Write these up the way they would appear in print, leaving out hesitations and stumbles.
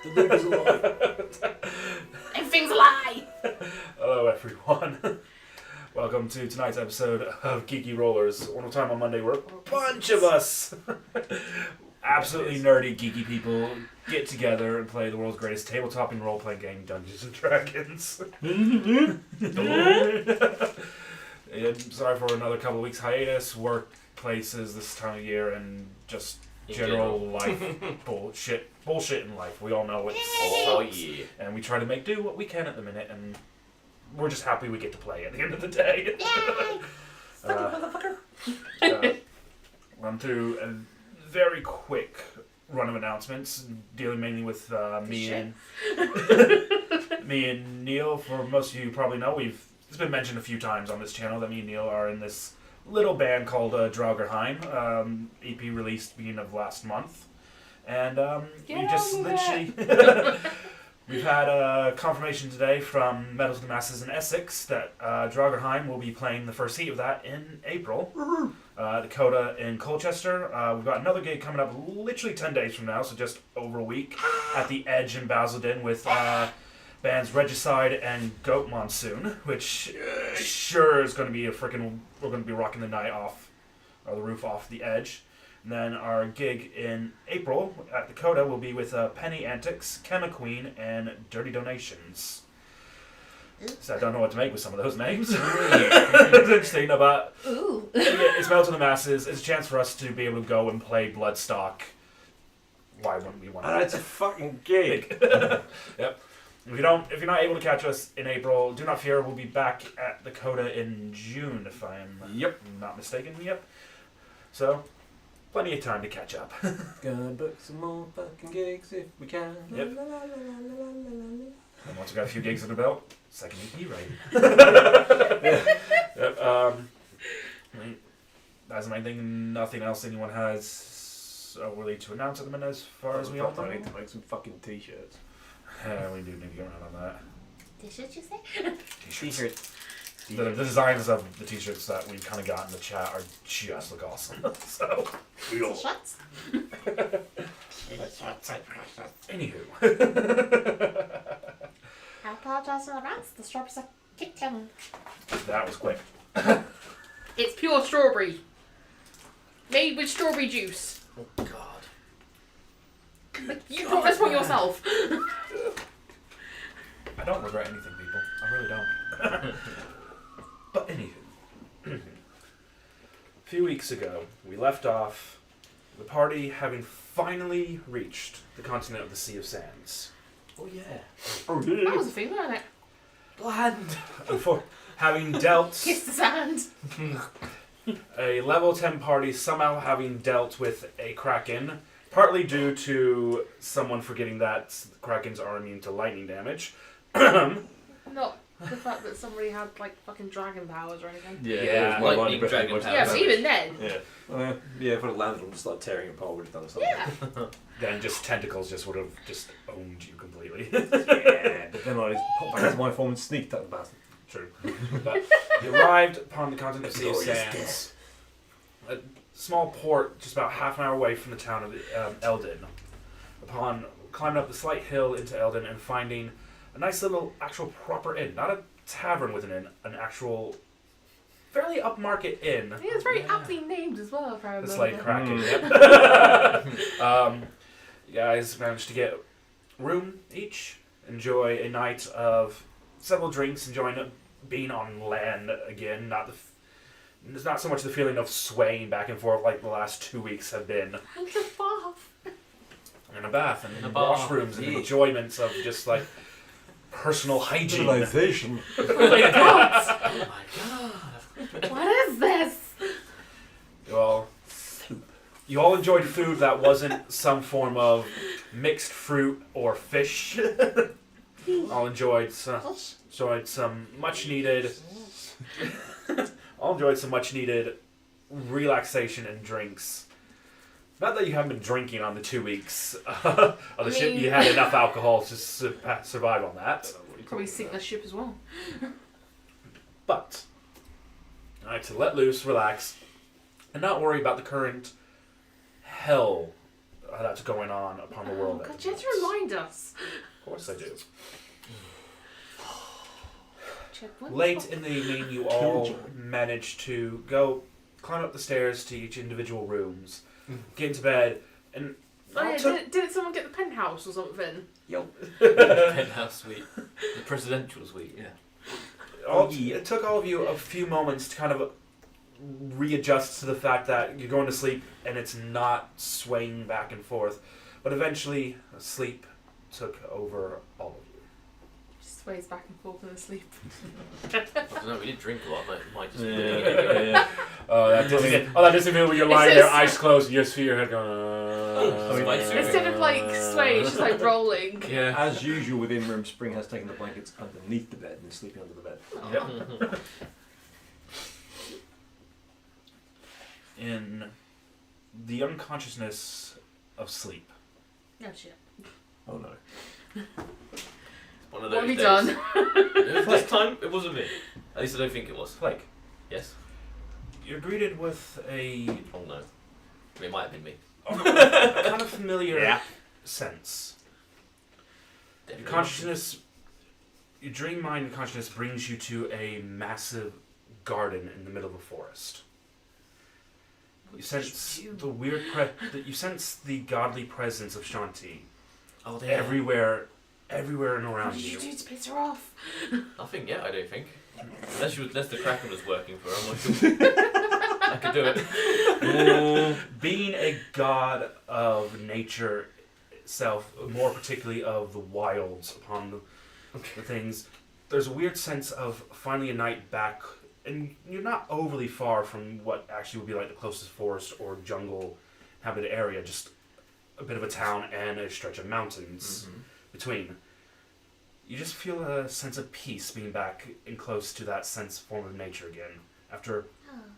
The loop is a lie. Everything's a lie! Hello everyone. Welcome to tonight's episode of Geeky Rollers. One more time on Monday, we're a bunch of us absolutely nerdy geeky people get together and play the world's greatest tabletop and role-playing game, Dungeons and Dragons. Sorry for another couple of weeks hiatus, workplaces this time of year, and just general life bullshit in life. We all know it's Oh yeah. and we try to make do what we can at the minute, and we're just happy we get to play at the end of the day. Run through a very quick run of announcements, dealing mainly with me and Neil. For most of you probably know, it's been mentioned a few times on this channel that me and Neil are in this little band called Draugr, EP released beginning of last month, and we just literally we've had a confirmation today from Metal to the Masses in Essex that Draugr will be playing the first heat of that in April. Dakota in Colchester. We've got another gig coming up literally 10 days from now, so just over a week, at the Edge in Basildon with bands Regicide and Goat Monsoon, which sure is going to be we're going to be rocking the night off, or the roof off the Edge. And then our gig in April at Dakota will be with Penny Antics, Chema Queen, and Dirty Donations. So I don't know what to make with some of those names. It's interesting, but Ooh. it's Melt to the Masses. It's a chance for us to be able to go and play Bloodstock. Why wouldn't we want to? And it's a fucking gig. Yep. If you're not able to catch us in April, do not fear. We'll be back at the Coda in June, if I'm not mistaken. Yep. So, plenty of time to catch up. Gonna book some more fucking gigs if we can. Yep. La, la, la, la, la, la, la. And once we've got a few gigs in the belt, second EP right. Yep. That's the main thing. Nothing else anyone has really to announce at the minute, as far as we all know. I need to make some fucking t-shirts. We do need to get around on that. T-shirts, you say? T-shirts. The designs of the t-shirts that we've kind of got in the chat are just look awesome. So, Shots? anywho. I apologize for the rats. The strawberries are kicking. That was quick. It's pure strawberry. Made with strawberry juice. Oh God. Like, you brought this one yourself. I don't regret anything, people. I really don't. But anywho. A few weeks ago, we left off the party having finally reached the continent of the Sea of Snds. Oh yeah. That was a thing, wasn't it? Bland. And for having dealt Kiss the sand. a level 10 party somehow having dealt with a Kraken, partly due to someone forgetting that Krakens are immune to lightning damage. Not the fact that somebody had, like, fucking dragon powers or anything. Yeah, lightning dragon Yeah, but even then. Yeah. Yeah, if I'd have landed and just started tearing apart, would have done something. Yeah. Then just tentacles just would have just owned you completely. Yeah, but then I popped back into my form and sneaked at the bastard. True. But you arrived upon the continent of Sea of Snds. A small port just about half an hour away from the town of Eldin. Upon climbing up the slight hill into Eldin and finding a nice little actual proper inn. Not a tavern with an inn, an actual fairly upmarket inn. Yeah, it's very aptly named as well, if I remember. The Slate Kraken, yep. You guys managed to get a room each, enjoy a night of several drinks, enjoying being on land again. It's not so much the feeling of swaying back and forth like the last 2 weeks have been. And the bath. And a bath and a bath. washrooms and enjoyments of just like personal hygiene. Civilization. Oh my god! Oh my God. What is this? You all enjoyed food that wasn't some form of mixed fruit or fish. All enjoyed some much needed. All enjoyed some much needed relaxation and drinks. Not that you haven't been drinking on the 2 weeks of the ship. You had enough alcohol to survive on that. Probably sink the ship as well. But, alright, to let loose, relax, and not worry about the current hell that's going on upon the world. God, you have to remind us. Of course I do. Chip, what Late the in the evening, you all manage to climb up the stairs to each individual rooms, get into bed, and fuck? Oh yeah, didn't someone get the penthouse or something? Penthouse suite. The presidential suite, yeah. It took all of you a few moments to kind of readjust to the fact that you're going to sleep and it's not swaying back and forth. But eventually, sleep took over all of you. Just sways back and forth in the sleep. I don't know, we did drink a lot, but it might just be... Yeah. That doesn't mean when you're lying there, eyes closed, and you just feel your head going... Instead of like swaying, it's just like rolling. Yeah. As usual within room, Spring has taken the blankets underneath the bed and is sleeping under the bed. Yep. In the unconsciousness of sleep. No shit. Oh no. One of What those have you days. done? This time, it wasn't me. At least I don't think it was. Flake, Yes? you're greeted with a Oh no. It might have been me. kind of familiar sense. Your Definitely. consciousness, your dream mind and consciousness brings you to a massive garden in the middle of a forest. You sense the weird you sense the godly presence of Shanti Oh, there. everywhere everywhere and What around did you you. do to piss her off? Nothing yet, I don't think. Unless the Kraken was working for her, I'm not sure. I could do it. Being a god of nature itself, more particularly of the wilds upon the things, there's a weird sense of finally a night back, and you're not overly far from what actually would be like the closest forest or jungle habited area, just a bit of a town and a stretch of mountains between. You just feel a sense of peace being back and close to that form of nature again after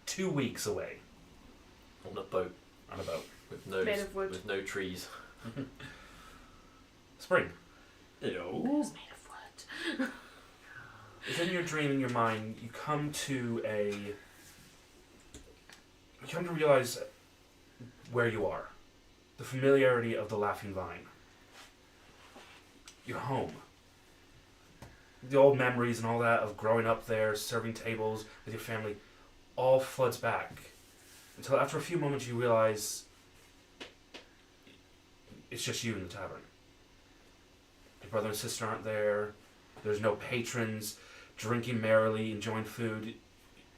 2 weeks away On a boat on a boat. Made of wood. with no trees. Spring. It was made of wood. Within your dream, in your mind, you come to realize where you are. The familiarity of the Laughing Vine. Your home. The old memories and all that of growing up there, serving tables with your family, all floods back. Until after a few moments you realize it's just you in the tavern. Your brother and sister aren't there. There's no patrons drinking merrily, enjoying food.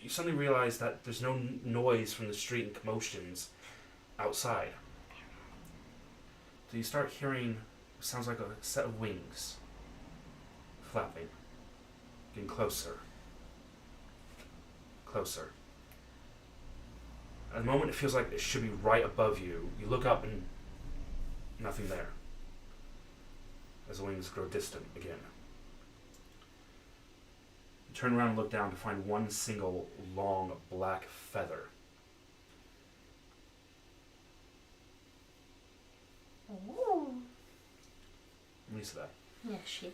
You suddenly realize that there's no noise from the street and commotions outside. So you start hearing what sounds like a set of wings flapping, getting closer, closer. At the moment it feels like it should be right above you. You look up and nothing there. As the wings grow distant again. You turn around and look down to find one single long black feather. Oh. I'm used to that. Yeah, shit.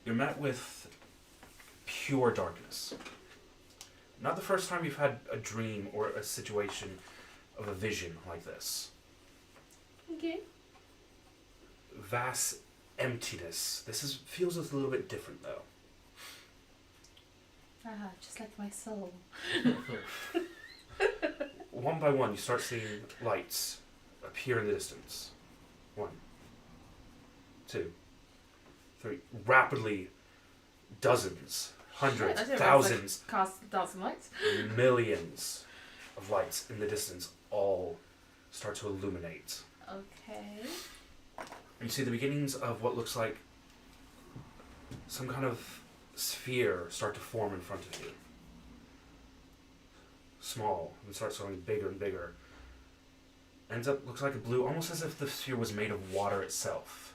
You're met with pure darkness. Not the first time you've had a dream or a situation of a vision like this. Okay. Vast emptiness. This feels a little bit different though. Just like my soul. One by one, you start seeing lights appear in the distance. 1, 2, 3. Rapidly, dozens, hundreds, Shit, I didn't thousands, Cast dancing lights. millions of lights in the distance all start to illuminate. Okay. And you see the beginnings of what looks like some kind of sphere start to form in front of you. Small, and starts growing bigger and bigger. Ends up, looks like a blue, almost as if the sphere was made of water itself.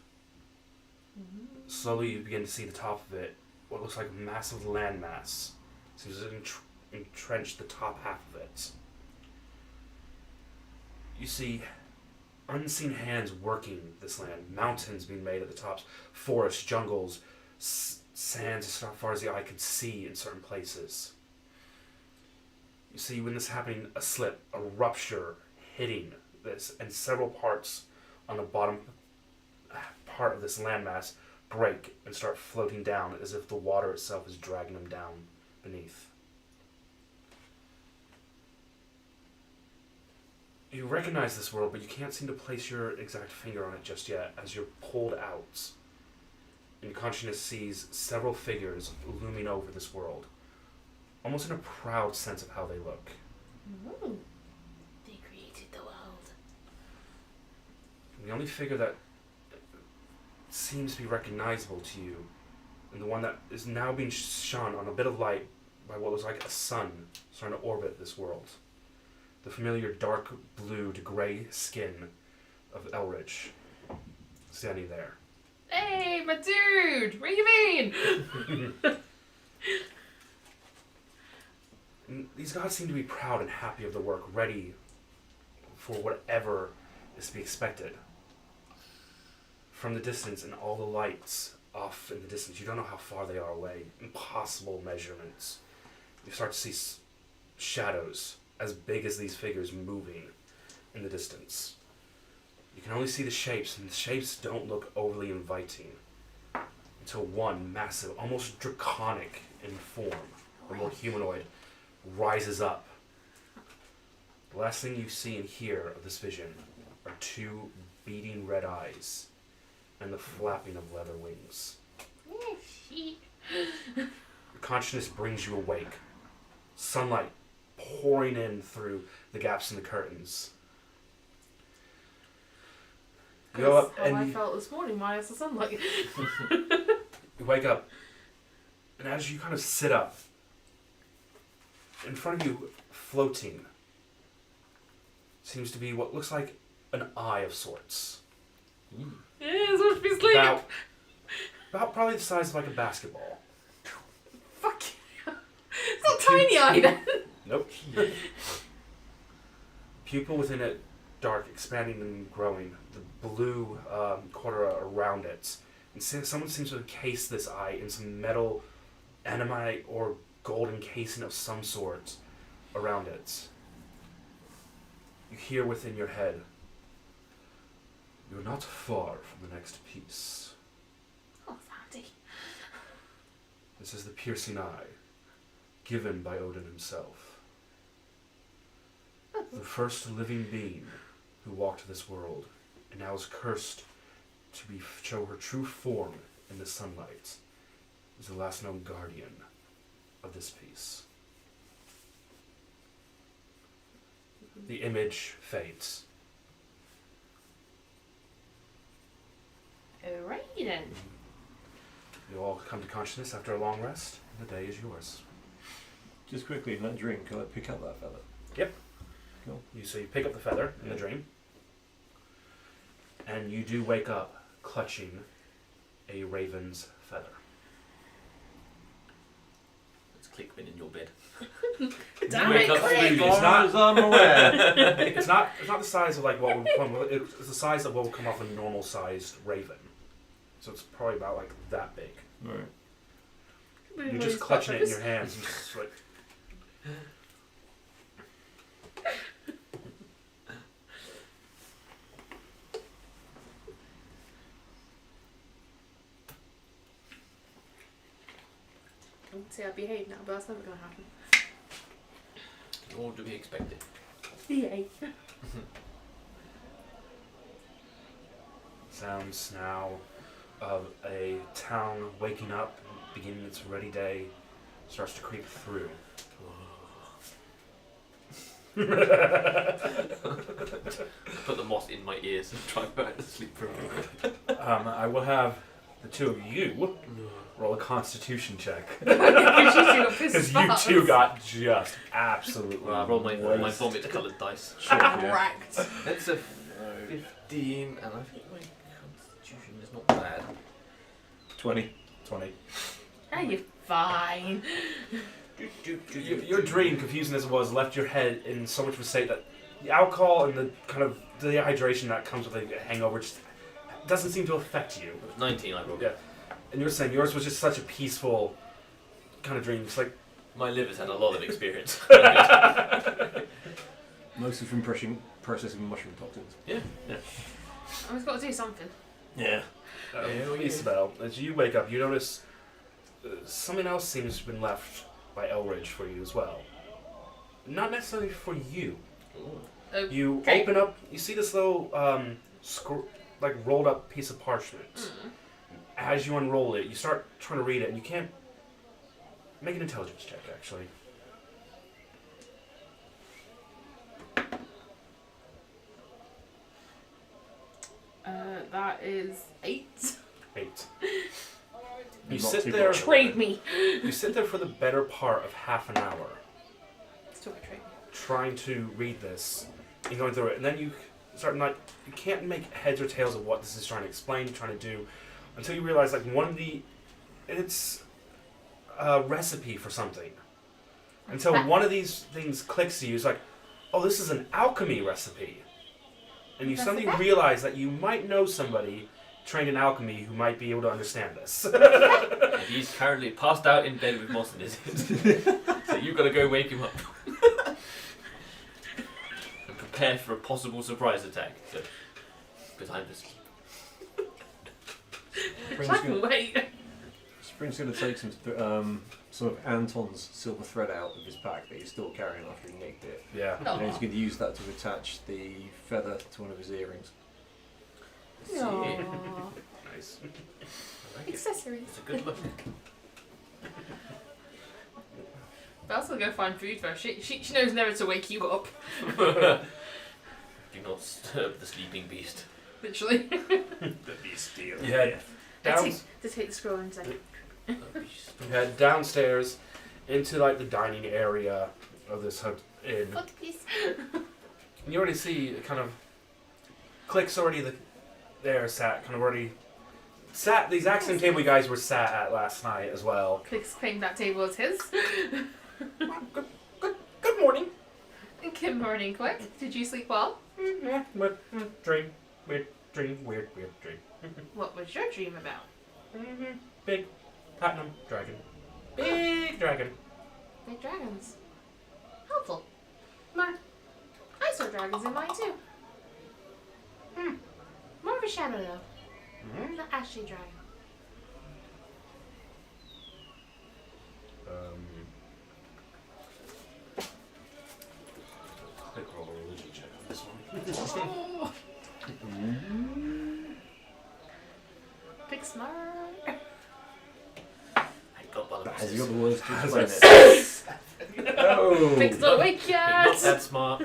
Slowly you begin to see the top of it, what looks like a massive landmass. Seems to entrench the top half of it. You see unseen hands working this land, mountains being made at the tops, forests, jungles, sands as far as the eye could see in certain places. You see when this is happening, a slip, a rupture hitting this, and several parts on the bottom part of this landmass break and start floating down as if the water itself is dragging them down beneath. You recognize this world, but you can't seem to place your exact finger on it just yet as you're pulled out. And your consciousness sees several figures looming over this world, almost in a proud sense of how they look. Ooh. They created the world. And the only figure that seems to be recognizable to you, and the one that is now being shone on a bit of light by what looks like a sun starting to orbit this world. The familiar dark blue to gray skin of Elridge standing there. Hey, my dude! What do you mean? And these gods seem to be proud and happy of the work, ready for whatever is to be expected. From the distance and all the lights off in the distance, you don't know how far they are away. Impossible measurements. You start to see shadows as big as these figures moving in the distance. You can only see the shapes, and the shapes don't look overly inviting until one massive, almost draconic in form, or more humanoid, rises up. The last thing you see and hear of this vision are 2 beating red eyes and the flapping of leather wings. Your consciousness brings you awake. Sunlight pouring in through the gaps in the curtains. You go That's up how and I felt this morning minus the sunlight. you wake up, and as you kind of sit up, in front of you, floating, seems to be what looks like an eye of sorts. Mm. Yeah, it's supposed to be asleep. About probably the size of like a basketball. Fuck you. It's not tiny eye then. Nope. Pupil within it, dark, expanding and growing. The blue quarter around it. And someone seems to encase this eye in some metal, animite or golden casing of some sort around it. You hear within your head, "You're not far from the next piece. Oh, Sandy. This is the piercing eye, given by Odin himself. The first living being who walked this world, and now is cursed to show her true form in the sunlight, is the last known guardian of this piece." The image fades. Alright then. You all come to consciousness after a long rest, and the day is yours. Just quickly, in that dream, can I pick up that feather? Yep. Cool. So you pick up the feather in the dream, and you do wake up clutching a raven's feather. It's Clickman in your bed. Damn Wake it, up Click. sleepy. As far as I'm aware. It's not the size of like what would come. It's the size of what would come off a normal sized raven. So it's probably about like that big. Right. You're just clutching it in your hands. And just like, I would say I behave now, but that's never going to happen. All to be expected. Behave. sounds now of a town waking up, beginning its ready day, starts to creep through. Put the moss in my ears and try to go back to sleep for a minute. I will have the two of you roll a Constitution check. Because you two got just absolutely. Well, I rolled my wasted. vomit coloured dice. Sure, yeah. Racked. That's a 15, and I think my constitution is not bad. 20. 20. Are you fine? Your dream, confusing as it was, left your head in so much of a state that the alcohol and the kind of dehydration that comes with a hangover just doesn't seem to affect you. 19 I rolled. Yeah. And you were saying yours was just such a peaceful kind of dream. It's like My liver's had a lot of experience. Mostly from processing mushroom toxins. Yeah. I was got to do something. Yeah. Isabel, as you wake up, you notice something else seems to have been left by Elridge for you as well. Not necessarily for you. Ooh. You Okay. open up, you see this little like rolled up piece of parchment. As you unroll it, you start trying to read it, and you can't make an intelligence check, actually. That is 8. 8. You Not sit too there. bad. Trade me. You sit there for the better part of half an hour, Still got trade me. trying to read this and going through it, and then you start not. You can't make heads or tails of what this is trying to explain, trying to do, until you realize like it's a recipe for something. Until one of these things clicks to you, it's like, oh, this is an alchemy recipe. And you suddenly Recipe? realize that you might know somebody trained in alchemy who might be able to understand this. And he's currently passed out in bed with moss in his ears. So you've got to go wake him up. And prepare for a possible surprise attack. So, because I'm asleep. I can wait. Spring's going to take some of Anton's silver thread out of his pack that he's still carrying after he nicked it. Yeah. No. And he's going to use that to attach the feather to one of his earrings. See. Aww. nice. I like it. Accessories. It's a good look. Belle's gonna go find food first. She knows never to wake you up. Do not disturb the sleeping beast. Literally. The bestial. To Down, take the scroll and say, The beast. you head downstairs into like the dining area of this inn. "Fuck this." And you already see kind of Click's already there sat, kind of already sat the exact same table you guys were sat at last night as well. Clicks claimed that table as his. Good morning. Good morning, Click. Did you sleep well? Dream. Weird dream. Weird dream. What was your dream about? Big platinum dragon. Big dragon. Big dragons. Helpful. I saw dragons in mine too. More of a shadow though. The ashy dragon. Click roll a religion check on this one. Big smart. I got by the Has he bosses. got the words to explain it? Oh! Big's not awake You're not yet. that smart.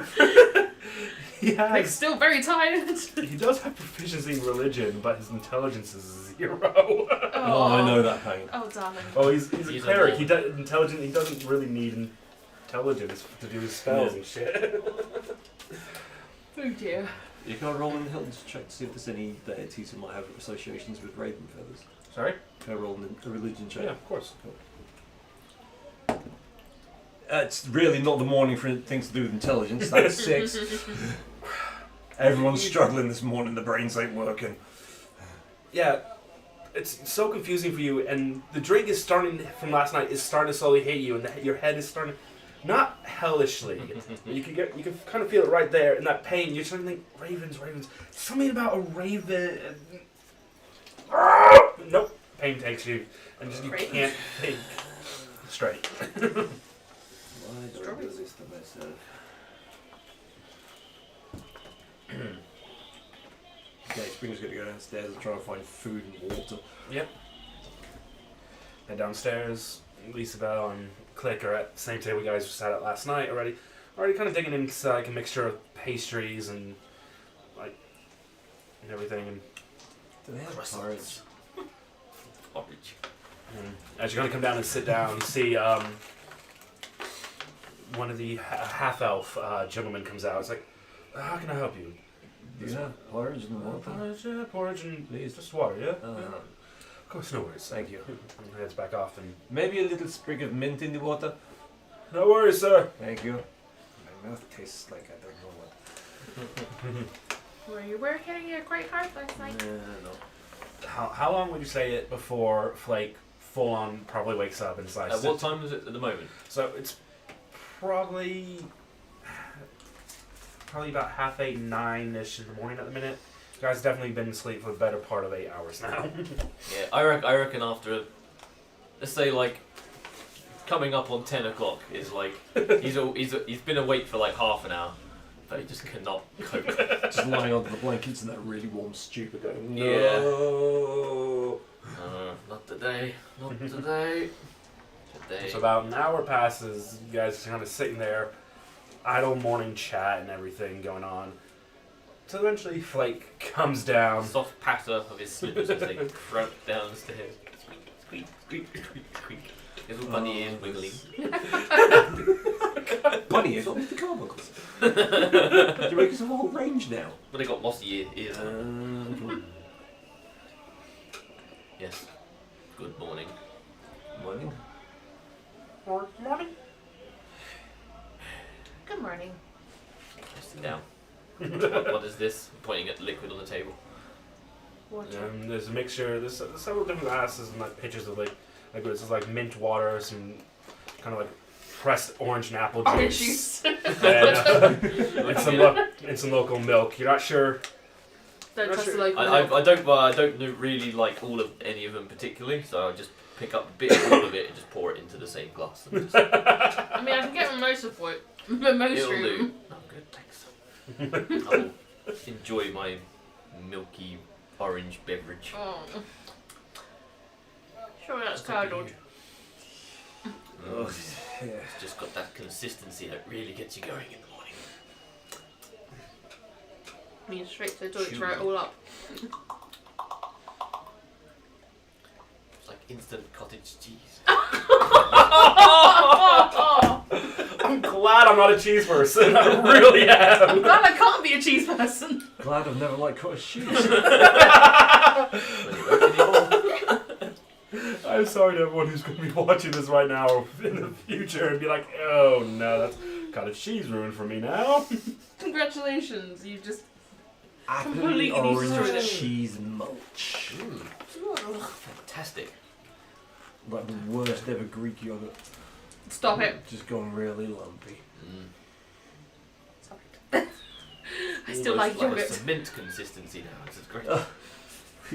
Yeah. Big's still very tired. He does have proficiency in religion, but his intelligence is 0. Oh, I know that pain. Oh, darling. Oh, he's a He's a cleric. lord. He does intelligent. He doesn't really need intelligence to do his spells and shit. Oh dear. You can roll an intelligence check to see if there's any deities who might have associations with raven feathers. Sorry? Can I roll a religion check? Yeah, of course. It's really not the morning for things to do with intelligence. That's 6. Everyone's struggling this morning. The brains ain't working. Yeah, it's so confusing for you, and the drink is starting from last night is starting to slowly hit you, and your head is starting, not hellishly. you can kind of feel it right there in that pain. You're starting to think ravens. Something about a raven. Nope, pain takes you, and just you Great. can't think straight. Why do I do this to myself? Okay, Spring's going to go downstairs and try and find food and water. Yep. And downstairs, Lisa Bell and Click are at the same table you guys sat at last night already. Already kind of digging into like a mixture of pastries and like and everything. And Do they have Croissants. Orange. as you're gonna come down and sit down, you see one of the half-elf gentlemen comes out. It's like, how can I help you? Do you have porridge and water? Porridge and Please. just water, yeah? Uh, Of course, no worries. Thank you. And heads back off and Maybe a little sprig of mint in the water? no worries, sir. Thank you. My mouth tastes like I don't know what. Were you working your quite hard last night? No. How long would you say it before Flake full on probably wakes up and decides? At what time is it at the moment? So it's probably about 7:30, 9ish in the morning at the minute. You guys definitely been asleep for the better part of 8 hours now. Yeah, I reckon after, let's say like, coming up on 10 o'clock is like, he's been awake for like half an hour, but he just cannot cope. Just lying under the blankets in that really warm stew going, no. Yeah. Not today, not today. Today. So about an hour passes. You guys are kind of sitting there, idle morning chat and everything going on. So eventually Flake comes down. Soft patter of his slippers as they crouch down the stairs. Squeak, squeak, squeak, squeak, squeak. His little bunny ears wiggling. Bunny ears, what Mr. Carbuncles? You make us a whole range now. But they got mossy ears. Yes. Good morning. Morning. Morning. Good morning. Sit down. What is this? Pointing at liquid on the table. Water. There's a mixture. There's several different glasses and like pitchers of like this is like mint water, some kind of like pressed orange and apple juice, Orange juice. and some local milk. You're not sure. Don't Not trust sure. the local I milk. don't know really like all of any of them particularly, so I just pick up a bit of all of it and just pour it into the same glass. And just, I mean, I can get mimosa for it. Mimosa. it'll do. Oh, good, thanks. I will enjoy my milky orange beverage. Oh. Sure, that's curdled. It's just got that consistency that really gets you going in the morning. I mean, straight to the toilet to Chewy. throw it all up. It's like instant cottage cheese. I'm glad I'm not a cheese person. I really am. I'm glad I can't be a cheese person. Glad I've never liked cottage cheese. When you work anymore. I'm sorry to everyone who's going to be watching this right now or in the future and be like, oh no, that's cottage cheese ruined for me now. Congratulations, you just Completely Completely destroyed orange it. cheese mulch. Fantastic. Like the worst ever Greek yogurt. stop it. Just gone really lumpy. Stop it. I still like Almost yogurt. a cement consistency now. This is great.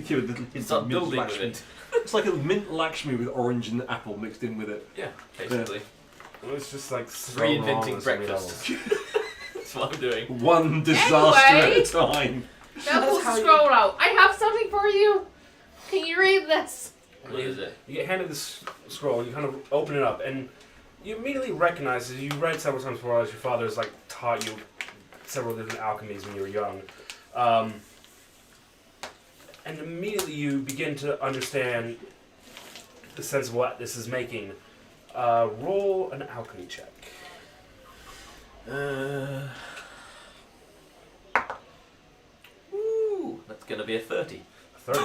Give it a little hint Start of mint building with Lakshmi. it. It's like a mint Lakshmi with orange and apple mixed in with it. Yeah, basically. It's just like so Reinventing wrong on so many breakfast. levels. That's what I'm doing. One disaster Anyway. at a time. Now pull the scroll out. I have something for you. Can you read this? What is it? You get handed this scroll and you kind of open it up and you immediately recognize it. You read several times before as your father has like taught you several different alchemies when you were young. And immediately you begin to understand the sense of what this is making. Roll an alchemy check. Ooh, that's gonna be a 30. 30.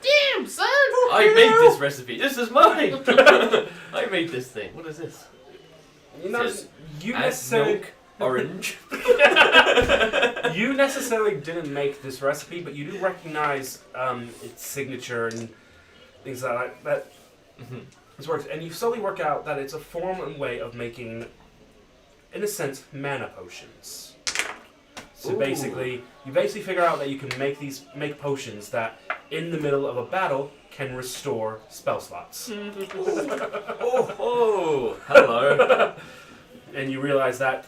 Damn, son! I made this recipe. This is mine. I made this thing. What is this? You know, Says, you add necessarily milk, orange. you necessarily didn't make this recipe, but you do recognize its signature and things like that. This works, and you slowly work out that it's a form and way of making, in a sense, mana potions. So Ooh. basically, you basically figure out that you can make potions that, in the middle of a battle, can restore spell slots. Oh, hello. And you realize that,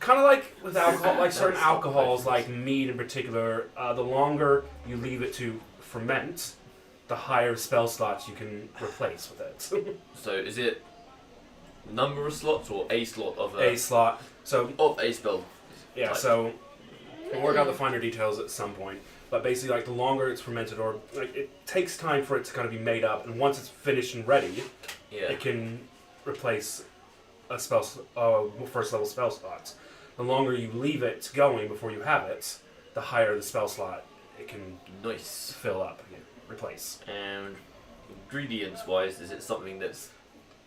kind of like with alcohol, like certain alcohols, like mead in particular, the longer you leave it to ferment, the higher spell slots you can replace with it. So is it number of slots or a slot of A slot. So of a spell? yeah, Type. so we'll work out the finer details at some point. But basically, like the longer it's fermented, or like it takes time for it to kind of be made up, and once it's finished and ready, Yeah. it can replace a spell, first level spell slots. The longer you leave it going before you have it, the higher the spell slot it can Nice. fill up, replace. And ingredients wise, is it something that's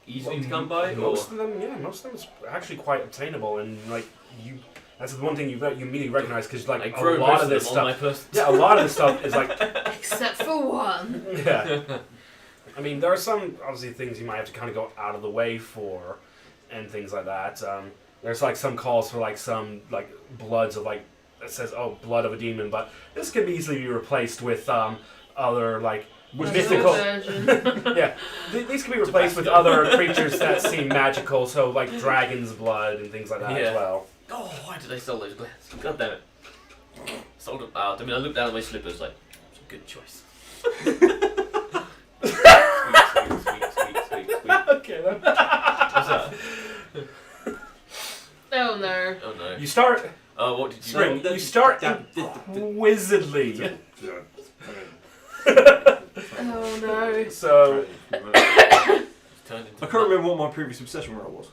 easy to come by? Or Most of them, yeah, most of them is actually quite obtainable, and like you. That's the one thing you immediately recognize because like I a grow lot most of this them on my stuff. person. Yeah, a lot of this stuff is like Except for one. yeah. I mean, there are some obviously things you might have to kind of go out of the way for, and things like that. There's like some calls for like some like bloods of like that says blood of a demon, but this can easily be replaced with other like mythical. Yeah, these can be replaced with other creatures that seem magical, so like dragon's blood and things like that as Yeah. well. Oh, why did I sell those glands? God damn it. Sold them out. I mean, I looked down at my slippers like, it's a good choice. Squeak. Okay then. What's that? Oh no. Oh no. You start. Oh, what did you Spring, do? you start inquisitively. Oh no. So Turned into I can't remember what my previous obsession role was.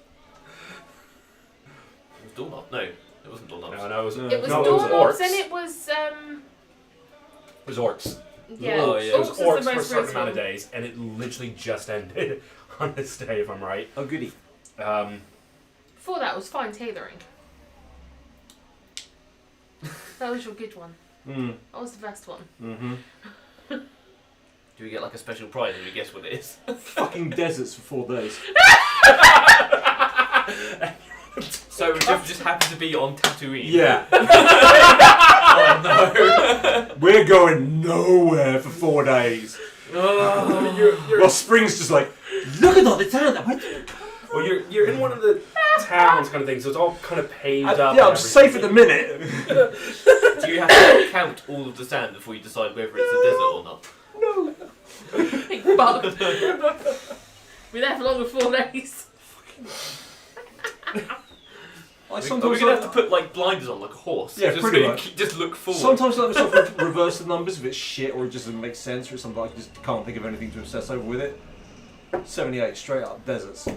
It was doorknob. No, it wasn't doorknobs. no, it was No. It was no, it was doorknobs orcs. and it was It was orcs. yeah. Oh, yeah. It was Orcs is orcs the for a most certain recent amount of one. days, and it literally just ended on this day, if I'm right. Oh, goody. Before that was fine tailoring. That was your good one. That was the best one. Mm-hmm. Do we get like a special prize if we guess what it is? Fucking deserts for 4 days. So it just happened to be on Tatooine. Yeah. Oh no. We're going nowhere for 4 days. Oh. you're, Well, Spring's just like, look at all the time. well, you're in one of the towns kind of thing. So it's all kind of paved up. Yeah, and I'm safe at the minute. Do you have to count all of the sand before you decide whether it's a desert or not? No. Big bug. We're there for longer 4 days. Are we going to have to put like blinders on like a horse? Yeah, just pretty gonna much. Just look forward. Sometimes I let myself reverse the numbers if it's shit or it just doesn't make sense or it's something I just can't think of anything to obsess over with it. 78 straight up deserts.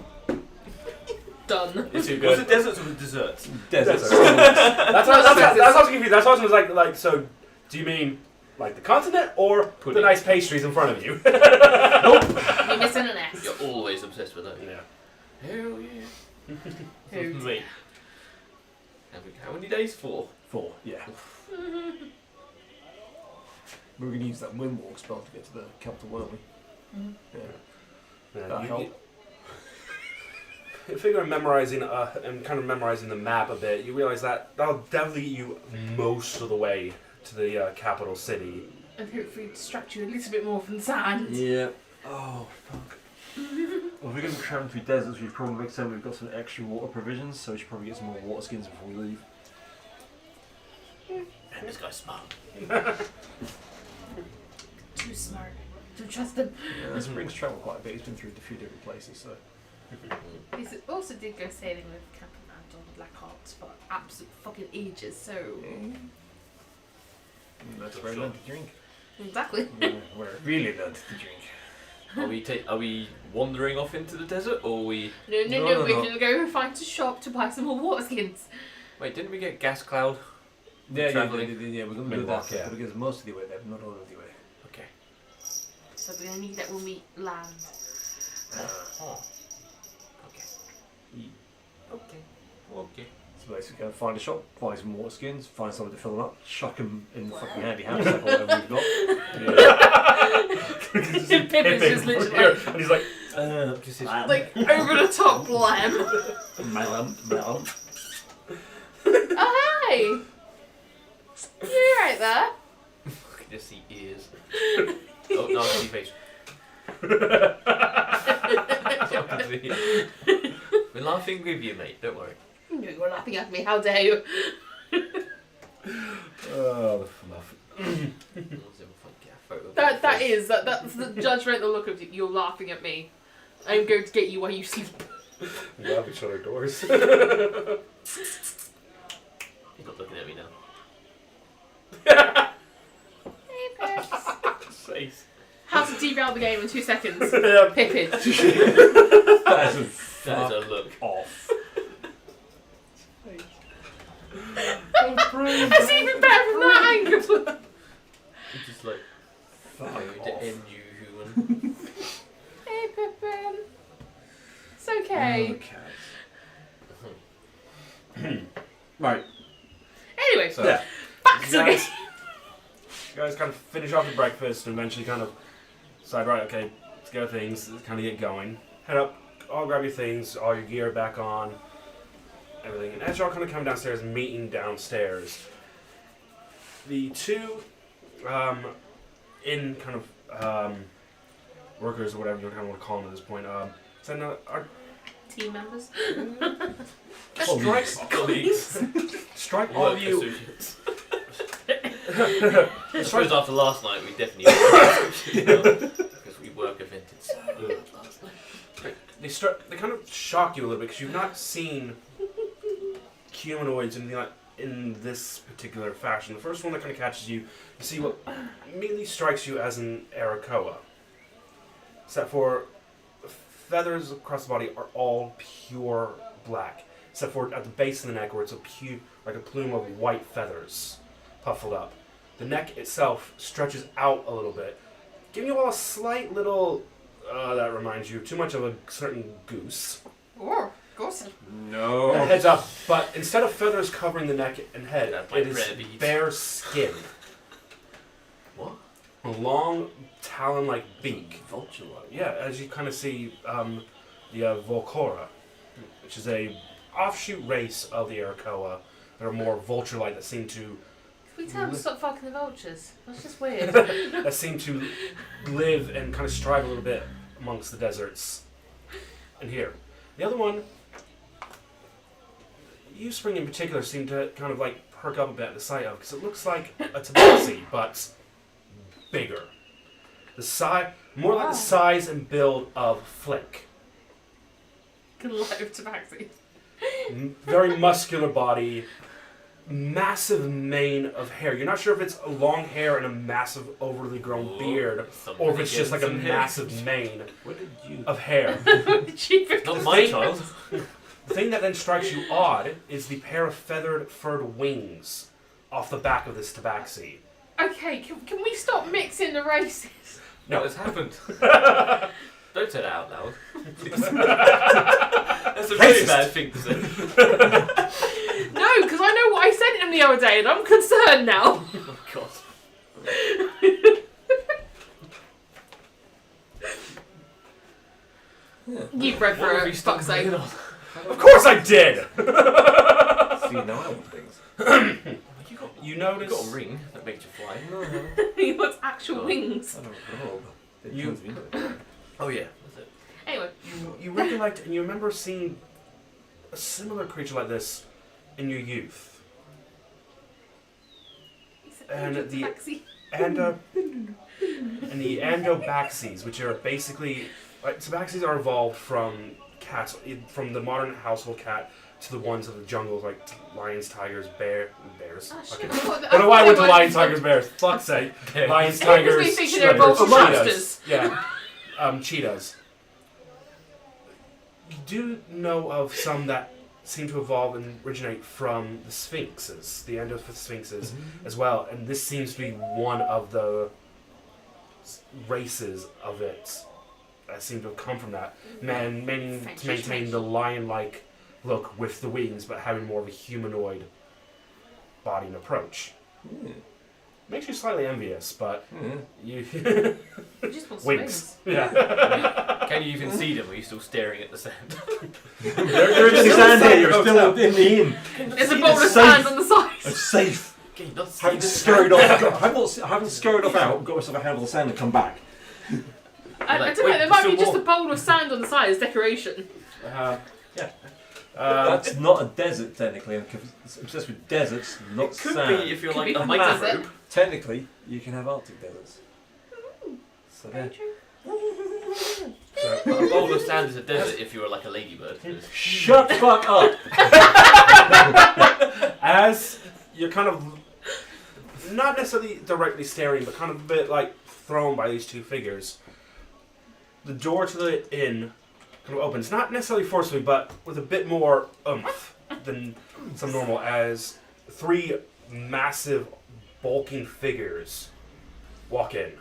Done. It's too good. Was it deserts or the desserts? Deserts. That's what I was confused. That's what I was like. So, do you mean like the continent or Pudding. the nice pastries in front of you? You're missing an S. You're always obsessed with that. Yeah. Hell yeah. Hoot. Me. How many days? 4. 4, yeah. We were going to use that windwalk spell to get to the capital, weren't we? Mhm. Yeah. Yeah, That you helped. I figure memorizing and kind of memorizing the map a bit, you realize that that'll definitely get you most of the way to the capital city. And hopefully distract you a little bit more from the sand. Yeah. Oh, fuck. Well, if we're going to be travelling through deserts, we probably make sense we've got some extra water provisions, so we should probably get some more water skins before we leave. And this guy's smart. Too smart. Don't trust him. Yeah, this brings travel quite a bit. He's been through a few different places, so. He also did go sailing with Captain Anton Blackheart for absolute fucking ages, so... That's where I learned to drink. Exactly. Where I really learned to drink. Are we wandering off into the desert or are we? No, No, we're no. gonna go find a shop to buy some more water skins. Wait, didn't we get gas cloud? Yeah, Travelling. we're going to do Midwalk, that. yeah. But it gets most of the way there, not all of the way. Okay. So we're gonna need that when we land. Oh. Okay. Okay. Okay. So basically, go find a shop, buy some water skins, find someone to fill them up, chuck them in the fucking handy haversack or whatever we've got. Pippin's just literally like, And he's like, Just like over the top lamb. Melon. Oh hey! You right there? Look at this, see ears. Oh, no, I can see face. I can see. We're laughing with you, mate. Don't worry. No, you're laughing at me. How dare you? oh, the fluff. That's the judgmental look of you. You're laughing at me. I'm going to get you while you sleep. We love each other doors. You're not looking at me now. Hey, Pips. Face. How to derail the game in 2 seconds. Yeah. Pippin. That is That is a look. off. It's even better from that angle. It's just like, Fuck going to off. end you, human. Hey, Pippin. It's okay. Right. Anyway, So, yeah. back to the game. You guys kind of finish off the breakfast and eventually kind of decide, right, okay, let's go things, let's kind of get going. Head up, all grab your things, all your gear back on, everything. And as you're all kind of coming downstairs, meeting downstairs, the two in kind of workers or whatever you kind of want to call them at this point, so now are Team members. Colleagues. strike all Work of you. associates. I suppose after last night we definitely because we work evented so good last night. They kind of shock you a little bit because you've not seen humanoids and anything like in this particular fashion. The first one that kind of catches you, you see what immediately strikes you as an Arakoa. Except for feathers across the body are all pure black. Except for at the base of the neck where it's like a plume of white feathers puffled up. The neck itself stretches out a little bit, giving you all a slight little, that reminds you too much of a certain goose. Or goose. No. Heads up, but instead of feathers covering the neck and head, That's my it is rare beads. bare skin. What? A long talon-like beak. Vulture-like. Yeah, as you kind of see the Volcora, which is a offshoot race of the Arakoa that are more vulture-like that seem to Can we tell them to stop fucking the vultures? That's just weird. that seem to live and kind of strive a little bit amongst the deserts. And here, the other one you, Spring, in particular, seem to kind of like perk up a bit at the sight of, because it looks like a tabaxi, but bigger. More like the size and build of Flick. Can light of tabaxi. Very muscular body, massive mane of hair. You're not sure if it's long hair and a massive overly grown beard, or if it's just like a massive mane of hair. Not my child. The thing that then strikes you odd is the pair of feathered, furred wings off the back of this tabaxi. Okay, can we stop mixing the races? No, it's happened. Don't say that out loud. That's a really bad thing to say. No, because I know what I sent him the other day and I'm concerned now. Oh, God. You read for What have it, you stuck fuck's sake. on? Of course I did! See, now I want things. You You notice... got a ring that makes you fly. He wants actual Oh. wings. I don't know. It You- turns me into it. Oh, yeah. That's it. Anyway. You recollect and you remember seeing a similar creature like this in your youth. And the Endobaxes, which are basically tabaxis are evolved from cats, from the modern household cat to the ones of the jungles, like lions, tigers, bears. Oh, Okay. shit. I don't know why I went to lions, tigers, bears. Fuck's sake. Lions, tigers, Because we think they're leopards, both monsters. cheetahs. Yeah, cheetahs. You do know of some that seem to evolve and originate from the sphinxes, the endosphinxes as well, and this seems to be one of the races of it that seem to have come from that. Meaning to maintain the lion-like look with the wings, but having more of a humanoid body and approach. Makes you slightly envious, but you He just wants wings. wings. Yeah. Can you even see them? Or are you still staring at the sand? You're in the sand here, you're still in the inn. There's a bowl of safe. sand on the side. I'm safe. Can you not see Haven't the scurried sand? off. I haven't scurried off out, got myself a handful of sand and come back. I Like, don't know, wait, there might be still just a more. bowl of sand on the side as decoration. That's not a desert technically. I'm obsessed with deserts, not It could sand. be if you're Could like be a a microbe. desert. Technically, you can have Arctic deserts. So there. A bowl of sand is a desert if you were like a ladybird. Shut the fuck up! As you're kind of not necessarily directly staring, but kind of a bit like thrown by these two figures, the door to the inn kind of opens, not necessarily forcefully, but with a bit more oomph than some normal, as three massive, bulking figures walk in.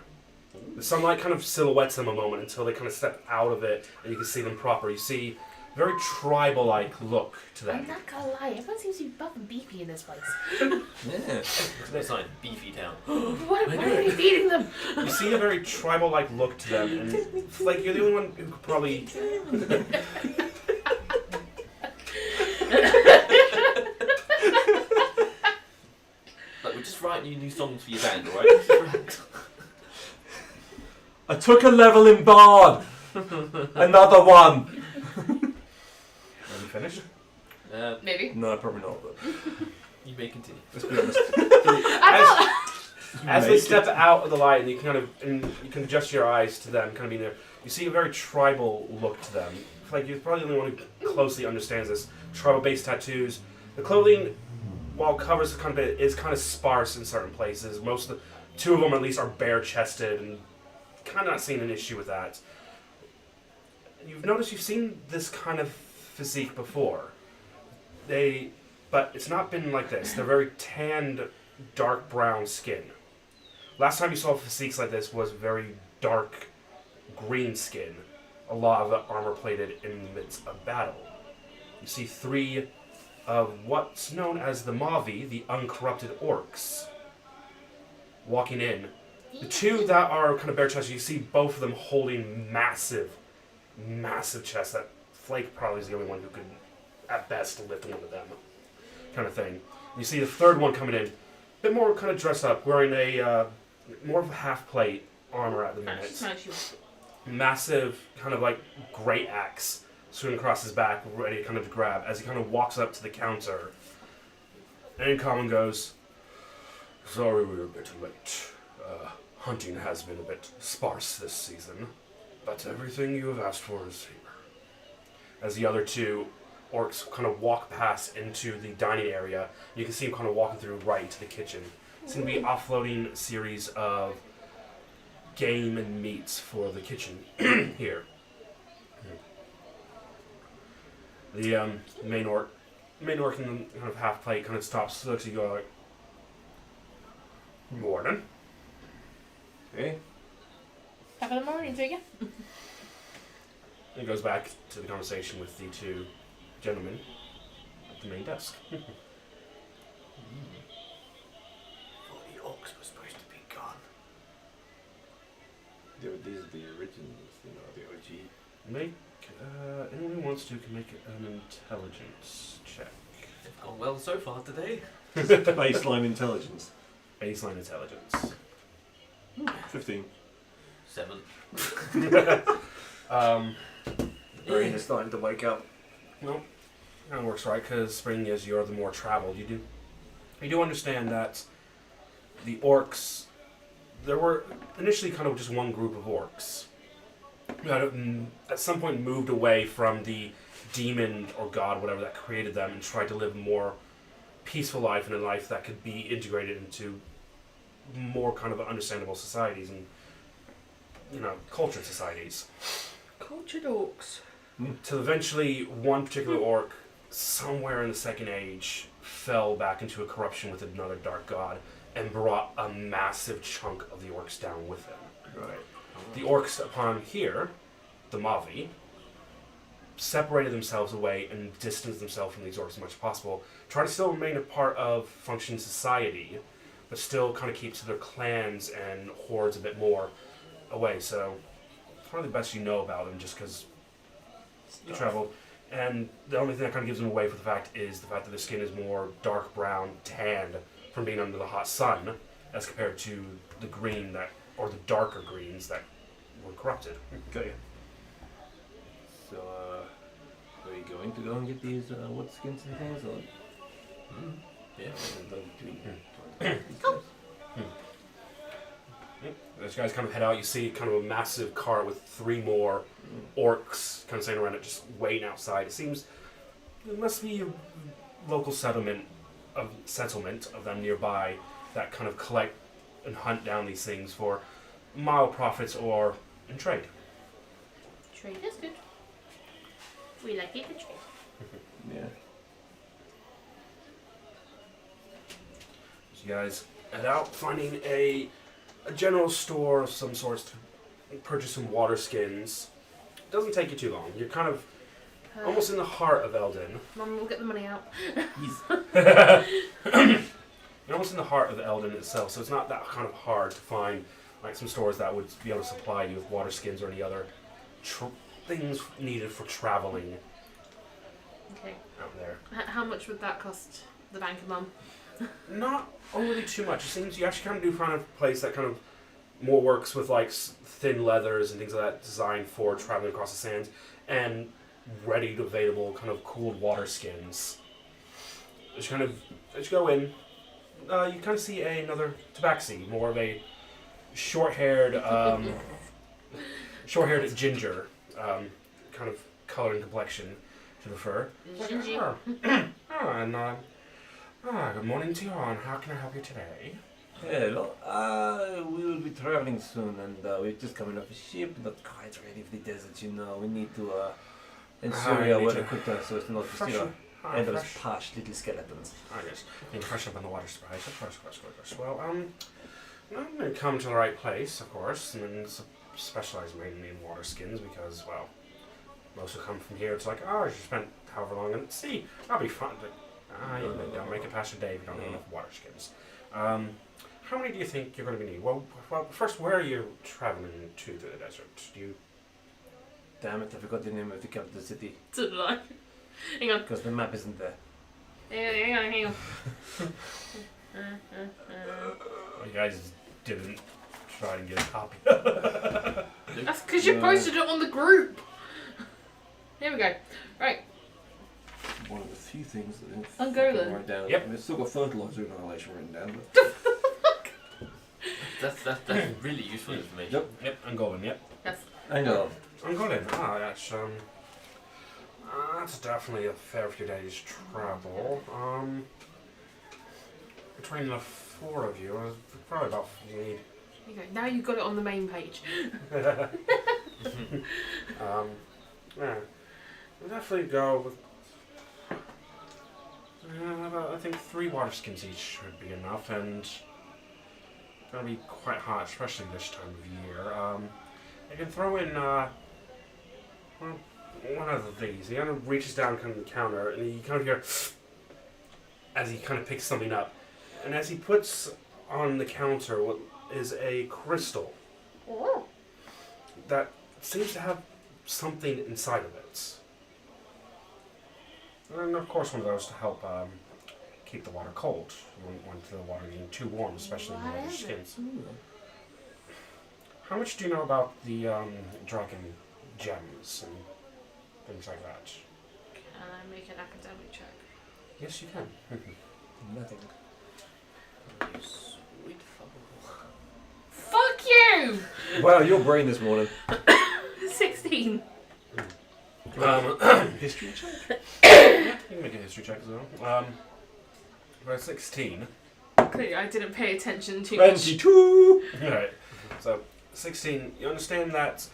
The sunlight kind of silhouettes them a moment until they kind of step out of it and you can see them proper. You see a very tribal-like look to I'm them. not gonna lie, everyone seems to be buff and beefy in this place. Yeah. It's like beefy town. What are we feeding them? You see a very tribal-like look to them, and like you're the only one who could probably. Like, we're just writing you new songs for your band, alright? I took a level in Bard! Another one! Are you finished? Maybe. No, probably not, but You may continue. let's be honest. As they step out of the light, and you can adjust your eyes to them, kind of being there. You see a very tribal look to them. Like you're probably the only one who closely understands this. Tribal-based tattoos. The clothing, while covers is kind of sparse in certain places. Two of them at least are bare-chested, and kind of not seeing an issue with that. You've noticed you've seen this kind of physique before. But it's not been like this. They're very tanned, dark brown skin. Last time you saw physiques like this was very dark green skin. A lot of it armor plated in the midst of battle. You see three of what's known as the Mavi, the uncorrupted orcs, walking in. The two that are kind of bare chested, you see both of them holding massive chests. That Flake probably is the only one who could, at best, lift one of them, kind of thing. You see the third one coming in, a bit more kind of dressed up, wearing a more of a half plate armor at the minute. Massive kind of like great axe swinging across his back, ready to kind of grab, as he kind of walks up to the counter. And in common goes, "Sorry we were a bit late. Hunting has been a bit sparse this season, but everything you have asked for is here." As the other two orcs kind of walk past into the dining area, you can see him kind of walking through right into the kitchen. It's going to be offloading a series of game and meats for the kitchen here. The main orc in the kind of half plate kind of stops, looks at you, go like, "Morning." Hey. Have a good morning to you. And goes back to the conversation with the two gentlemen at the main desk. Thought the orcs were supposed to be gone. These are the originals, the OG. Make anyone who wants to can make an intelligence check. They've gone well so far today. Baseline intelligence. Baseline intelligence. 15. 7. Brain is starting to wake up. Well, that works right, because spring is you're the more traveled. You do understand that the orcs, there were initially kind of just one group of orcs that at some point moved away from the demon or god, whatever, that created them, and tried to live a more peaceful life, and a life that could be integrated into more kind of understandable societies and, cultured societies. Cultured orcs. Till eventually one particular orc, somewhere in the Second Age, fell back into a corruption with another dark god and brought a massive chunk of the orcs down with him. Right. The orcs upon here, the Mavi, separated themselves away and distanced themselves from these orcs as much as possible, try to still remain a part of functioning society, but still kind of keeps their clans and hordes a bit more away. So it's probably the best you know about them, just because you travel. And the only thing that kind of gives them away for the fact is the fact that their skin is more dark brown, tanned from being under the hot sun, as compared to the green or the darker greens that were corrupted. Okay. So, are you going to go and get these wood skins and things? Or? Yeah. As you guys kind of head out, you see kind of a massive cart with 3 more orcs kind of standing around it, just waiting outside. It seems there must be a local settlement of them nearby that kind of collect and hunt down these things for mild profits or in trade. Trade is good. We like it to trade. Yeah. So you guys head out, finding a general store of some sorts to purchase some water skins. It doesn't take you too long. You're kind of almost in the heart of Eldon. Mum, we'll get the money out. You're almost in the heart of Eldon itself, so it's not that kind of hard to find like some stores that would be able to supply you with water skins or any other things needed for traveling Okay. out there. How much would that cost the banker, Mum? Not overly too much. It seems you actually kind of do find a place that kind of more works with like thin leathers and things like that, designed for traveling across the sands, and ready to available kind of cooled water skins. As you go in, you kind of see another tabaxi, more of a short-haired ginger, kind of color and complexion to the fur. Ginger. Good morning to you all, and how can I help you today? Hello. We will be traveling soon, and we're just coming off a ship, not quite ready for the desert, We need to ensure we are well equipped so as to not just, end up as parched little skeletons. Yes. Being fresh up on the water supplies, of course. Well, I'm going to come to the right place, of course, and specialize mainly in water skins because, well, most who come from here, it's like, oh, you spent however long at sea, that'll be fun. Don't make it past a day if you don't have enough water skins. How many do you think you're going to need? Well, first, where are you traveling to through the desert? Do you... Damn it, I forgot the name of the capital city. So did I. Hang on. Because the map isn't there. Hang on. You guys didn't try and get a copy. That's because you posted it on the group. Here we go. Right. One of the few things that I didn't Angola. fucking write down. Yep. I mean, it's still got fertilizer annihilation written down, but That's really useful information. Yep. Yep, Angolan, yep. Yes. Angola. Angolan. Ah, that's definitely a fair few days travel. Between the four of you, probably about you need. Here you go. Now you've got it on the main page. Yeah, we'll definitely go with. About, I think 3 water skins each should be enough, and it's gonna be quite hot, especially this time of year. I can throw in one of these. He kind of reaches down kind of the counter, and you kind of hear as he kind of picks something up, and as he puts on the counter what is a crystal that seems to have something inside of it. And of course one of those to help keep the water cold. You wouldn't want the water getting too warm, especially in your skins. How much do you know about the dragon gems and things like that? Can I make an academic check? Yes, you can. Nothing. You sweet fuck. Fuck you! Wow, your brain this morning. 16. History check? You can make a history check as well. By 16. Clearly, I didn't pay attention too much. 22! Alright, so 16, you understand that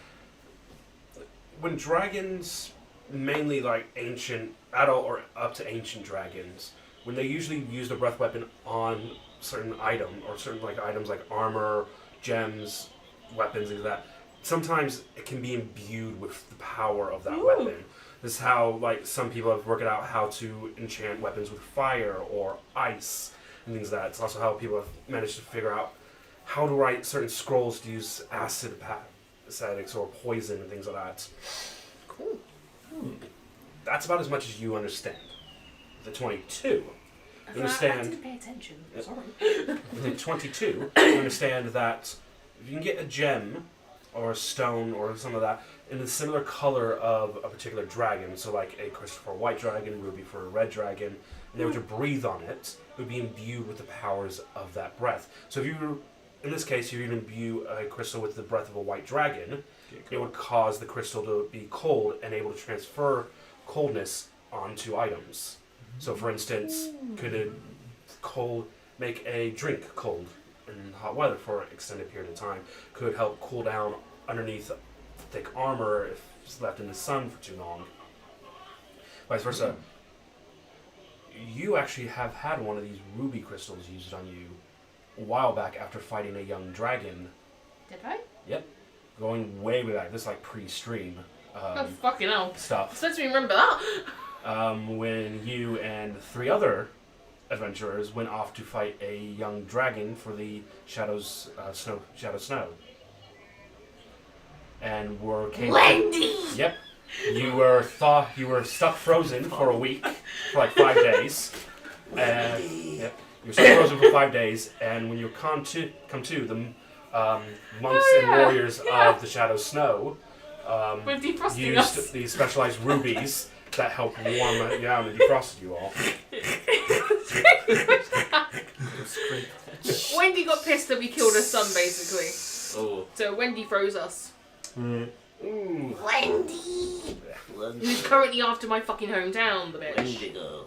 when dragons, mainly like ancient, adult or up to ancient dragons, when they usually use the breath weapon on certain item, or certain like items like armor, gems, weapons, things like that, sometimes it can be imbued with the power of that weapon. This is how like some people have worked out how to enchant weapons with fire or ice and things like that. It's also how people have managed to figure out how to write certain scrolls to use acid acidics or poison and things like that. Cool. That's about as much as you understand. The 22. You I understand? didn't pay attention. Sorry. The 22. You understand that if you can get a gem or a stone or something like that in a similar color of a particular dragon, so like a crystal for a white dragon, ruby for a red dragon, and they were to breathe on it, it would be imbued with the powers of that breath. So if you, in this case, you imbue a crystal with the breath of a white dragon, it would cause the crystal to be cold and able to transfer coldness onto items. So for instance, could a cold make a drink cold in hot weather for an extended period of time? Could help cool down underneath thick armor if it's left in the sun for too long. Vice versa. You actually have had one of these ruby crystals used on you a while back after fighting a young dragon. Did I? Yep. Going way back. This is like pre-stream Oh, fucking hell. stuff. I'm supposed to remember that. When you and 3 other adventurers went off to fight a young dragon for the Shadow Snow. And Wendy! Yep. You were stuck frozen for a week, for like 5 days. And yep, you were stuck frozen for 5 days, and when you come to the monks and warriors of the Shadow Snow With defrosting used us. these specialized rubies that helped warm it down and defrosted you all. Wendy got pissed that we killed her son, basically. Oh. So Wendy froze us. Ooh. Wendy! Who's currently after my fucking hometown, the bitch. Wendigo.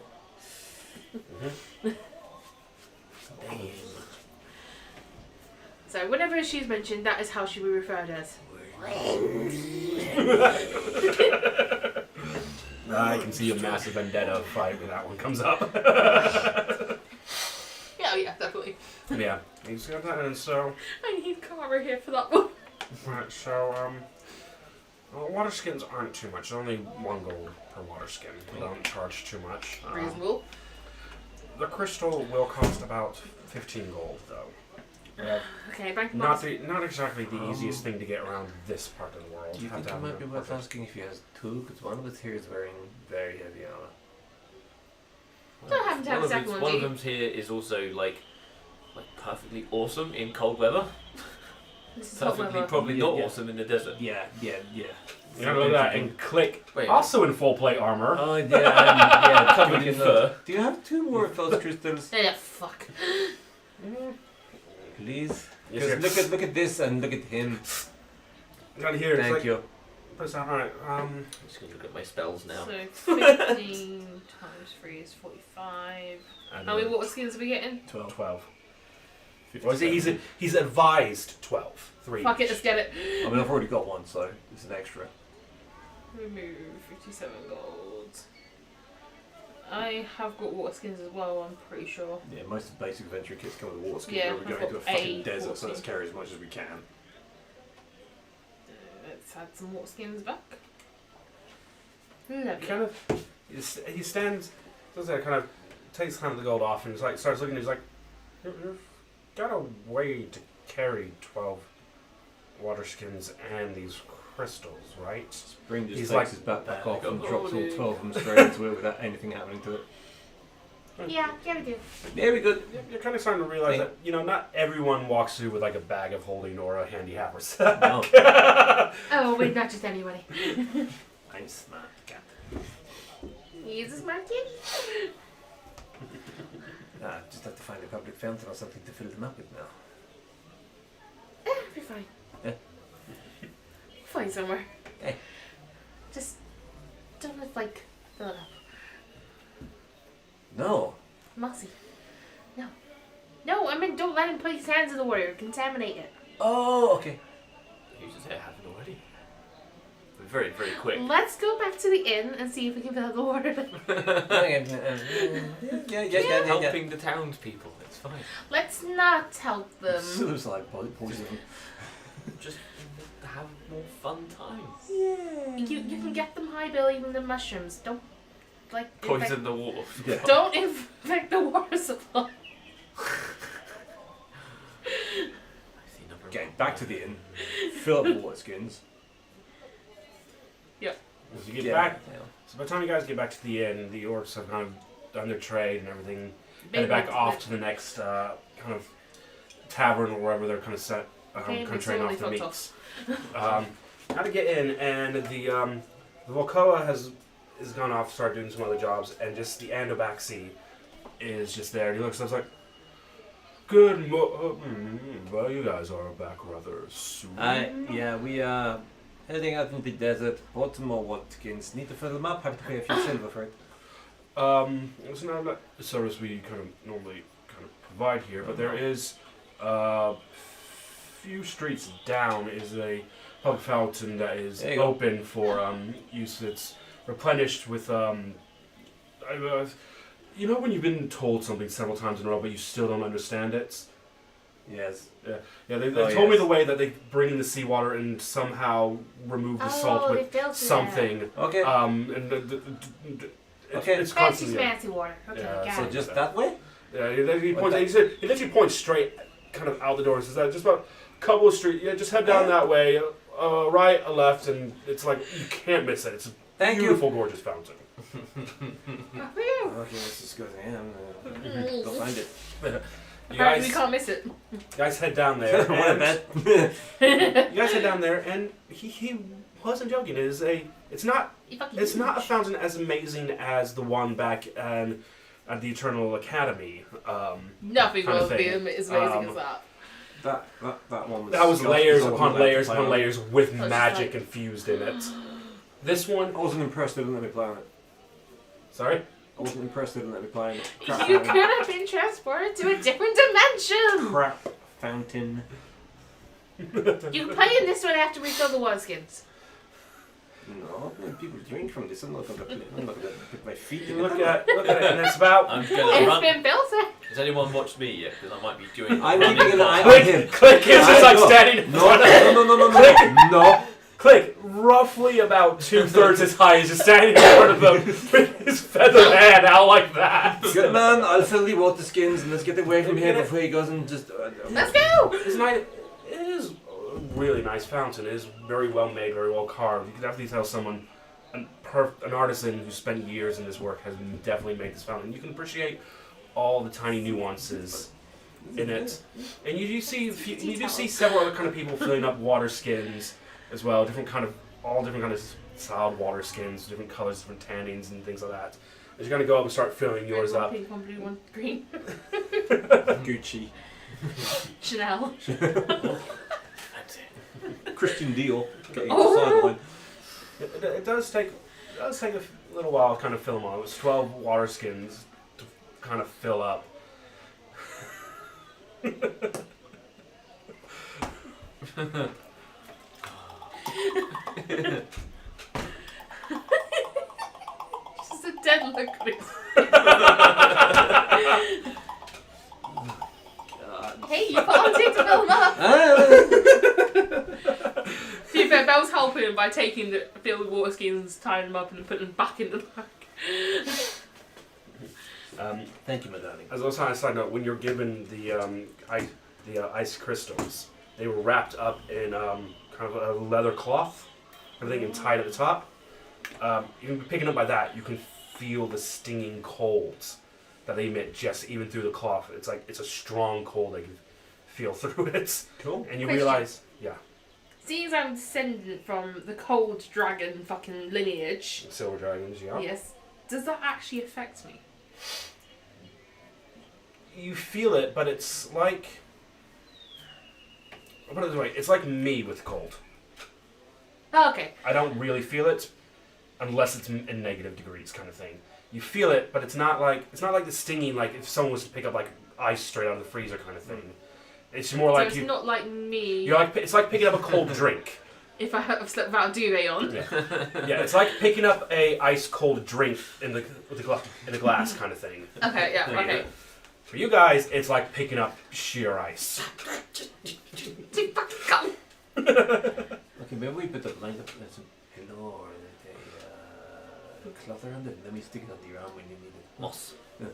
So whenever she's mentioned, that is how she will be referred as. I can see a massive vendetta fight when that one comes up. Yeah, definitely. Yeah, he's got that, and so I need Cara here for that one. right, so water skins aren't too much. Only 1 gold per water skin. They don't charge too much. Reasonable. The crystal will cost about 15 gold, though. Okay, bank Not exactly the easiest thing to get around this part of the world. Do you Have think to it have might be a worth budget. asking if he has 2? Because one of us here is wearing very heavy armor. Don't happen to have a second one, One do of you? them here is also like perfectly awesome in cold weather. This is hot Perfectly, weather. probably Yeah, not yeah. awesome in the desert. Yeah. You know, look at that, and Click, Wait. also in full plate armor. Oh yeah, Covered in fur. Do you have 2 more of those crystals, Yeah, fuck. please? Yes, Because sir. look at this and look at him. Got here. It's Thank like, you. put this on. All right. I'm just going to look at my spells now. So 15 times 3 is 45. And How many water skins are we getting? 12. Well, he's advised 12. 3. Fuck it, let's get it. I mean, I've already got one, so it's an extra. Remove 57 gold. I have got water skins as well, I'm pretty sure. Yeah, most of the basic adventure kits come with water skins. Yeah, but we're I've going to a got fucking a desert, water so let's skin. carry as much as we can. Let's add some water skins back. Lovely. Kind of, he stands, does that, kind of takes kind of the gold off and he's like, starts looking. He's like, you've got a way to carry 12 water skins and these crystals, right? Spring just He's takes like- his backpack There off you and go. drops all 12 of them straight into it without anything happening to it. Yeah, we do. Yeah, we good. You're kind of starting to realize Yeah. that, you know, not everyone walks through with like a bag of holding or a handy haversack. No, Oh, wait, not just anybody. I'm smart cat. He's a smart kid. Just have to find a public fountain or something to fill them up with now. Be fine. Yeah. Find somewhere. Eh. Just don't like fill it up. No. Mossy. No. No, I mean don't let him put his hands in the water. Contaminate it. Oh, okay. You just happened already. Very, very quick. Let's go back to the inn and see if we can fill up the water. Yeah. Helping the townspeople, it's fine. Let's not help them. Suicide poison. Just have more fun times. You can get them high, Bill, even the mushrooms. Don't like Poison the water. Yeah. Don't infect the water supply. Okay, back to the inn. Fill up the water skins. As you get back, so by the time you guys get back to the inn, the orcs have kind of done their trade and everything. Headed back off to the next kind of tavern or wherever they're kind of set, Okay, kind of train off totally the fucked meats. How to get in, and the Volkoa has gone off, started doing some other jobs, and just the Andobaxi is just there. And he looks up, like, good well, you guys are back rather soon. Yeah, we are heading out into the desert. Bought some more water skins. Need to fill them up. Have to pay a few silver for it. It's not a service we kind of normally kind of provide here, but there is a few streets down is a public fountain that is There you go. open for use. It's replenished with you know when you've been told something several times in a row but you still don't understand it. Yes. Yeah, they Oh, told me yes. the way that they bring in the seawater and somehow remove the salt with something. Okay. And Okay. it's Fancy constantly. fancy water. Okay, Yeah, got So it. just that way? Yeah, he literally points straight, kind of out the door. And says that just about a couple of streets. Yeah, just head down that way, a right, a left, and it's like you can't miss it. It's a Thank beautiful, gorgeous fountain. Woohoo. Okay, let's just go there. Go find it. You Apparently we guys, can't miss it. head down there. What a bet. You guys head down there, and he wasn't joking. It's not a fountain as amazing as the one back at the Eternal Academy. Nothing kind of will be thing. as amazing as that. That one was. That was Scott layers was upon allowed to layers play upon on it. layers with just magic like- infused in it. This one, I wasn't impressed they didn't let me play on it. sorry. I wasn't impressed they didn't let me play on it. You Crap could fountain. have been transported to a different dimension. Crap fountain. You can play in this one after we fill the water skins. No, when people drink from this, I'm not gonna put my feet in You it. look at it, and it's about. I'm It's gonna run. been built. Has anyone watched me yet? Because I might be doing. I'm running keeping an eye part. on him. Click is just like standing in front of it. No. Click, roughly about 2/3 as high, is just standing in front of them with his feathered hand out like that. Good man, I'll fill the water skins and let's get away from here before he goes and just. Let's go. It's nice. It is a really nice fountain. It is very well made, very well carved. You can definitely tell someone, an artisan who spent years in this work has definitely made this fountain. You can appreciate all the tiny nuances in it, and you do see several other kind of people filling up water skins as well, all different kind of styled water skins, different colors, different tannings, and things like that. As you're gonna go up and start filling yours Red, up. Pink, one blue, one green. Gucci. Chanel. Christian Dior. Getting Oh. sideline. It does take a little while to kind of fill them all. It's 12 water skins to kind of fill up. Just a dead look on his Hey, you volunteered to fill them up! To be fair, Belle's helping him by taking the filled water skins, tying them up and putting them back in the bag. Thank you, my darling. As also on a side note, when you're given the ice crystals, they were wrapped up in kind of a leather cloth, everything and tied at the top. Even picking up by that, you can feel the stinging colds that they emit just even through the cloth. It's like it's a strong cold that you can feel through it. Cool. And you Question. realize, yeah, Seeing as I'm descendant from the cold dragon fucking lineage, silver dragons, yeah. yes, does that actually affect me? You feel it, but it's like, I'll put it this way, it's like me with cold. Oh, okay. I don't really feel it unless it's in negative degrees, kind of thing. You feel it, but it's not like the stinging like if someone was to pick up like ice straight out of the freezer kind of thing. It's more So like it's not like me it's like picking up a cold drink. if I have slept without a duvet on. Yeah. Yeah, it's like picking up a ice cold drink in the glass kind of thing. Okay, yeah, okay. For you guys, it's like picking up sheer ice. Too fucking come. Okay, maybe we put a blanket and some pillow or a cloth around it, and then we stick it on the arm when you need it. Moss. Yeah.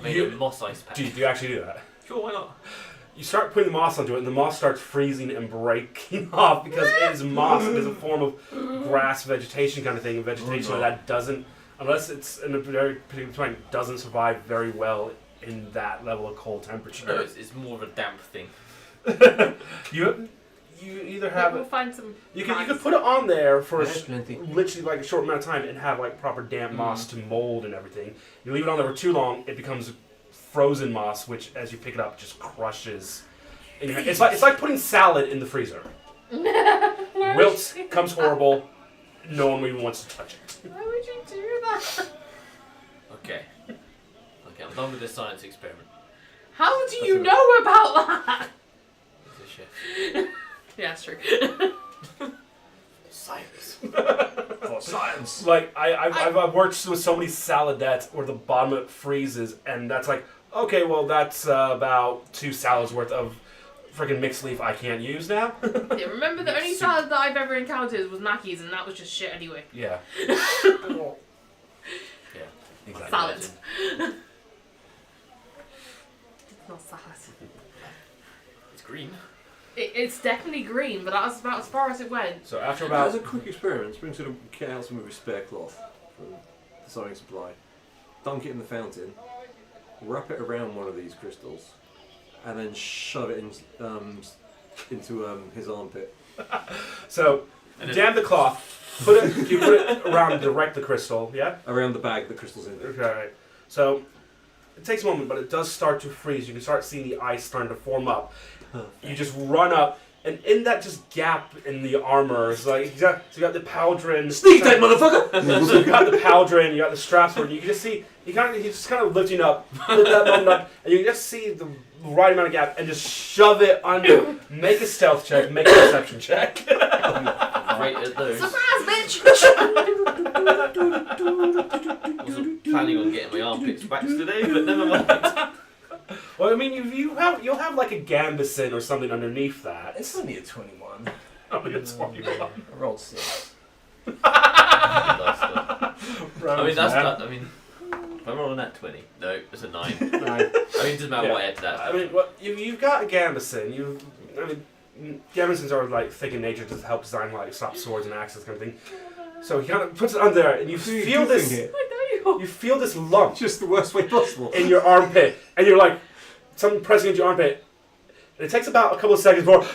Made You- a moss ice pack. Do you actually do that? Sure, why not? You start putting the moss onto it, and the moss starts freezing and breaking off because it is moss. It is a form of grass vegetation kind of thing, and vegetation like that doesn't, unless it's in a very particular time, doesn't survive very well in that level of cold temperature. No, it's more of a damp thing. You either have We'll it. find some. You could put it on there for There's plenty. literally like a short amount of time and have like proper damp moss to mold and everything. You leave it on there for too long, it becomes frozen moss, which as you pick it up just crushes. in your hand. It's like putting salad in the freezer. Wilts, comes horrible. No one even wants to touch it. Why would you do that? Okay. Okay, I'm done with this science experiment. How do you know about that? He's a chef. Yeah, that's true. Science. For science. Like I've worked with so many saladettes where the bottom of it freezes, and that's like, okay, well that's about 2 salads worth of freaking mixed leaf I can't use now. Yeah, remember the only salad that I've ever encountered was Mackey's, and that was just shit anyway. Yeah. Yeah. Exactly. Salad. It's not salad. It's green. It's definitely green, but that's about as far as it went. So after As about a quick experiment, bring sort of get out some of your spare cloth from the sewing supply, dunk it in the fountain, wrap it around one of these crystals, and then shove it into his armpit. so And jam the cloth, put it around direct the crystal, yeah? Around the bag the crystal's in. Okay, right. So it takes a moment, but it does start to freeze. You can start seeing the ice starting to form up. You just run up, and in that just gap in the armor, it's like so you got the pauldron. Sneak that motherfucker! So you got the pauldron, you got the straps for it. You can just see he's just kind of lifting up, lift that moment up, and you can just see the right amount of gap, and just shove it under. Make a stealth check, make a perception check. Great at those. Surprise, bitch! Wasn't planning on getting my armpits waxed today, but never mind. Well, I mean, you'll have like a gambeson or something underneath that. It's only a 21. Oh, it's 21. I rolled 6. I mean, that's not. I mean, if I'm rolling that 20, no, it's a 9. I mean, it doesn't matter what I add to that. I mean, well, you've got a gambeson. Gambesons are like thick in nature to help design like stop swords and axes kind of thing. So he kind of puts it on there, and you feel this. I know you you feel this lump Just the worst way possible. in your armpit, and you're like, something pressing into your armpit. And it takes about a couple of seconds before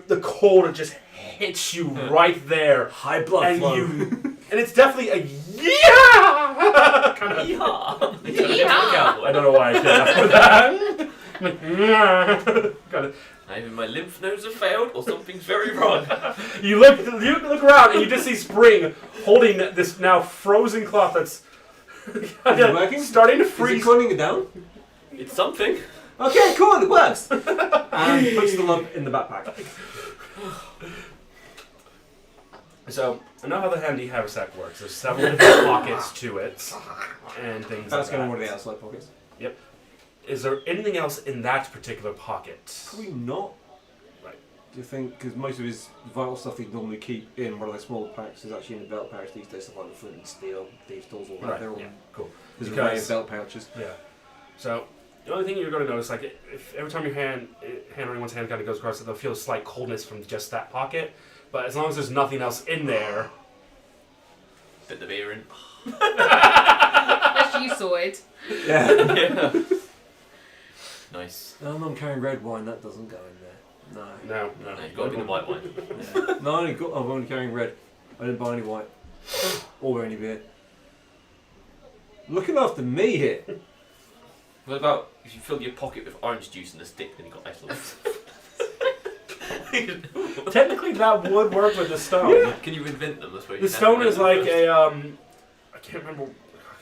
the cold just hits you right there. High blood And flow. and it's definitely a yeah kind of. Yeehaw! I don't know why I did that. Kind of. Either my lymph nodes have failed or something's very wrong. You look around and you just see Spring holding this now frozen cloth that's Is it working? starting to Is it freeze. cooling it down? It's something. Okay, cool, it works. And puts the lump in the backpack. So I know how the handy haversack works. There's several different pockets to it and things That's like going that. to one of the outside pockets. Is there anything else in that particular pocket? Probably not. Right. Do you think, because most of his vital stuff he'd normally keep in one of the smaller packs is actually in the belt pouch these days, stuff like the flint and steel, thieves' tools, all that. Right. They're all, Yeah. Cool. there's an Because- array of belt pouches. Yeah. So the only thing you're going to notice, like, if every time your hand on anyone's hand kind of goes across it, they'll feel a slight coldness from just that pocket. But as long as there's nothing else in there, Put the beer in. Actually, you saw it. Yeah. Yeah. Nice. No, I'm carrying red wine, that doesn't go in there. no. No, you've got to be the white wine. Yeah. No, I'm only carrying red. I didn't buy any white. Or any beer. Looking after me here. What about if you fill your pocket with orange juice and a stick, then you got ice lollies? Technically, that would work with the stone. Can you invent them? That's what you The can stone invent is them like first. a I can't remember.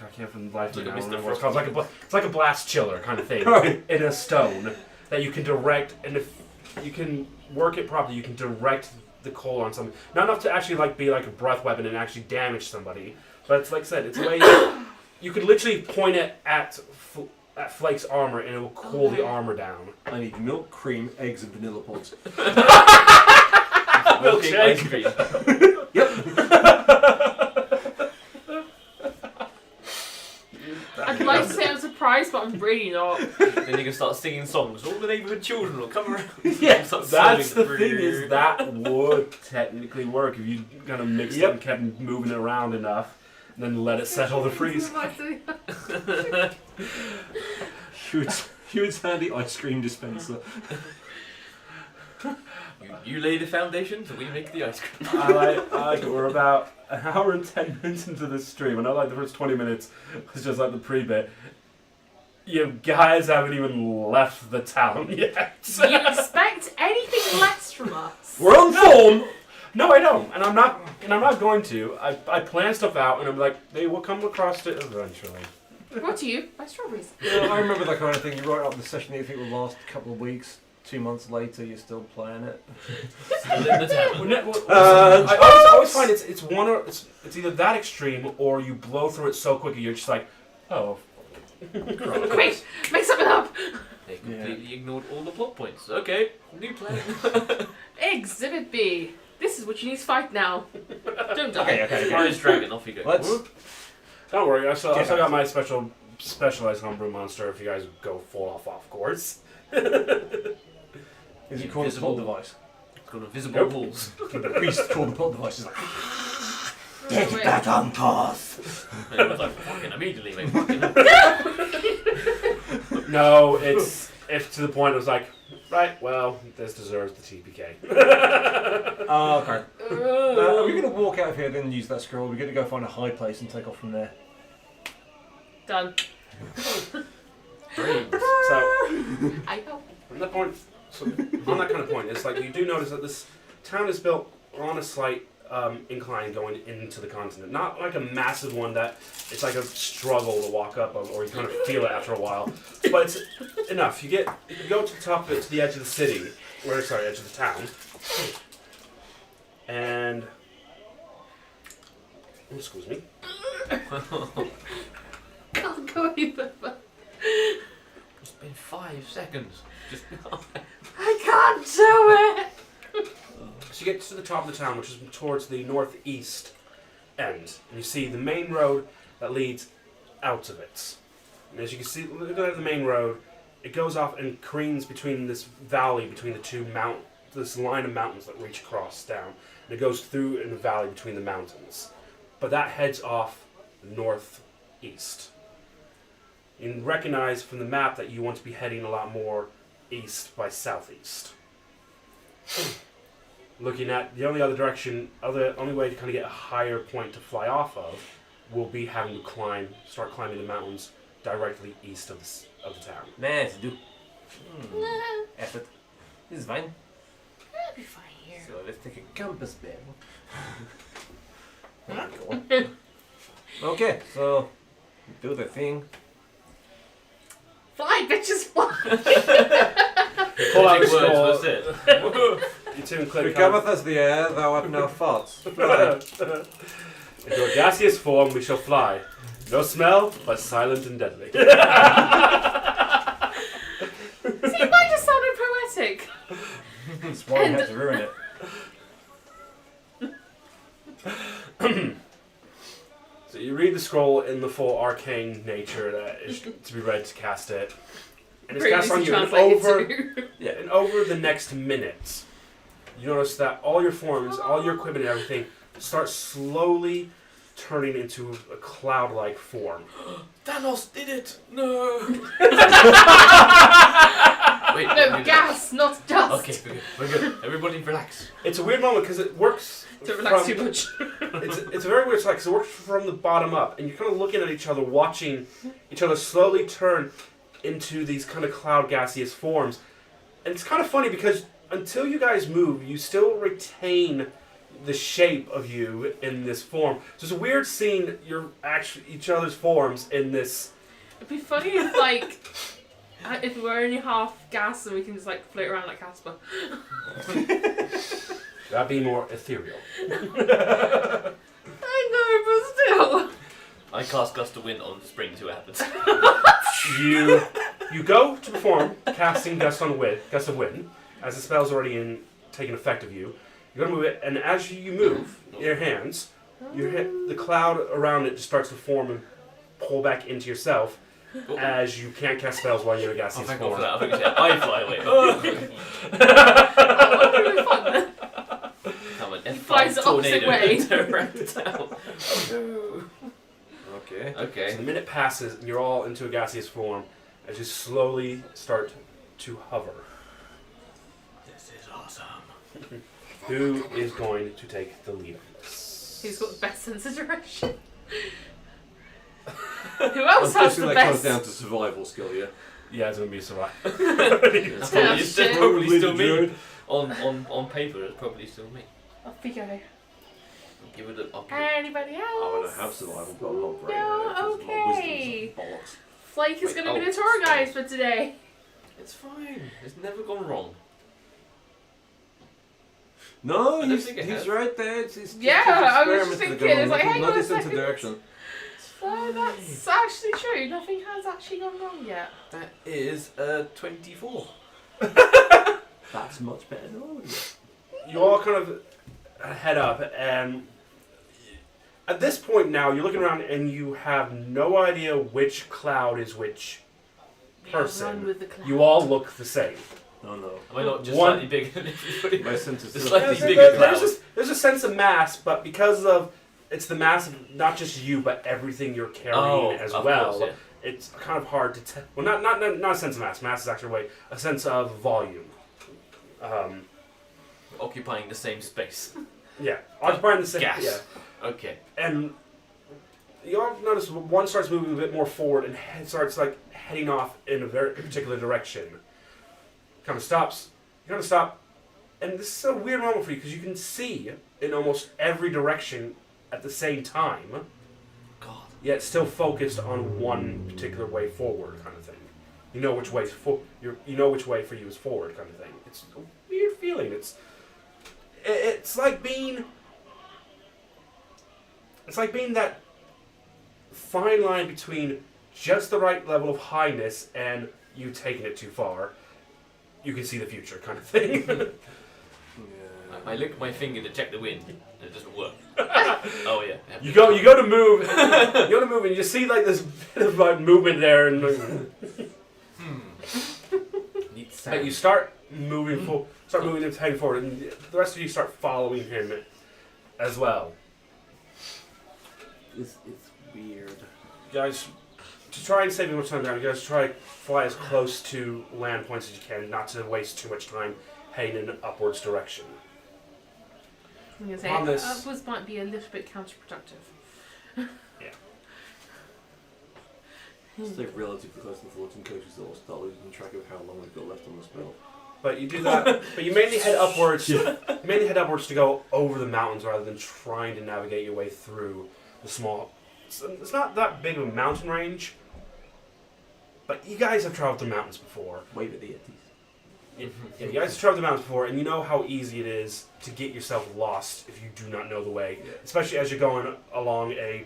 I can't from the life Like a now. I don't Mr. remember what it's called. It's like a blast chiller kind of thing Right. in a stone that you can direct, and if you can work it properly, you can direct the coal on something. Not enough to actually like be like a breath weapon and actually damage somebody, but it's like I said, it's a way you could literally point it at Flake's armor and it will cool the armor down. I need milk, cream, eggs, and vanilla pods. Milking ice cream. I'd like to say I'm surprised, but I'm really not. Then you can start singing songs. All the neighbourhood children will come around. Yeah, Start that's the serving thing is that would technically work if you kind of mixed it and kept moving it around enough, and then let it settle the freeze. Huge handy ice cream dispenser. You lay the foundation, so we make the ice cream. I like it. We're about an hour and 10 minutes into this stream. I know like the first 20 minutes was just like the pre-bit. You guys haven't even left the town yet. Do you expect anything less from us? We're on form! No, I don't, and I'm not going to. I plan stuff out, and I'm like, they will come across it eventually. Brought to you by strawberries. Yeah, I remember that kind of thing. You write up the session that you think will last a couple of weeks. 2 months later, you're still playing it. Still in the tavern. I always find it's one or it's either that extreme or you blow through it so quickly you're just like, oh. Quick, make something up. They completely ignored all the plot points. Okay, new plan. Exhibit B. This is what you need to fight now. Don't die. Okay. Orange dragon, off you go. Let's. Don't worry, I still got my specialized homebrew monster if you guys go full off course. Is it called a Invisible. plot device? It's got invisible walls. The priest called the plot device. He's like, Get back on course. And it was like, fucking immediately, mate. Fucking. No, it's to the point it was like, right, well, this deserves the TPK. oh, okay. Are we going to walk out of here then use that scroll? We're going to go find a high place and take off from there. Done. Brains. So I hope. on that point, on that kind of point, it's like you do notice that this town is built on a slight incline going into the continent. Not like a massive one that it's like a struggle to walk up or you kind of feel it after a while. But it's enough. You go to the top of it, to the edge of the city, edge of the town. And excuse me. I'll go either. It's been 5 seconds. Just I can't do it. So you get to the top of the town, which is towards the northeast end. And you see the main road that leads out of it. And as you can see, looking at the main road, it goes off and careens between this valley, between the two this line of mountains that reach across down. And it goes through in a valley between the mountains. But that heads off north east. You recognize from the map that you want to be heading a lot more east by southeast. Looking at the only other direction, only way to kind of get a higher point to fly off of will be having to start climbing the mountains directly east of the town. Man, to do. Effort. This is fine. I'll be fine here. So let's take a compass bear. Huh? Okay, so do the thing. Fly, bitches, fly! Pull out Magic the words, scroll. that's it. You two click Becometh as the air, thou art now thoughts. Fly. Into a gaseous form we shall fly. No smell, but silent and deadly. See, mine just sounded poetic. That's why we had to ruin it. So you read the scroll in the full arcane nature that is to be read to cast it. And it's Pretty cast on easy you. And translate to. and over the next minute, you notice that all your forms, all your equipment and everything start slowly turning into a cloud-like form. Thanos did it! No! Wait, No, gas, not dust. Okay, we're good. Everybody relax. It's a weird moment because it works. Don't relax from- too much. It's a very weird slide because it works from the bottom up, and you're kind of looking at each other, watching each other slowly turn into these kind of cloud gaseous forms. And it's kind of funny because until you guys move, you still retain the shape of you in this form. So it's a weird seeing each other's forms in this. It'd be funny if, like, if we were only half gas and we can just, like, float around like Casper. That'd be more ethereal. I know, but still. I cast Gust of Wind on Spring to see what happens. You go to perform casting Gust of Wind, as the spell's already taken effect of you. You're gonna move it, and as you move your hands, the cloud around it just starts to form and pull back into yourself, as you can't cast spells while you're in a Oh, gaseous thank God form. for that. I think you said I fly away. Oh. That would be fun then. I'm an He flies F5 the opposite tornado way. around the town. Okay. So Okay. the minute passes, and you're all into a gaseous form, as you slowly start to hover. This is awesome. Who is going to take the lead on this? Who's got the best sense of direction? Who else has Unfortunately, the that comes best? down to survival skill, yeah. Yeah, it's gonna be survival. It's Yeah, probably, shit. probably still me. Druid. On paper, it's probably still me. Off we go. I'll give it a. I'll give it. Anybody else? I'm gonna have survival, but I'm not great No, at it 'cause my okay. wisdom's bollocks. Flake is Wait, going to be oh, the tour guide for today. It's fine. It's never gone wrong. No, I don't he's think it has. right there. It's Yeah, I was just experiments that are thinking, going on, it's like, not- hang not on a this sense of second. direction. So that's actually true. Nothing has actually gone wrong yet. That is 24. That's much better than all of it. You all kind of head up, and at this point now, you're looking around, and you have no idea which cloud is which person. Run with the cloud. You all look the same. Oh no. Am I not just One- slightly bigger than everybody? My sense of It's self- slightly There's, bigger there's, cloud. there's a sense of mass, but because of it's the mass of not just you, but everything you're carrying as of well. course, yeah. It's kind of hard to tell. Well, not a sense of mass. Mass is actually a sense of volume. Occupying the same space. Yeah, occupying the same. Gas. Yeah, Okay. and you all notice one starts moving a bit more forward and starts like heading off in a very particular direction. Kind of stops. You kind of stop, and this is a weird moment for you because you can see in almost every direction at the same time. God. Yet still focused on one particular way forward, kind of thing. You know which way you know which way for you is forward, kind of thing. It's a weird feeling. It's like being that fine line between just the right level of highness and you taking it too far. You can see the future, kind of thing. Yeah. I lick my finger to check the wind, and it doesn't work. Oh yeah. You go to move. You go to move, and you see like this bit of like movement there, and Need but sand. you start moving and heading forward, and the rest of you start following him as well. It's weird. guys, to try and save as much time down, you guys try to fly as close to land points as you can, not to waste too much time heading in an upwards direction. I'm going to say, On this- upwards might be a little bit counterproductive. Stay relatively close to the fortune coaches that will start losing track of how long we've got left on the spell. But you do that. But you mainly head upwards. You mainly head upwards to go over the mountains rather than trying to navigate your way through the small. It's not that big of a mountain range. But you guys have traveled through mountains before. Wave at the Yetis. Yeah, you guys have traveled the mountains before, and you know how easy it is to get yourself lost if you do not know the way. Yeah. Especially as you're going along an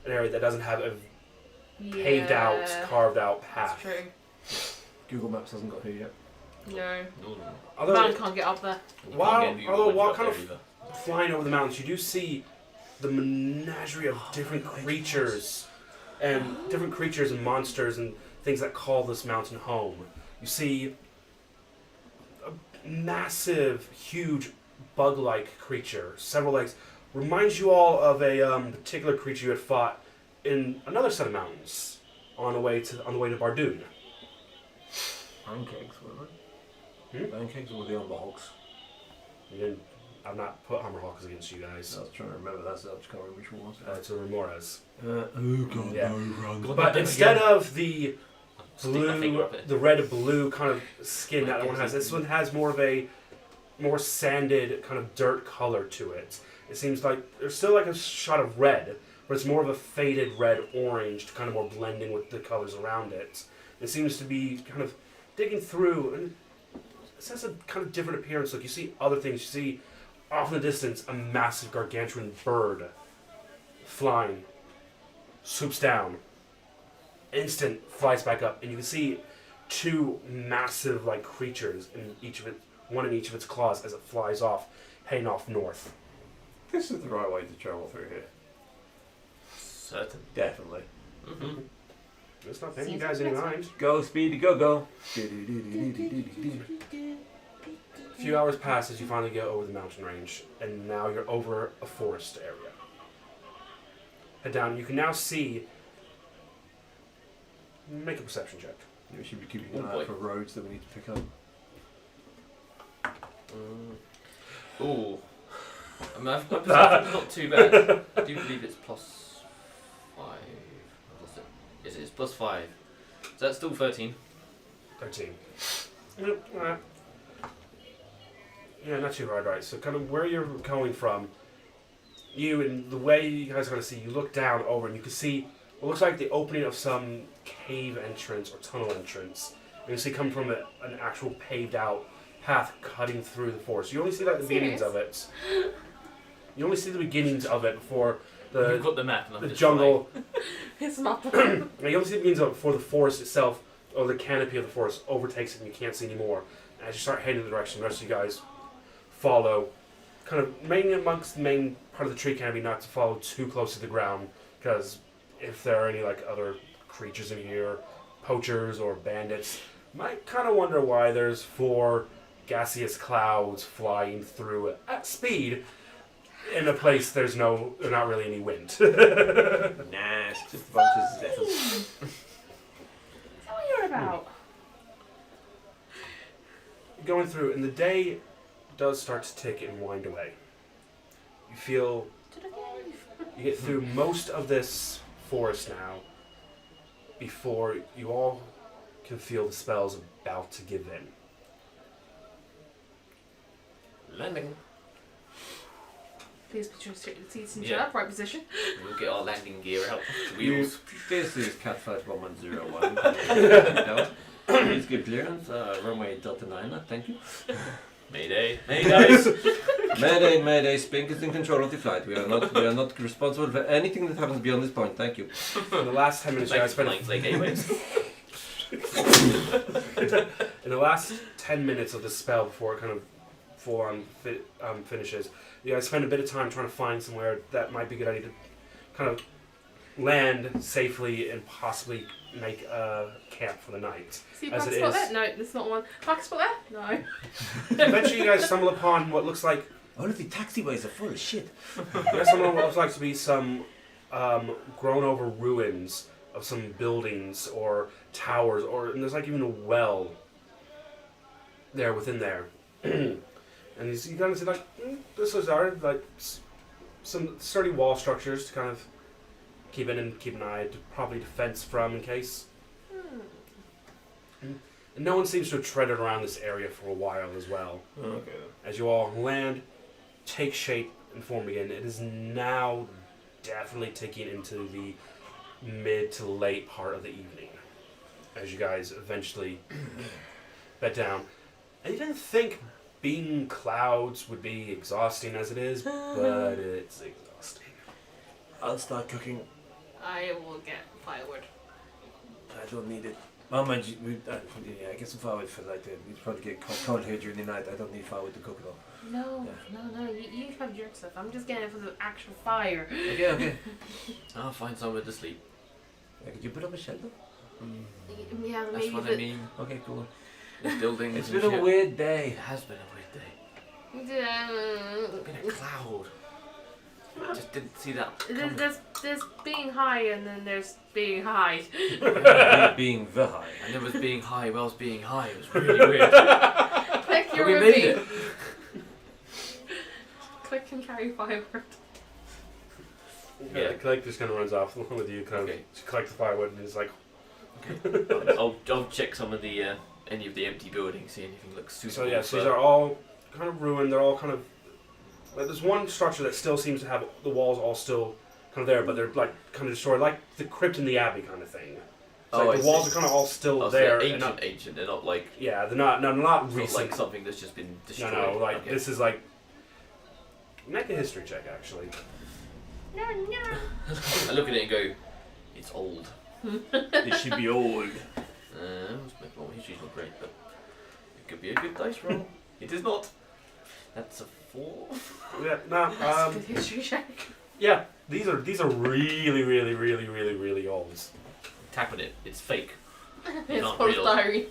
area that doesn't have a paved out, carved out path. That's true. Google Maps hasn't got here yet. No. Although, Man can't get up there. while kind of flying over the mountains, you do see the menagerie of different creatures and monsters and things that call this mountain home. You see a massive, huge bug-like creature, several legs. Reminds you all of a particular creature you had fought in another set of mountains on the way to Bardoon. Pancakes, were Hmm? they? Pancakes or were they on the hogs? I've not put Hammerhawks against you guys. I was trying to remember that, so I just can't remember which one was. It's a Remores. Oh god, Yeah. no, run. But instead of the Stick my finger blue, up it. the red blue kind of skin that one has, this one has more of a more sanded kind of dirt color to it. It seems like there's still like a shot of red, but it's more of a faded red orange, kind of more blending with the colors around it. It seems to be kind of digging through, and it has a kind of different appearance. Like you see other things, you see off in the distance a massive gargantuan bird flying, swoops down, instant flies back up, and you can see two massive like creatures in each of it, one in each of its claws as it flies off, heading off north. This is the right way to travel through here. Certain. Definitely. Mm-hmm. It's not paying you guys any mind. Go, Speedy, go, go. A few hours pass as you finally get over the mountain range, and now you're over a forest area. Head down. You can now see. Make a perception check. We should be keeping an Oh, eye boy. out for roads that we need to pick up. Ooh. I mean, my perception's not too bad. I do believe it's +5. What's it? Is it? It's +5. Is that still 13? 13. Yep, alright. Yeah, not too hard, right? So kind of where you're going from, you and the way you guys are going to see, you look down over and you can see what looks like the opening of some cave entrance or tunnel entrance. And you see coming from an actual paved out path cutting through the forest. You only see like the beginnings of it. You only see the beginnings of it before You've got the map and I'm the just jungle. It's not. Now, you only see the beginnings of it before the forest itself, or the canopy of the forest, overtakes it and you can't see anymore. And as you start heading in the direction, the rest of you guys follow, kind of mainly amongst the main part of the tree canopy, not to follow too close to the ground, because if there are any like other creatures in here, poachers or bandits, might kind of wonder why there's 4 gaseous clouds flying through it at speed in a place there's not really any wind. Nah, it's just a bunch of zephyrs. Is that what you're about? Going through, and the day does start to tick and wind away. You feel To the cave. you get through most of this forest now before you all can feel the spells about to give in. Landing. Please put your seats into Yeah. the upright position. We'll get our landing gear out. The You- wheels. This is Catfight 1101. Please give clearance. Runway Delta 9, thank you. Mayday. Hey guys. Mayday, Mayday. Spink is in control of the flight. We are not responsible for anything that happens beyond this point. Thank you. In the last 10 minutes, you guys Thanks for spent playing gateways. in the last 10 minutes of the spell before it kind of full on finishes, you guys spend a bit of time trying to find somewhere that might be a good idea to kind of land safely and possibly make a camp for the night. See a As park it spot is. there? No, there's not one. Park spot there? No. Eventually, you guys stumble upon what looks like All of the taxiways are full of shit. you guys stumble upon what looks like to be some grown over ruins of some buildings or towers, and there's like even a well there within there. And you kind of see like this is like some sturdy wall structures to kind of keep an eye, to probably defense from in case. And no one seems to have treaded around this area for a while as well. Okay. As you all land, take shape and form again, it is now definitely ticking into the mid to late part of the evening. As you guys eventually bed down. I didn't think being clouds would be exhausting as it is, but it's exhausting. I'll start cooking. I will get firewood. I don't need it. Mama, I get some firewood for like you probably get cold here during the night. I don't need firewood to cook it all. No, you have your stuff. I'm just getting it for the actual fire. Okay. I'll find somewhere to sleep. Could you put up a shelter? Yeah, That's maybe what I mean. Okay, cool. There's buildings. It's and been a shit. weird day. It has been a weird day. the. It's been a cloud. I just didn't see that coming. There's being high and then there's being high. Being the high. And there was being high whilst being high. It was really weird. Click But your we made it. Click and carry firewood. Yeah, Clegg just kind of runs off along with you, kind Okay. of collect the firewood, and he's like, I'll check some of the any of the empty buildings, see anything looks suitable. so yeah, so these are all kind of ruined. They're all kind of like there's one structure that still seems to have the walls all still kind of there, but they're like kind of destroyed, like the crypt in the abbey kind of thing. So like, the walls are kind of all still there. So and they're not, ancient. They're not like yeah, they're not not recent. like something that's just been destroyed. No, like Okay. this is like make a history check actually. No. I look at it and go, it's old. It should be old. Well, history's not great, but it could be a good dice roll. It is not. That's a 4. Yeah, no, That's a good history check. yeah, these are really old. Tapping it. It's fake. It's not post real. diary.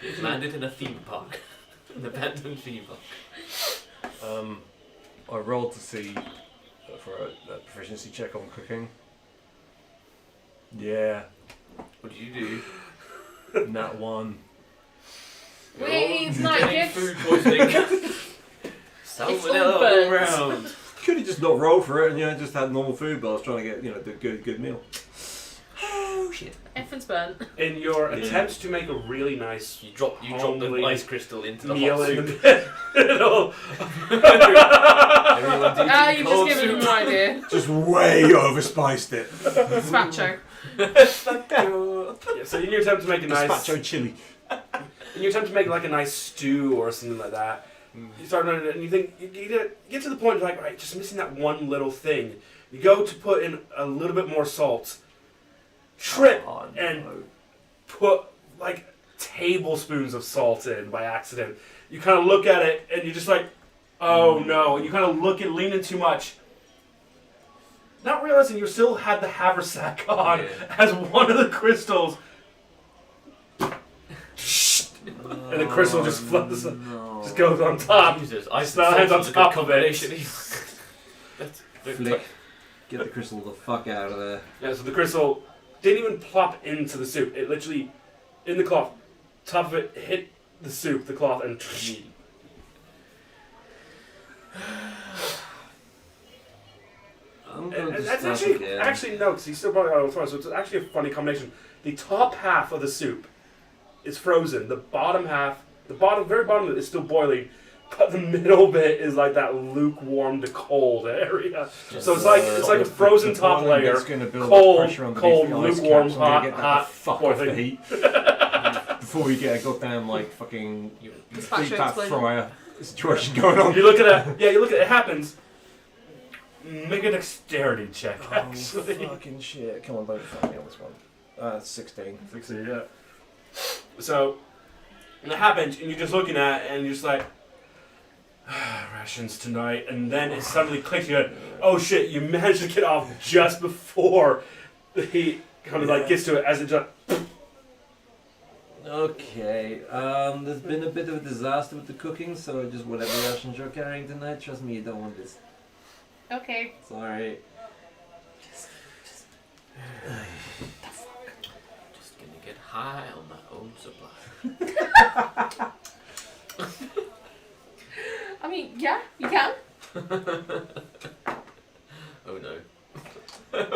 It's landed in a theme park. An abandoned theme park. I rolled to see for a proficiency check on cooking. Yeah, What did you do? nat 1. Wait, it's not Getting good. food poisoning. Salmonella all burnt. round. Could have just not rolled for it and just had normal food, but I was trying to get the good meal. Oh shit! Effing's burnt. In your attempts to make a really nice You drop the Homely ice crystal into the meal hot in soup. the middle, Everyone's eating Ah, you just cold given soup. him an idea. Just way overspiced it. Gazpacho. yeah, so in your attempt to make a nice, Gazpacho chili. in your attempt to make like a nice stew or something like that, you start running it and you think you get to the point like, right, just missing that one little thing. You go to put in a little bit more salt, trip Oh, and no. put like tablespoons of salt in by accident. You kind of look at it and you're just like, oh no, and you kind of lean in too much. Not realizing you still had the haversack on Yeah. as one of the crystals. And the crystal just floats, just goes on top. Jesus, I Still hands on a good top of it. combination. That's Flick. Get the crystal the fuck out of there. Yeah, so the crystal didn't even plop into the soup. It literally, in the cloth, top of it hit the soup, the cloth, and I'm And going to that's start actually again. no, because he's still probably out of the so it's actually a funny combination. The top half of the soup is frozen. The bottom half, very bottom of it is still boiling, but the middle bit is like that lukewarm to cold area. So it's like a frozen top layer, It's going to build cold, up pressure underneath cold, the ice lukewarm, caps. I'm gonna hot, get that hot, the fuck off the boiling. heat before we get a goddamn like fucking Gazpacho deep fat explosion. fryer situation going on. You look at it. Yeah, you look at it. It happens. Make a dexterity check. Oh, Actually, fucking shit! Come on, don't fuck me on this one. 16. 16, yeah. So, and it happens, and you're just looking at it, and you're just like, rations tonight, and then it suddenly clicks you. Oh shit! You managed to get off just before the heat kind of like gets to it as it just. Okay, there's been a bit of a disaster with the cooking, so just whatever rations you're carrying tonight, trust me, you don't want this. Okay. Sorry. high on my own supply. I mean, yeah, you can. Oh no.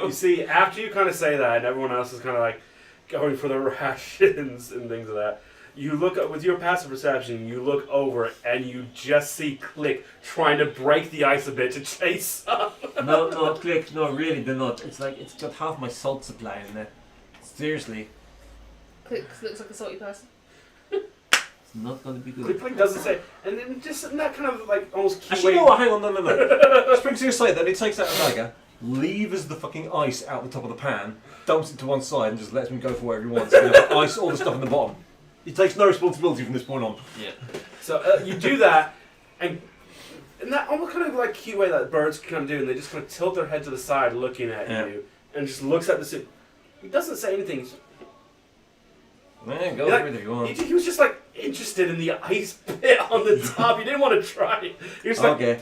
You see, after you kind of say that, and everyone else is kind of like going for the rations and things like that, you look up with your passive perception. You look over and you just see Click trying to break the ice a bit to chase up. No, Click. No, really, they're not. It's like it's got half my salt supply in there. Seriously, Clicks looks like a salty person. it's not going to be good. Click doesn't say, and then just in that kind of like almost key Actually, way. you know what? Hang on, no. Springs to your side, then he takes out a dagger, levers the fucking ice out the top of the pan, dumps it to one side, and just lets him go for whatever he wants. You know, ice all the stuff in the bottom. He takes no responsibility from this point on. Yeah. So you do that, and in that almost kind of like cute way that birds kind of do, and they just kind of tilt their head to the side, looking at you, and just looks at the suit. He doesn't say anything. Man, go Like, for it if you want. He was just like interested in the ice pit on the top. He didn't want to try. He was like, Okay.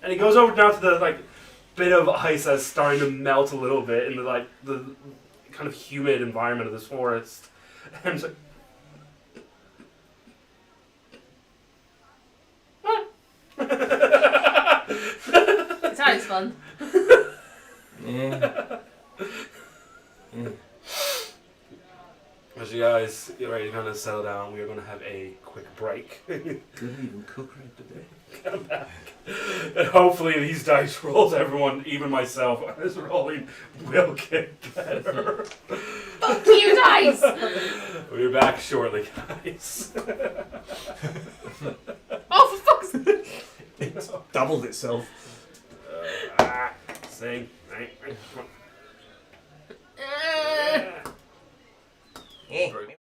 and he goes over down to the like bit of ice that's starting to melt a little bit in the like the kind of humid environment of this forest, and he's like. It's always fun. Yeah. As you guys get ready to kind of settle down, we are going to have a quick break. Couldn't even cook right today. Come back. And hopefully these dice rolls, everyone, even myself, is rolling, will get better. Fuck you, dice! We'll be back shortly, guys. Oh, for fuck's sake! It's doubled itself. Sing. Come on. Very-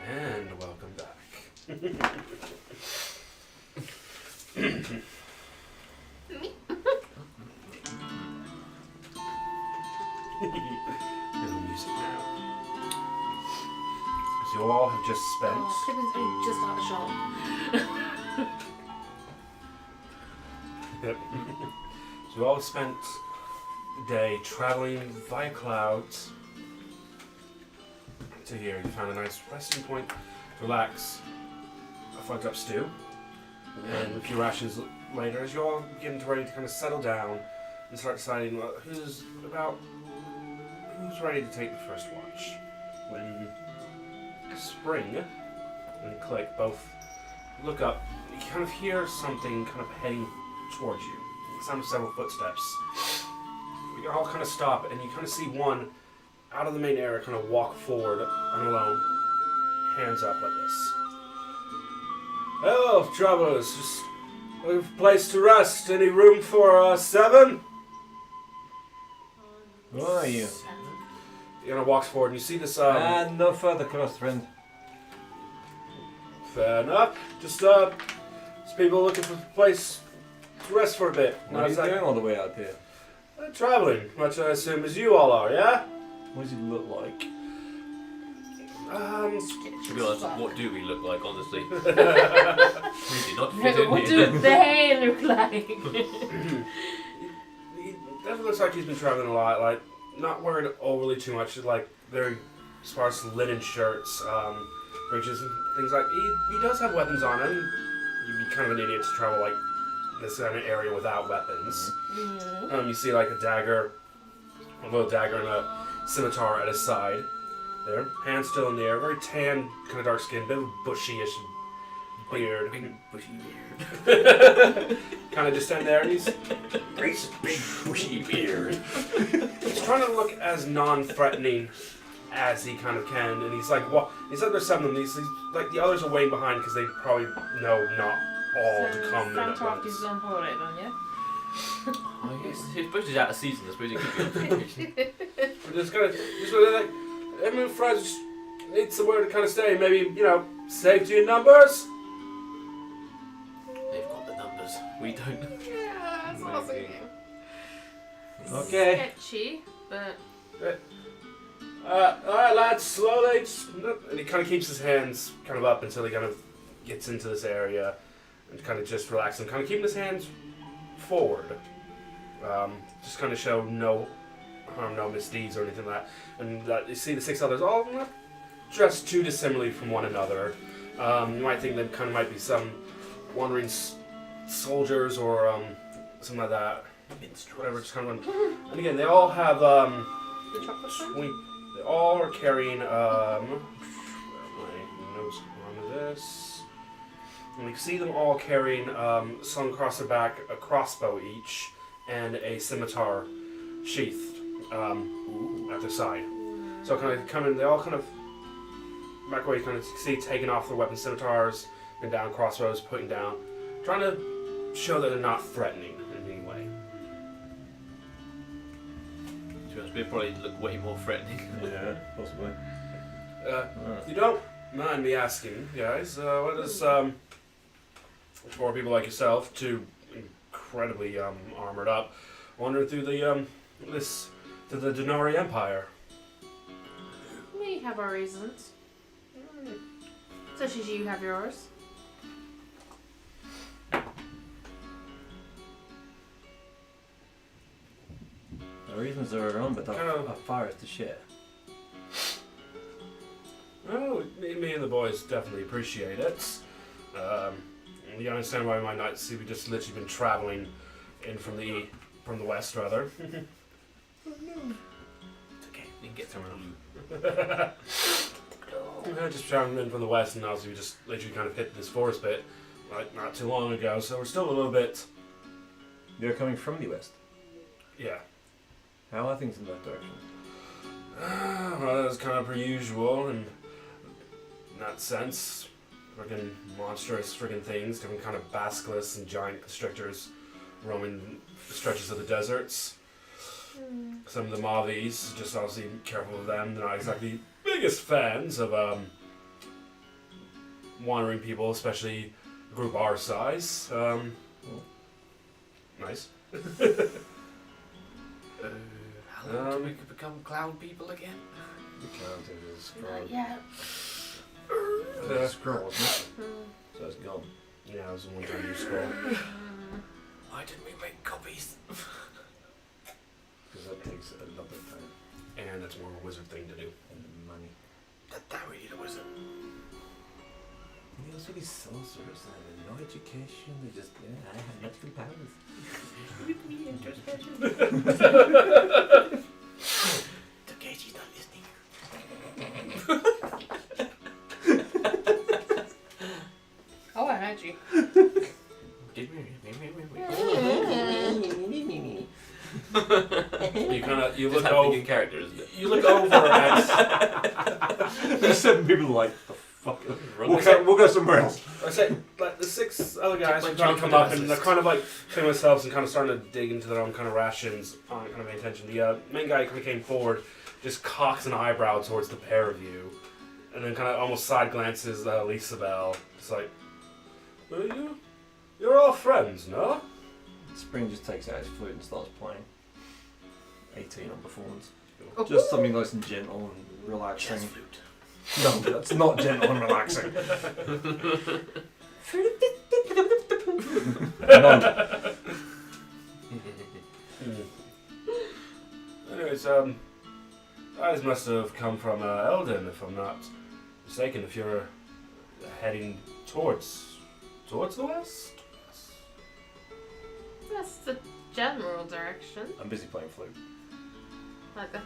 And welcome back. Little music now. So you all have just spent. Oh, Pippin's only just out the shop. Yep. So you all have spent the day traveling via clouds to here. You found a nice resting point to relax, a fucked up stew, and a few rations later. As you all getting ready to kind of settle down and start deciding who's ready to take the first watch. When Spring and Click both look up, you kind of hear something kind of heading towards you. The sound of several footsteps. You all kind of stop, and you kind of see one out of the main area kind of walk forward on alone, hands up like this. Hello, travelers. Just looking for a place to rest. Any room for 7? Who are you? He kind of walks forward, and you see this. And no further, close friend. Fair enough. Just people looking for a place to rest for a bit. What are you doing all the way out here? Traveling, much I assume as you all are, yeah? What does it look like? To be honest, what do we look like, honestly? We do not fit in What here. do they look like? He definitely looks like he's been traveling a lot, like, not wearing overly too much, like, very sparse linen shirts, breeches, and things like he does have weapons on him. You'd be kind of an idiot to travel, like, this kind of area without weapons. Mm-hmm. You see, like, a little dagger and a scimitar at his side. There, hands still in the air, very tan, kind of dark skin, bit of bushy-ish beard. Big bushy beard. Kind of just stand there, and he's Big bushy beard. trying to look as non-threatening as he kind of can, and he's like, well, he's like, there's 7 of them, he's like, the others are waiting behind because they probably know not all to come in at Fantastic once. on holiday then, yeah? I guess if British out of season, I suppose it could be on vacation. We're just gonna like, everyone friends just need somewhere to kind of stay, maybe, safety in numbers? They've got the numbers. We don't. Yeah, that's what I was thinking. Okay. Sketchy, but... Alright lads, slowly, and he kind of keeps his hands kind of up until he kind of gets into this area and kind of just relax him, kind of keeping his hands forward. Just kind of show no harm, no misdeeds or anything like that. And you see the 6 others all not dressed too dissimilarly from one another. You might think there kind of might be some wandering soldiers or something like that. whatever, just kind of going. And again, they all have The chocolate one? they all are carrying my notes on this. And you can see them all carrying slung across their back a crossbow each and a scimitar sheathed at their side. So kind of coming, they all kind of back away. You kind of see taking off their weapons, scimitars, and down crossbows, putting down, trying to show that they're not threatening in any way. To be honest, they probably look way more threatening. Yeah, possibly. If you don't mind me asking, guys, what is for people like yourself, two incredibly armored up, wandering through the to the Denari Empire? We have our reasons. Such as you have yours. The reasons are our own, but our fire is to share. Oh, me and the boys definitely appreciate it. You understand why my knights see we just literally been traveling in from the west, rather. It's okay, we can get somewhere else. Just traveling in from the west, and obviously we just literally kind of hit this forest bit like not too long ago, so we're still a little bit. You're coming from the west. Yeah. How are things in that direction? Well, that's kind of per usual, and in that sense, friggin' monstrous friggin' things, different kind of basilisks and giant constrictors roaming stretches of the deserts. Some of the Mavis, just obviously careful of them. They're not exactly biggest fans of wandering people, especially a group our size. Nice. How long do we become cloud people again? The counter is Not yet. a scroll, isn't it? So it's gone. Yeah, it was the one time you scroll. Why didn't we make copies? Because that takes a lot of time And that's more of a wizard thing to do. and money. That we need a wizard. And those really sorcerers that have no education, they just, I have magical powers. It's okay, she's not listening. Oh, I heard you. You Just look have over. thinking characters. You look over at. There's 7 people like, the fuck? Wrong We'll go somewhere else. I say, like the 6 other guys Like who kind of John come up Fidel and they're assist. kind of like cleaning themselves and kind of starting to dig into their own kind of rations, on kind of paying attention. The main guy kind of came forward, just cocks an eyebrow towards the pair of you, and then kind of almost side glances at Elisabel, just like, well, you're all friends, no? Spring just takes out his flute and starts playing. 18 on performance. Oh. Just something nice and gentle and relaxing. Jazz flute. No, that's not gentle and relaxing. No. Anyways, guys must have come from Eldon, if I'm not mistaken. If you're heading towards the west. That's the general direction. I'm busy playing flute.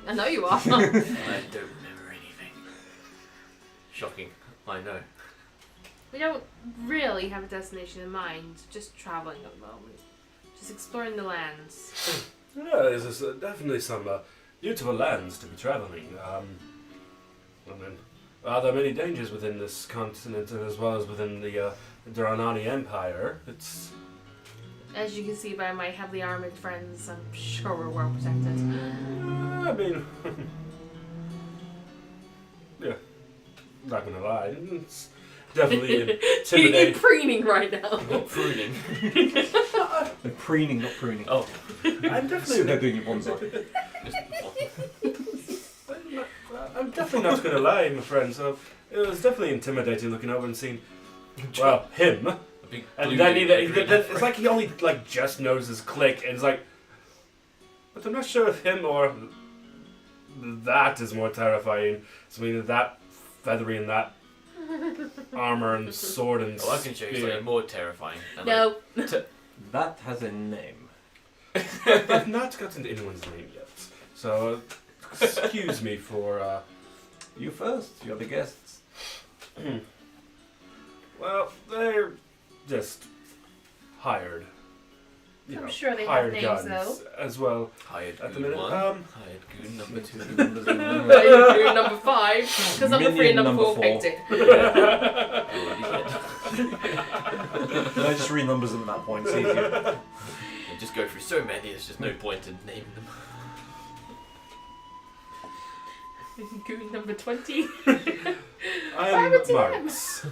I know you are. I don't remember anything. Shocking, I know. We don't really have a destination in mind. Just traveling at the moment. Just exploring the lands. Yeah, there's definitely some beautiful lands to be traveling. Are there many dangers within this continent as well as within the Duranani Empire? It's As you can see by my heavily armored friends, I'm sure we're well protected. I mean, yeah, not gonna lie, it's definitely You're intimidating. preening right now. Not pruning. They're preening, not pruning. Oh, I'm They're definitely, doing your bonsai. I'm definitely not gonna lie, my friend. So it was definitely intimidating looking over and seeing, well, him. a big And blue then dude he, with a green it's like he only like just knows his click, and it's like, but I'm not sure if him or that is more terrifying. So I mean, that feathery and that armor and sword and Oh, I can show you spear. something more terrifying. And No. That has a name. I've not gotten anyone's name yet. So, excuse me for, You first. You're the guests. well, they're just hired. I'm sure they have hired names, guns though. as well. Hired At the goon minute, 1. Hired goon number 2. You're number 5, because number 3 and Minion number 4 number picked it. I just read numbers at that point. It's easier. You just go through so many, there's just no point in naming them. Goon number 20. I Why am would you Marius.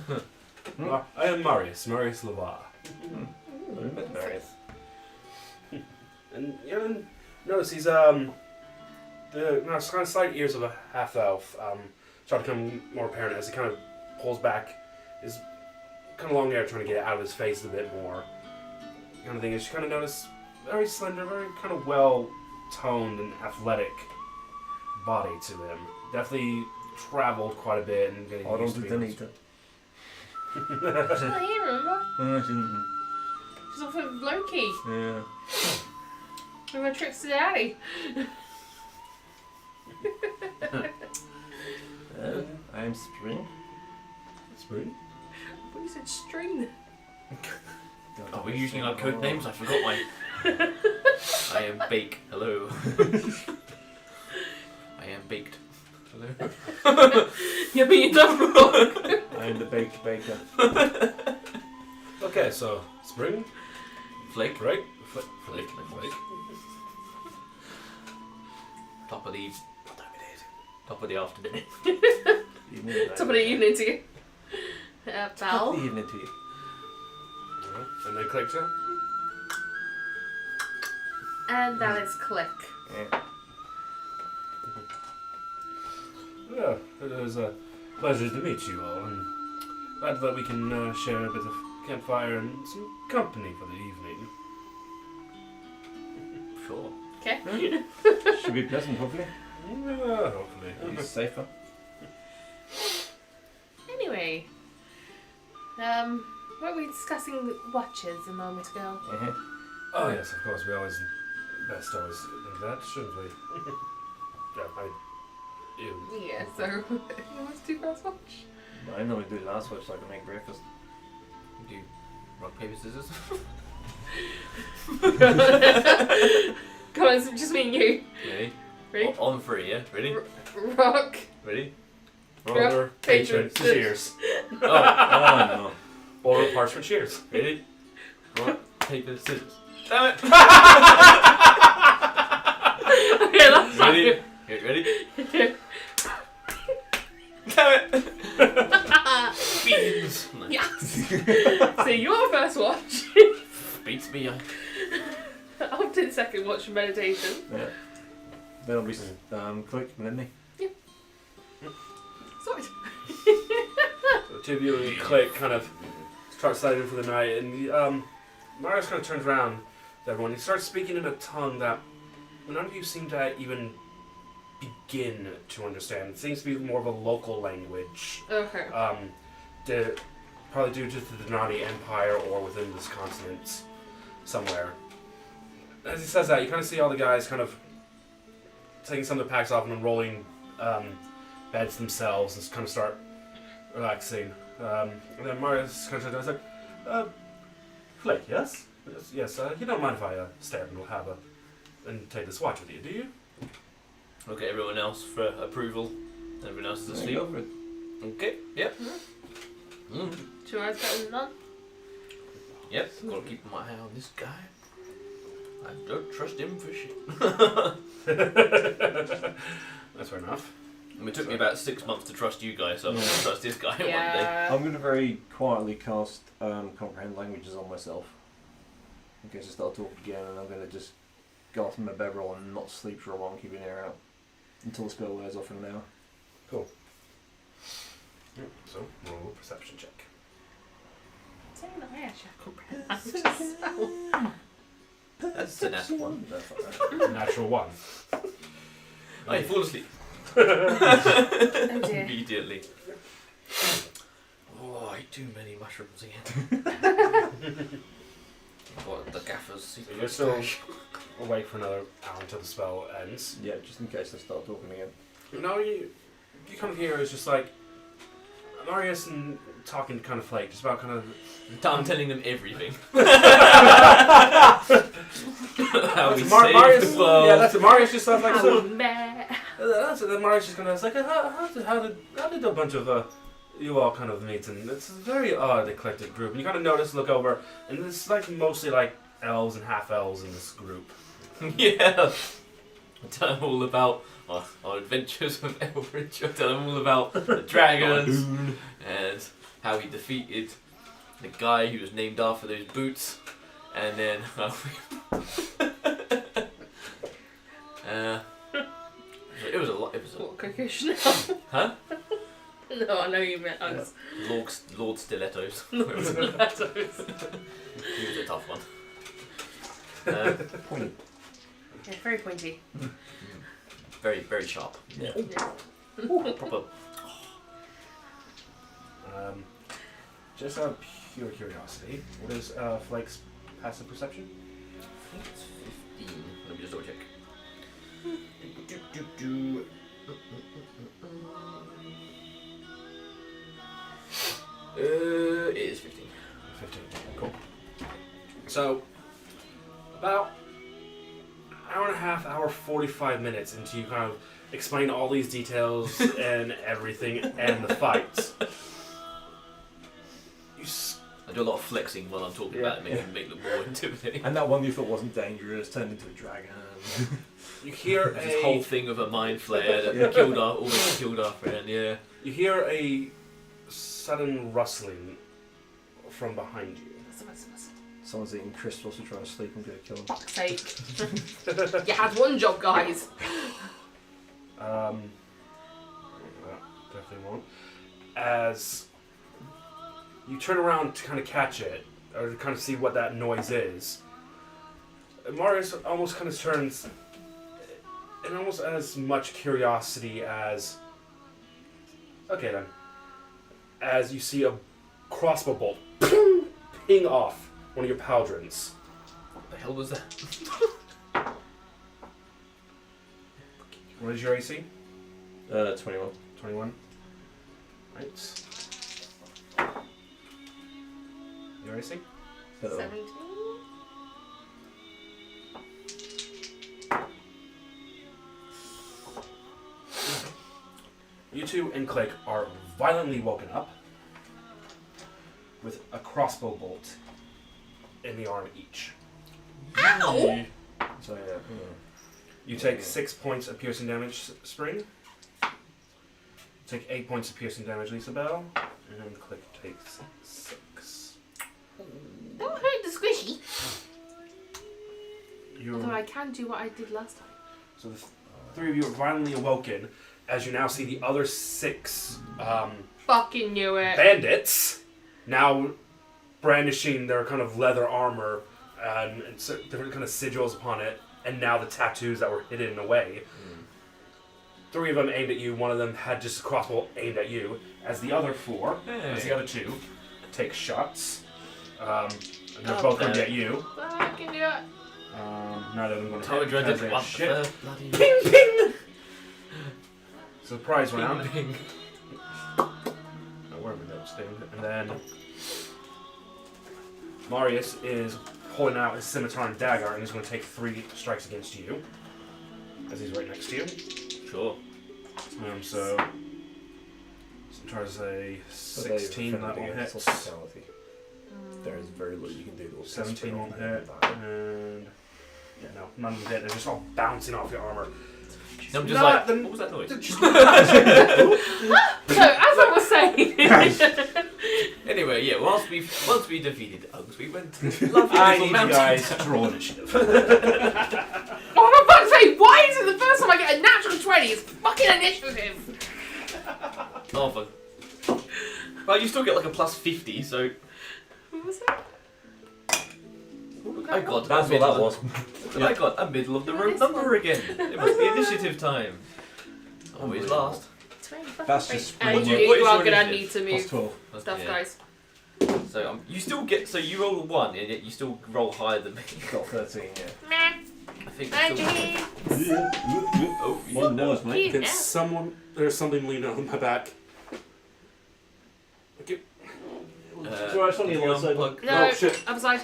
I am Marius Lavar. Marius. And you notice he's the kind of slight ears of a half elf start to become more apparent as he kind of pulls back his kind of long hair, trying to get it out of his face a bit more. Kind of thing is you kind of notice very slender, very kind of well toned and athletic body to him. Definitely traveled quite a bit and getting used to being. She's not here, remember? She's off with Loki. Yeah. We went trips to the alley. I am Spring. Spring? But you said string. Are we using our code names? I forgot mine. I am Bake. Hello. I am baked. Hello. You're being done wrong. I am the baked baker. Okay, so Spring, Flake. right? Flake. Top of the top of the afternoon. Top of the evening to you. Top Val. of the evening to you. And then click to. And that is Click. Yeah. Yeah, it was a pleasure to meet you all, and glad that we can share a bit of campfire and some company for the evening. Sure. Okay. Should be pleasant, hopefully. Yeah, hopefully. Be safer. Anyway. Weren't we discussing watches a moment ago? Oh yes, of course. We always best always think that, shouldn't we? Yeah, you. Yeah, so you want to do first watch? I normally do last watch so I can make breakfast. Do rock, paper, scissors. Come on, it's just me and you. Ready? Ready? On 3, yeah? Ready? Rock. Ready? Roller, paper, patron, cheers. Oh, Oh no. Roller, parchment, cheers. ready? Rock, paper, scissors. Damn it! Okay, that's Ready? fine. Okay, ready? Damn it! Beans! Yes. So your first watch. Beats me. I'll do the second watch for meditation. Yeah. Then I'll be Click, Lindy. Sorry. So the two of you and Click kind of start sliding for the night, and Marius kind of turns around to everyone. He starts speaking in a tongue that none of you seem to even begin to understand. It seems to be more of a local language. Okay. Probably due to the Donati Empire or within this continent somewhere. As he says that, you kind of see all the guys kind of taking some of the packs off and unrolling beds themselves and kind of start relaxing. And then Marius kind of does like, Flake, yes? Yes, you don't mind if I stay up and we'll have and take this watch with you, do you? Okay, everyone else for approval. Everyone else is asleep. Go for it. Okay, yep. Mm. 2 hours better than none. Yep, gotta keep my eye on this guy. I don't trust him for shit. That's fair enough. I mean, it took me about 6 months to trust you guys, so I'm gonna trust this guy one day. Yeah. I'm going to very quietly cast comprehend languages on myself. In case I start talking again, and I'm going to just go off in my bedroll and not sleep for a while and keep an ear out until the spell wears off in an hour. Cool. So, roll a perception check. Saying that I actually comprehend languages as well. That's the nat one. Natural 1. I fall asleep. Oh dear. Immediately. Oh, I ate too many mushrooms again. What the gaffer's secret You're still stash. wait for another hour until the spell ends. Yeah, just in case they start talking again. Now you kind of hear is just like Marius and talking to kind of Flake, just about kind of. I'm telling them everything. How we Marius, saved the world. yeah, that's it. Marius just sounds like I'm so. mad. That's it. Then Marius just kind of like, how did a bunch of you all kind of meet? And it's a very odd, eclectic group. And you kind of notice, look over, and it's like mostly like elves and half elves in this group. Yeah. I tell them all about our adventures with Elbridge. I tell them all about the dragons and how we defeated the guy who was named after those boots. And then it was a lot. It was a What, cookish now? huh? No, I know you meant us. Lord Stilettos. Stilettos. He was a tough one. Pointy. Yeah, very pointy. Very, very sharp. Yeah. Yeah. Proper. Just out of pure curiosity, what is Flake's passive perception? I think it's 15. Let me just double check. It is 15. 15. Cool. So, about hour and a half, hour 45 minutes into you kind of explain all these details and everything and the fights. I do a lot of flexing while I'm talking about it, make it look more intimidating. And that one you thought wasn't dangerous turned into a dragon. You hear This whole thing of a mind flayer that almost killed our friend, yeah. You hear a sudden rustling from behind you. Someone's eating crystals to try and sleep and go kill him. Fuck's sake. You had one job, guys. Definitely won't. As you turn around to kind of catch it, or to kind of see what that noise is, Marius almost kind of turns in almost as much curiosity as... Okay then. As you see a crossbow bolt ping off one of your pauldrons. What the hell was that? What is your AC? 21. 21. Right. Your AC? Uh-oh. 17? You two and Click are violently woken up with a crossbow bolt in the arm each. Ow! So yeah. You take 6 points of piercing damage, Spring. Take 8 points of piercing damage, Lisa Bell. And Click takes 6. Don't hurt the squishy. You Although I can do what I did last time. So the three of you are violently awoken as you now see the other 6 Fucking knew it. bandits now brandishing their kind of leather armor and different kind of sigils upon it, and now the tattoos that were hidden away. 3 of them aimed at you. 1 of them had just a crossbow aimed at you. As the other 4, as the other 2, take shots. And they're both aimed at you. Fucking knew it. Neither of them going to Told hit you I because didn't they want shit. the bloody Ping, ping! Surprise round. ping. Where are my notes thing? And then Marius is pulling out his scimitar and dagger, and he's going to take 3 strikes against you, as he's right next to you. Sure. So scimitar's a 16, that will hit. Hospitality. There is very little you can do to 17 won't hit, and yeah, no, none of them hit. They're just all bouncing off your armor. I'm just Not like, the- what was that noise? So, as I was saying. Anyway, yeah, once we defeated the Uggs, we went to the lovely I little need you mountain guys town. to roll initiative. Oh, for fuck's sake, why is it the first time I get a natural 20? It's fucking initiative. Oh, fuck. Well, you still get like a plus 50, so... What was that? I got That's a what middle that was. I got a middle of the road This number one. again. It must be initiative time. Always last. That's just And when you, What is you are your gonna initiative? need to Plus move 12. stuff, Yeah. guys. So you still get. So you roll a 1, and yet you still roll higher than me. Got 13, yeah. Meh. I think Magic! Oh, One knows, mate. Cute. Can Yeah. someone? There's something leaning on my back. Okay. It's alright, it's only a lightsaber. unplug- No, Oh, shit. other side.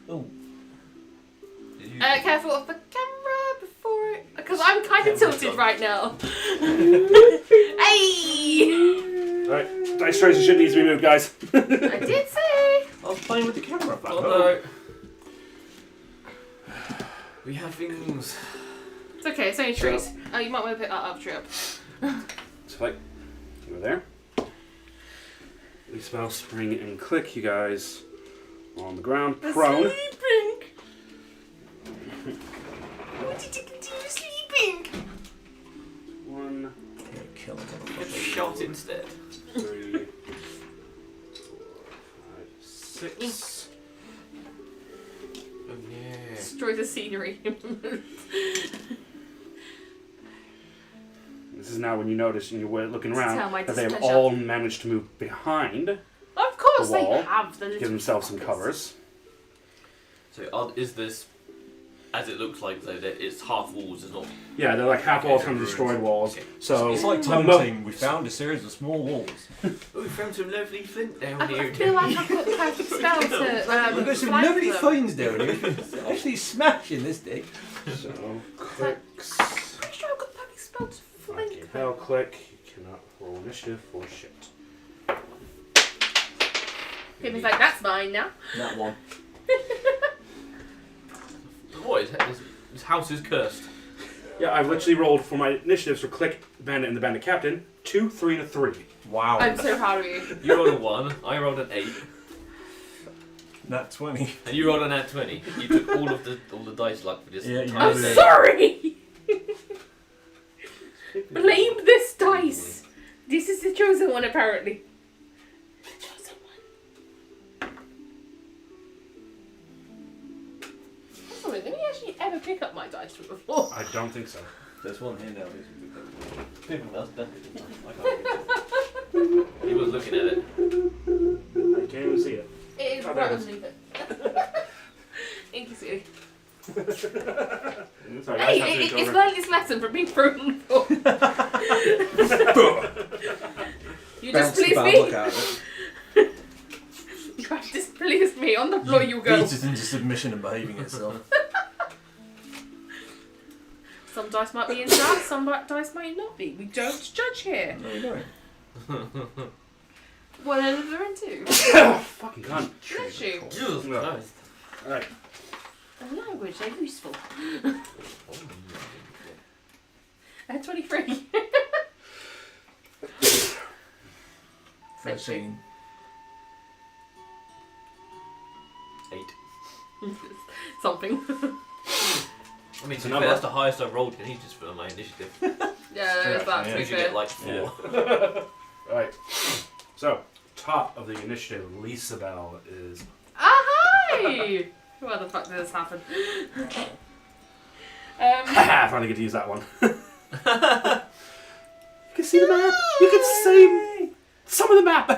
Oh, Did you- Careful of the camera before it. Because I'm kind of Camera's tilted on. right now. Hey! Alright, dice trays and shit needs to be moved, guys. I did say. I was playing with the camera back Oh home. no. We have things. It's okay, it's only trees. Oh, you might want to pick that up, tree up. So like, over there. We spell spring and click, you guys. On the ground, prone. Sleeping! Why did you continue sleeping? 1, Yeah, kill him. Get shot instead. 3, 4, 5, 6. Oh yeah. Destroy the scenery. This is now when you notice and you're looking Tell around my that they have displeasure. all managed to move behind, Of course The they wall. have. The give little themselves some fuckers. covers. So is this, as it looks like, though, that it's half walls, it's not. Yeah, they're like half walls, kind of destroyed walls. Okay. So It's like the Time mo- Team. We found a series of small walls. Oh, we found some lovely flint down I here. feel like I've got the perfect spell to. We've got some flank lovely them. finds down here. It's actually smashing this day. So clicks. Pretty sure I've got the perfect spell to flank Okay, them. hell click. You cannot roll initiative for shit. Timmy's like, that's mine now. That one. What is this house is cursed. Yeah, I've literally rolled for my initiatives for click, bandit, and the bandit captain. 2, 3, and a 3. Wow. I'm so proud of you. You rolled a 1, I rolled an 8, Nat 20. and you rolled a nat 20. You took all the dice luck for this Yeah, you entire did. thing. Sorry! Blame this dice. This is the chosen one, apparently. The chosen one. Sorry, did we actually ever pick up my dice from before? I don't think so. There's one here now. People else done. He was looking at it. I can't even see it. It is Oh, right there it is. underneath it. Thank you, sweetie. Sorry, Hey, I have to it's over. learned its lesson from being thrown on the floor. You Bounce displeased the bad me. look out of it. You have displeased me. On the floor you go. Beats it into submission and behaving itself. Some dice might be in that, some dice might not be. We don't judge here. No, we don't. Well, then they're in too. Fucking gun. Bless you. Ugh, No. nice. Alright. The language, they're useful. 23. 13. 8. Something. I mean, It's to a be fair, number. that's the highest I've rolled, and he's just for my initiative. Yeah, Straight that's up, to yeah. be Usually get fair. like 4. Yeah. Alright. So, top of the initiative, Lisa Bell is. Ah, hi! Why the fuck did this happen? Haha, finally get to use that one. You can see the map! You can see some of the map!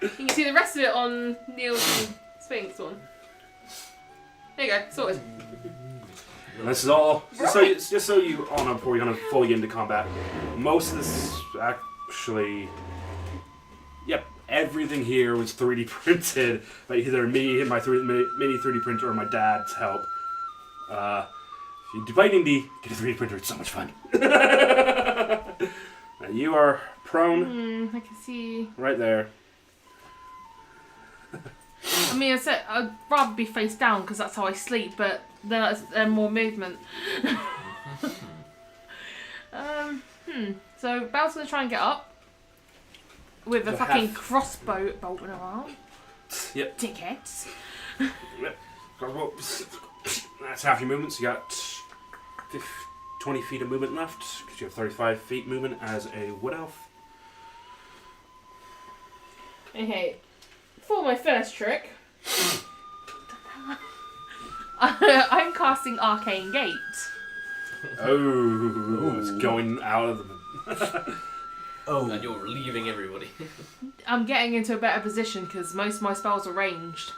You can see the rest of it on Neil's and Sphinx one. There you go, sorted. And this is all, just so you all know before we kind of fully get into combat, most of this actually, yep, everything here was 3D printed by either me and my mini 3D printer or my dad's help. If you play D&D, get a 3D printer, it's so much fun. Now you are prone I can see. right there. I mean, I'd rather be face down because that's how I sleep, but then there's more movement. So Belle's gonna try and get up with a So fucking half- crossbow bolting around. Yep. Dickheads. That's half your movement, so you got 20 feet of movement left, because you have 35 feet movement as a wood elf. Okay, for my first trick, I'm casting Arcane Gate. Oh, it's going out of the... Oh. And you're leaving everybody. I'm getting into a better position because most of my spells are ranged.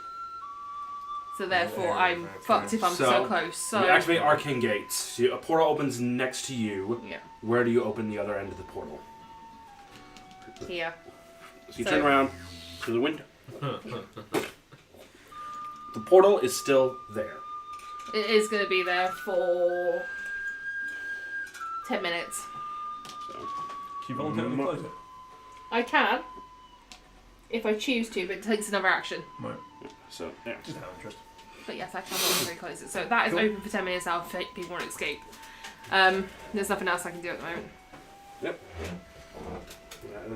So therefore, I'm Very fucked if I'm so close. So you activate arcane gates. A portal opens next to you. yeah, Where do you open the other end of the portal? here. So you So- turn around through the window. The portal is still there. It is going to be there for 10 minutes. So, Can you voluntarily close it? I can, if I choose to, but it takes another action. Right. so yeah. Just out of interest. But yes, I can voluntarily close it. So that is Cool. open for 10 minutes now if people want to escape. There's nothing else I can do at the moment. That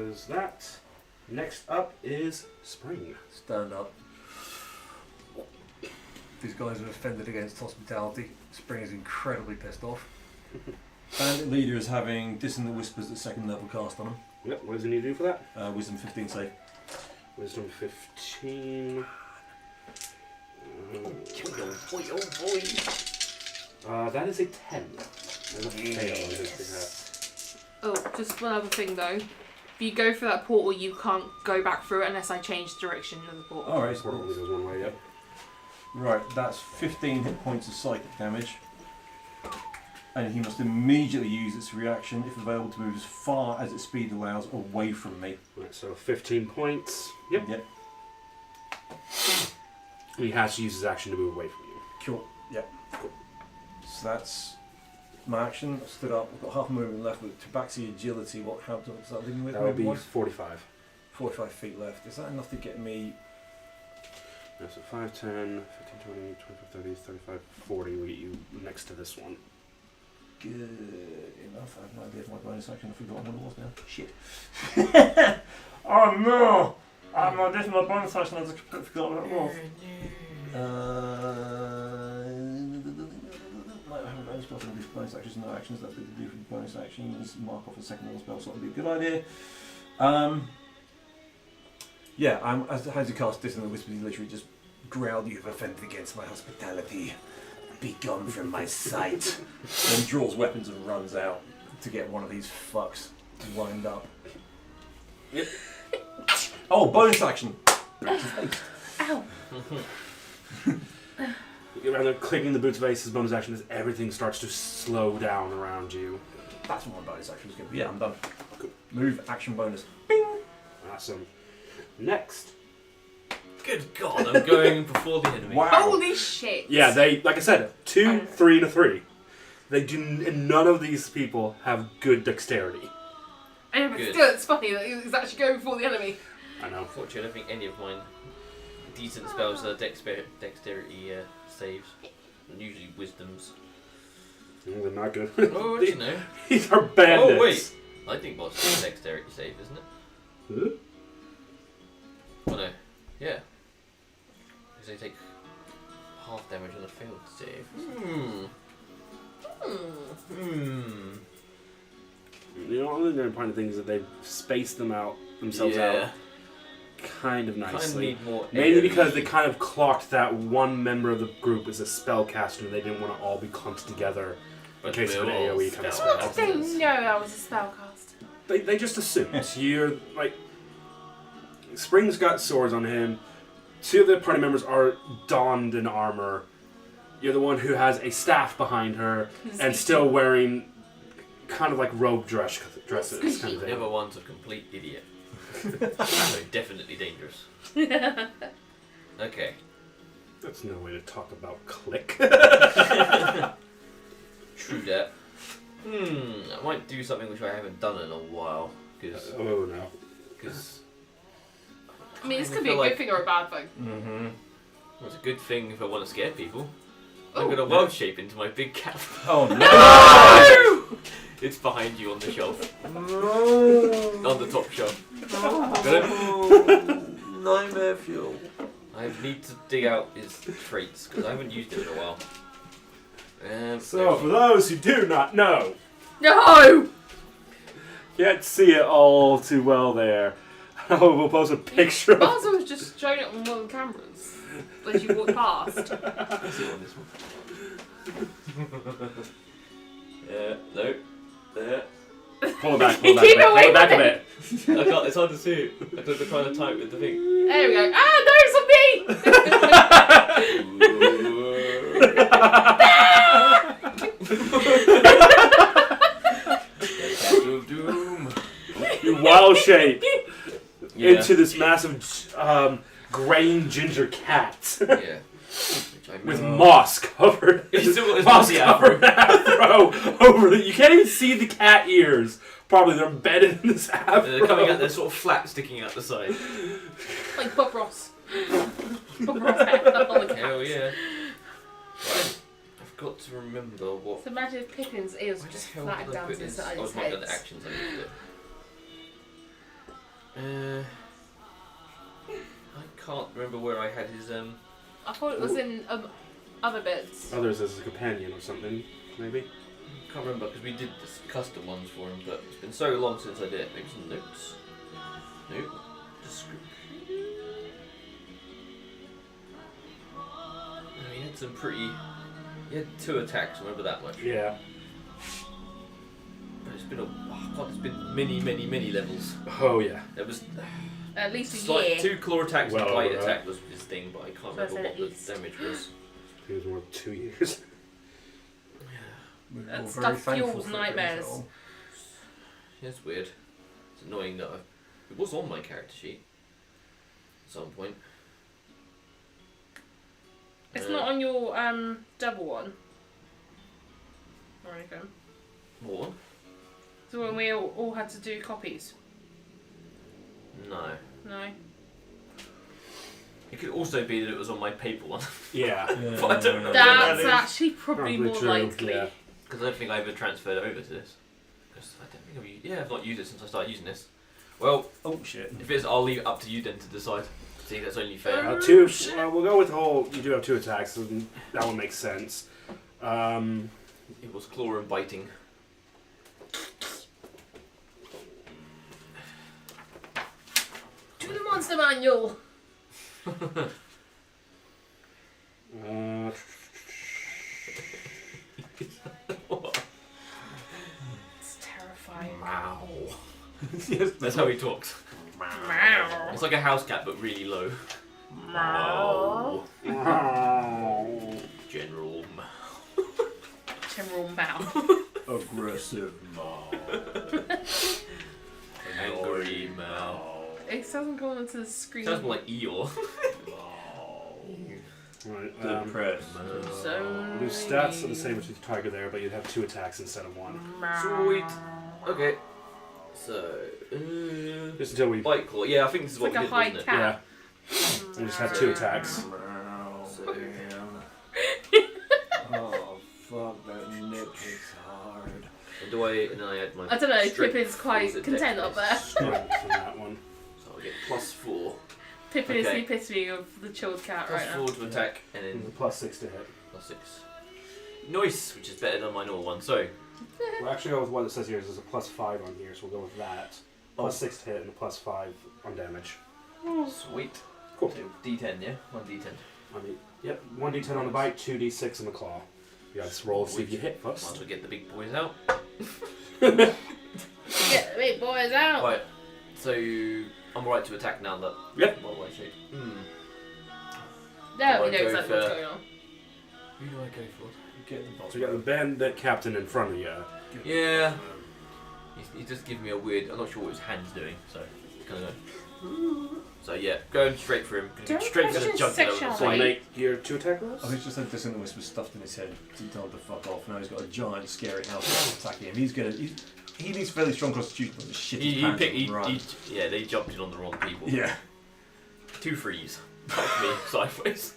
is that. Next up is Spring. Stand up. These guys are offended against hospitality. Spring is incredibly pissed off. Bandit leader is having Dissonant Whispers at second level cast on him. Yep, what does he need to do for that? Wisdom 15 save. Wisdom 15. That is a 10. There's a fail on his behalf. Oh, just one other thing though. If you go through that portal, you can't go back through it unless I change the direction of the portal. Alright, The portal only goes one way, yep. right, that's 15 hit points of psychic damage. And he must immediately use its reaction, if available, to move as far as its speed allows away from me. Right, so 15 points. Yep. Yep. He has to use his action to move away from you. Cool. Yep. Cool. So that's my action. I stood up. I've got half a movement left with Tabaxi agility. How does that leave me with? That would be Maybe 45. 45 feet left. Is that enough to get me? Yeah, so 5, 10, 15, 20, 25, 30, 35, 40 will get you next to this one. Good enough. I have no idea if my bonus action. I forgot what it was now. Shit. Oh no! I have no idea if my bonus action. I just forgot what it was. No, I haven't bonus spells. These bonus actions, no actions. That's what to do for the bonus actions. Mark off a second level spell, so that would be a good idea. Yeah, as you cast Dissonant Whispers, you literally just growl, "You have offended against my hospitality. Be gone from my sight." Then draws weapons and runs out to get one of these fucks lined up. Yep. Oh, bonus action. Boot to face. Ow! You're rather clicking the boot's face as bonus action as everything starts to slow down around you. That's what my bonus action is going to be. Yeah, I'm done. Cool. Move, action, bonus. Awesome. Next. Good God, I'm going before the enemy. Wow. Holy shit! Yeah, they, like I said, 2, 3, and a 3. They do. None of these people have good dexterity. I know, but Good. still, it's funny that he's actually going before the enemy. I know. Unfortunately, I don't think any of mine decent spells are dexterity saves. And usually wisdoms. They're not good. Oh, actually no. These are bandits. Oh wait, I think what's a dexterity save, isn't it? Huh? Oh no, yeah. Because they take half damage on a failed save. You know, the important thing is that they've spaced themselves out kind of Kind of nicely. need more. Mainly AoE. because they kind of clocked that one member of the group is a spellcaster and they didn't want to all be clumped together in case of an we're all AoE kind of spell spell. They casters. know I was a spellcaster. They just assumed. You're like... Spring's got swords on him. 2 of the party members are donned in armor. You're the one who has a staff behind her and still wearing kind of like robe dresses kind of The thing. other one's a complete idiot. So definitely dangerous. Okay. That's no way to talk about click. True that. I might do something which I haven't done in a while. Because Oh no. I mean, this I could be a feel good like- thing or a bad thing. Mm-hmm. it's a good thing if I want to scare people. I'm Oh, going to world shape into my big cap. Oh no! It's behind you on the shelf. No! On the top shelf. Nightmare fuel. I need to dig out his traits because I haven't used it in a while. So, for those who do not know, No! can't see it all too well there. We'll post a picture of Barza was just showing it on one of the cameras as you walked past. I see it on this one. No. There. Pull it back, Keep it away pull it back a from bit. I can't, it's hard to see it. I'm trying to type with the thing. There we go. Ah, no, it's on me! shape Yeah. into this massive graying ginger cat Yeah. Which I with remember. moss covered. He's still got his moss mossy covered afro over the. You can't even see the cat ears. Probably they're embedded in this afro. They're coming out. They're sort of flat, sticking out the side. Like Bob Ross. Bob Ross hair on the Hell cat. yeah. Right. I've got to remember what. So imagine if Pippin's ears were Where the just hell flattened did I down put to the this? side I of was his marking head. the actions I need to do. I can't remember where I had his I thought it was in other bits. Others as a companion or something, maybe. Can't remember because we did this custom ones for him, but it's been so long since I did it. Maybe some notes. Nope. Description. No, he had some pretty. He had 2 attacks. Remember that much? Yeah. But it's been it's been many levels. Oh yeah. There was At least a it's like year. 2 claw attacks Well and a bite over that. attack was his thing, but I can't So I remember said what at the least. damage was. It was more than 2 years. We're That all stuff very thankful fuels for it, nightmares. Rachel. Yeah, it's weird. It's annoying that it was on my character sheet at some point. It's not on your double one. Or anything. What one? So when we all had to do copies. No. No. It could also be that it was on my paper one. Yeah. But I don't know. That's is. actually probably more true, likely. yeah. Because I don't think I ever transferred over to this. Because I don't think I've used. Yeah, I've not used it since I started using this. Well, Oh shit. if it's, I'll leave it up to you then to decide. See, that's only fair. We'll go with the whole. You do have 2 attacks, and that one makes sense. It was claw and biting. Do the monster manual! It's terrifying. Meow. Yes, That's how he talks. Meow. It's like a house cat, but really low. Meow. General. General Mao. aggressive mouth. Angry Mao. It doesn't go onto the screen. Sounds more like Eeyore. Right. Depressed. So The stats are the same as the tiger there, but you'd have 2 attacks instead of 1. Sweet. Okay. So. Just until we. Bite claw. Yeah, I think this is It's what like we a did, high wasn't it? cat. Yeah. You just have 2 attacks. So, Oh fuck, that nip is hard. and do I? And then I add my. I don't know, strength. Pippin's quite Or is it content dex? up there. Strength on that one. So I'll get +4. Pippin is Okay. the epitome of the chilled cat right now. +4 to attack, and And then the +6 to hit. +6. Nice, which is better than my normal one. So, We'll actually go with what it says here. There's a +5 on here, so we'll go with that. Oh. +6 to hit and a +5 on damage. sweet. Cool. So D10, yeah? 1d10. On the, yep, 1d10 on the bite, 2d6 on the claw. You gotta roll to see if you hit Might as first. well get the big boys out. Get the big boys out! Right, so I'm alright to attack now that. Yep. Well, wait, shape. There we Do I know go exactly what's for- going on. Who do I go for? Get the boss. So you got the bandit captain in front of you. Yeah. He's just giving me a weird. I'm not sure what his hand's doing, so kind of. So yeah, going straight for him. Don't Straight for the question jugular. sexuality. So Right. make your 2 attack rolls. Oh, he's just had Dissonant Whisper stuffed in his head. Didn't tell him to fuck off. Now he's got a giant, scary house attacking him. He's gonna. He needs fairly strong constitution, but the shit He, his he pants picked. and run. Yeah, they jumped in on the wrong people. Yeah. 2 frees. Fuck me sideways.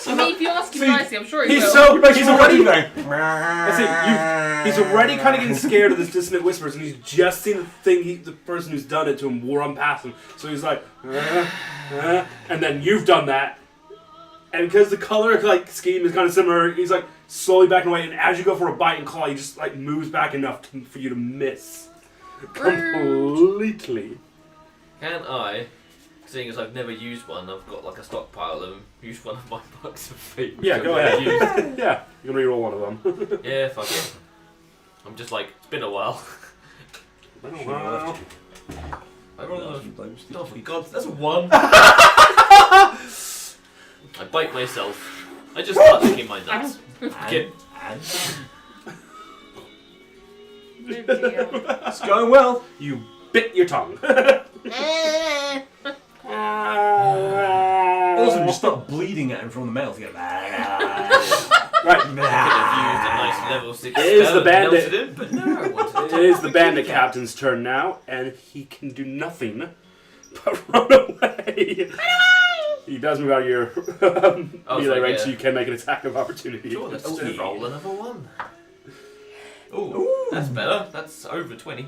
I mean, if you ask him See, nicely, I'm sure he He's will. so. He's already. That's He's already kind of getting scared of this dissonant whispers, and he's just seen the thing. The person who's done it to him run past him, so he's like, and then you've done that, and because the color scheme is kind of similar, he's like slowly backing away, and as you go for a bite and claw, he just moves back enough for you to miss completely. Can I, seeing as I've never used one, I've got a stockpile of them, use one of my bucks of fate? Yeah, which go I've ahead. never used? Yeah, you can reroll one of them. Yeah, fuck it. I'm just it's been a while. Wow. I rolled a... Oh, for God, that's a 1. I bite myself. I just start licking my nuts. Okay. Oh dear. It's going well. You bit your tongue. Also, you start bleeding at him from the mouth. You go, Right. Could have used a nice level 6 It is spell the and bandit. melted him, but no, I wanted to It is the take bandit Geeky. captain's turn now, and he can do nothing but run away. He does move out of your melee sorry, range, yeah. so you can make an attack of opportunity. Sure, let's do roll another one. Ooh, that's better. That's over 20.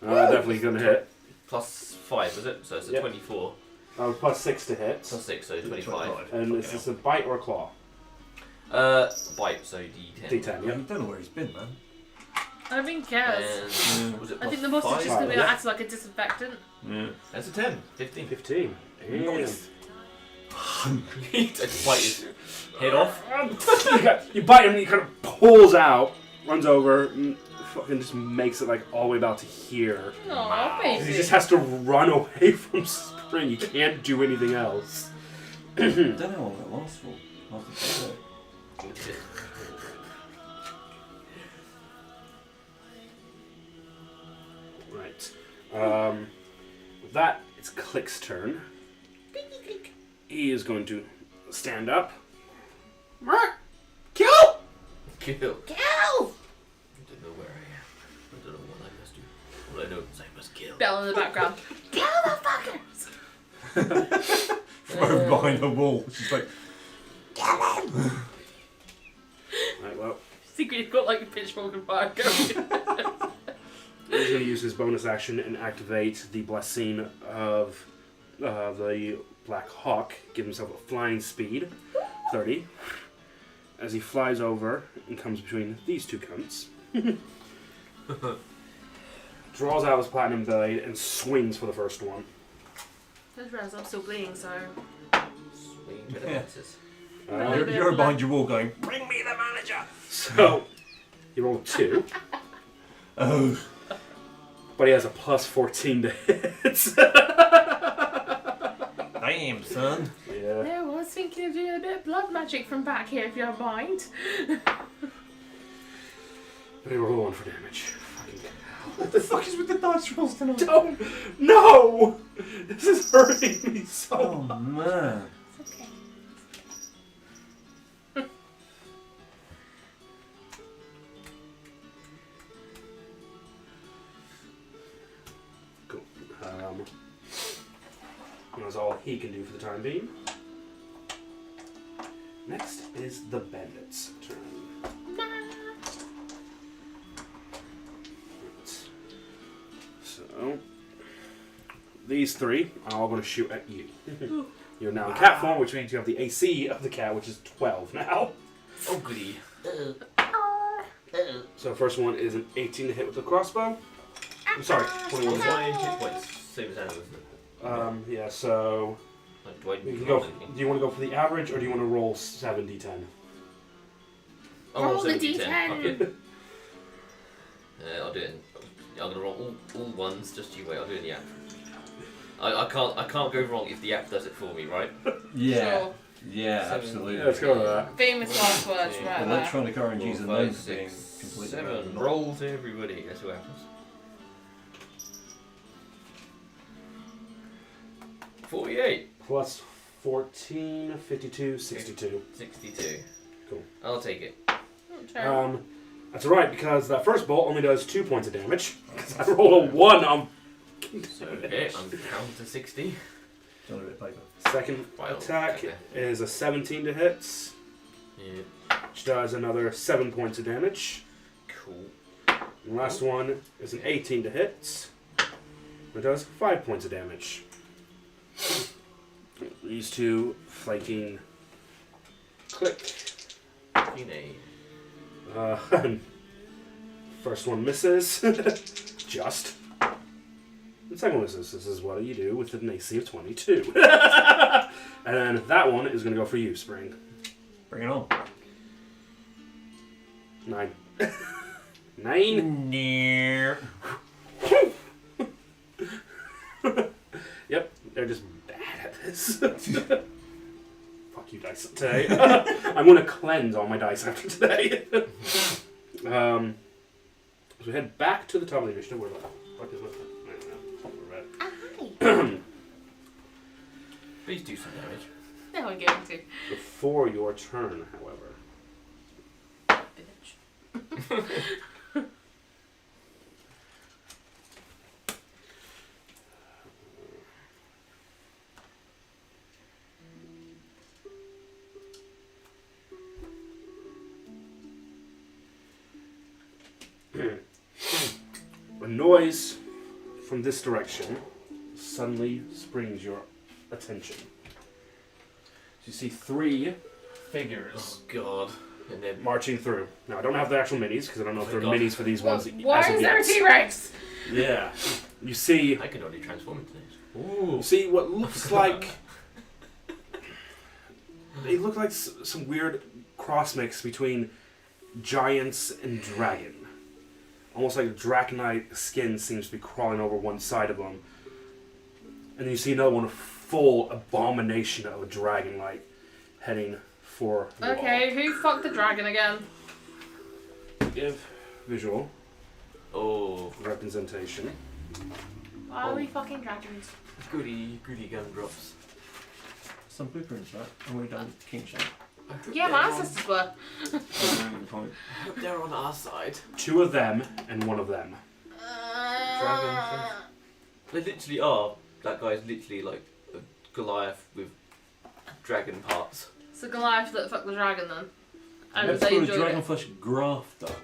Definitely gonna hit. Plus 5, is it? So it's a Yep. 24. Plus 6 to hit. Plus 6, so 25. And is this a bite or a claw? Bite, so D10. D10, I yeah. don't know where he's been, man. I don't think he cares. And was it I plus think the monster's 5? just going to be Yeah. acting like a disinfectant. Yeah. That's a 10. 15. 15. Nice. He just bite his head off. You bite him and he kind of pulls out, runs over, and fucking just makes it like all the way about to here. Aw, He baby. just has to run away from Spring. He can't do anything else. I don't know how long that lasts for. I'll have to check it. Right. With that, it's Click's turn. He is going to stand up. Kill! Kill. Kill! I don't know where I am. I don't know what I must do. All I know is I must kill. Bell in the background. Kill the fuckers! Throw behind a wall. She's like, Right, well, Secretly got like a pitchfork and fire going. he's going to use his bonus action and activate the blessing of the Black Hawk. Give himself a flying speed, 30. As he flies over and comes between these two cunts. Draws out his platinum blade and swings for the first one. I just realised I'm still bleeding, so. Swing to the Yeah. fences. you're behind your wall going, bring me the manager! So, he rolled a 2, Oh. but he has a plus 14 to hit. Damn, son. Yeah. No, I was thinking of doing a bit of blood magic from back here, if you don't mind. But he rolled 1 for damage. Fucking What the fuck is with the dice rolls tonight? don't! No! This is hurting me so Oh, much. man. It's okay. Cool. That's all he can do for the time being. Next is the bandit's turn. So, these three are all going to shoot at you. You're now in cat form, which means you have the AC of the cat, which is 12 now. Oh, goody. So, first one is an 18 to hit with the crossbow. I'm sorry, 21 to hit. 20 hit points. Same as Anna, isn't it? Yeah, so Like, do I you need can to roll go. anything? Do you want to go for the average, or do you want to roll 7d10? I'll Roll the 7d10. D10. Fuck it. I'll do it. I'm gonna roll all ones. Just you wait. I'll do it in the app. I can't go wrong if the app does it for me, right? Yeah. Sure. Yeah, Seven. absolutely. Yeah, let's go with that. Famous last words right there. Electronic RNGs are 4, known 5, for being 6, completely 7. random. Roll to everybody. That's what happens. 48. Plus 14, 52, 62. 62. Cool. I'll take it. Sure. That's right, because that first bolt only does 2 points of damage. Because I rolled a 1 on So okay, I'm down to 60. Don't have a bit of paper. second Wow, attack. okay. Is a 17 to hit, Yeah. which does another 7 points of damage. Cool. And last one is an 18 to hit. It does 5 points of damage. These two flanking click. Grenade. First one misses. Just. The second one misses. This is what you do with an AC of 22. And then that one is going to go for you, Spring. Bring it on. 9. 9? Near. Yep, they're just bad at this. Fuck you, dice, today. I'm going to cleanse all my dice after today. So we head back to the top of the initiative. Where the fuck is my... Please do some damage. Now I'm going to. Before your turn, however. Bitch. A noise from this direction suddenly springs your attention. So you see 3 figures Oh god. And then marching through. Now I don't have the actual minis because I don't know if Oh there are God. minis for these ones. Why as of is there a yet. T-Rex? Yeah. You see. I can only transform into this. Ooh. You see what looks like. They look like some weird cross mix between giants and dragon. Almost like draconite skin seems to be crawling over one side of them. And then you see another one, a full abomination of a dragon, like heading for the Okay, who fucked the dragon again? wall. Give visual Oh. representation. Why are we fucking dragons? Goody gumdrops. Some blueprints, right? And we done king shape. I hope Yeah, they're my on- ancestors were. I hope they're on our side. 2 of them and 1 of them. Dragon. They literally are. That guy's literally like a Goliath with dragon parts. It's a Goliath that fucked the dragon then. And Let's they put a enjoyed dragon it. flesh grafter.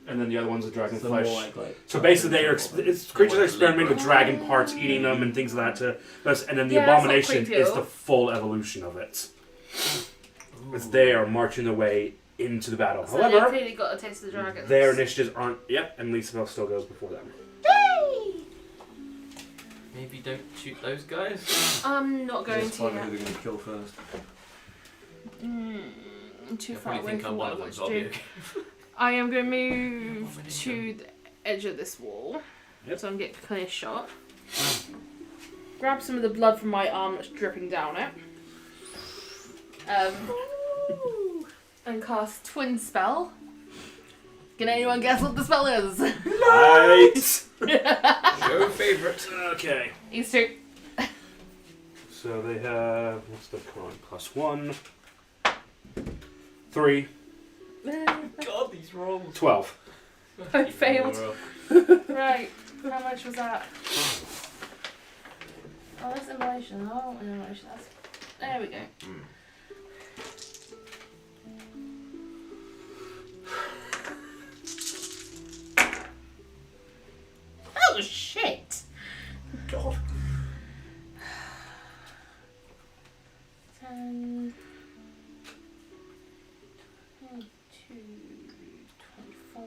And then the other one's a dragon So flesh. more like So basically, it's creatures Like experimenting with Libra. dragon parts, eating them, and things like that. And then the Yeah, that's not abomination creepy at is all. the full evolution of it. As they are marching their way into the battle. So they However, clearly got a taste of the dragons. their initiatives aren't. Yep, and Lisabel still goes before them. Maybe don't shoot those guys. I'm not going Just to find yet. who they're going to kill first. I'm too I far probably away think from I'm what one I of them, want so I'll to be do. okay. I am going to move Abomination. to the edge of this wall. Yep. So I'm getting a clear shot. Grab some of the blood from my arm that's dripping down it. And cast Twin Spell. Can anyone guess what the spell is? Right. Show favourite. Okay. These two. So they have what's the con? +1, 3, God, these rolls. 12. I failed. Right. How much was that? Oh, that's immolation. I don't want immolation. There we go. Oh shit! God. 10, 22, 24.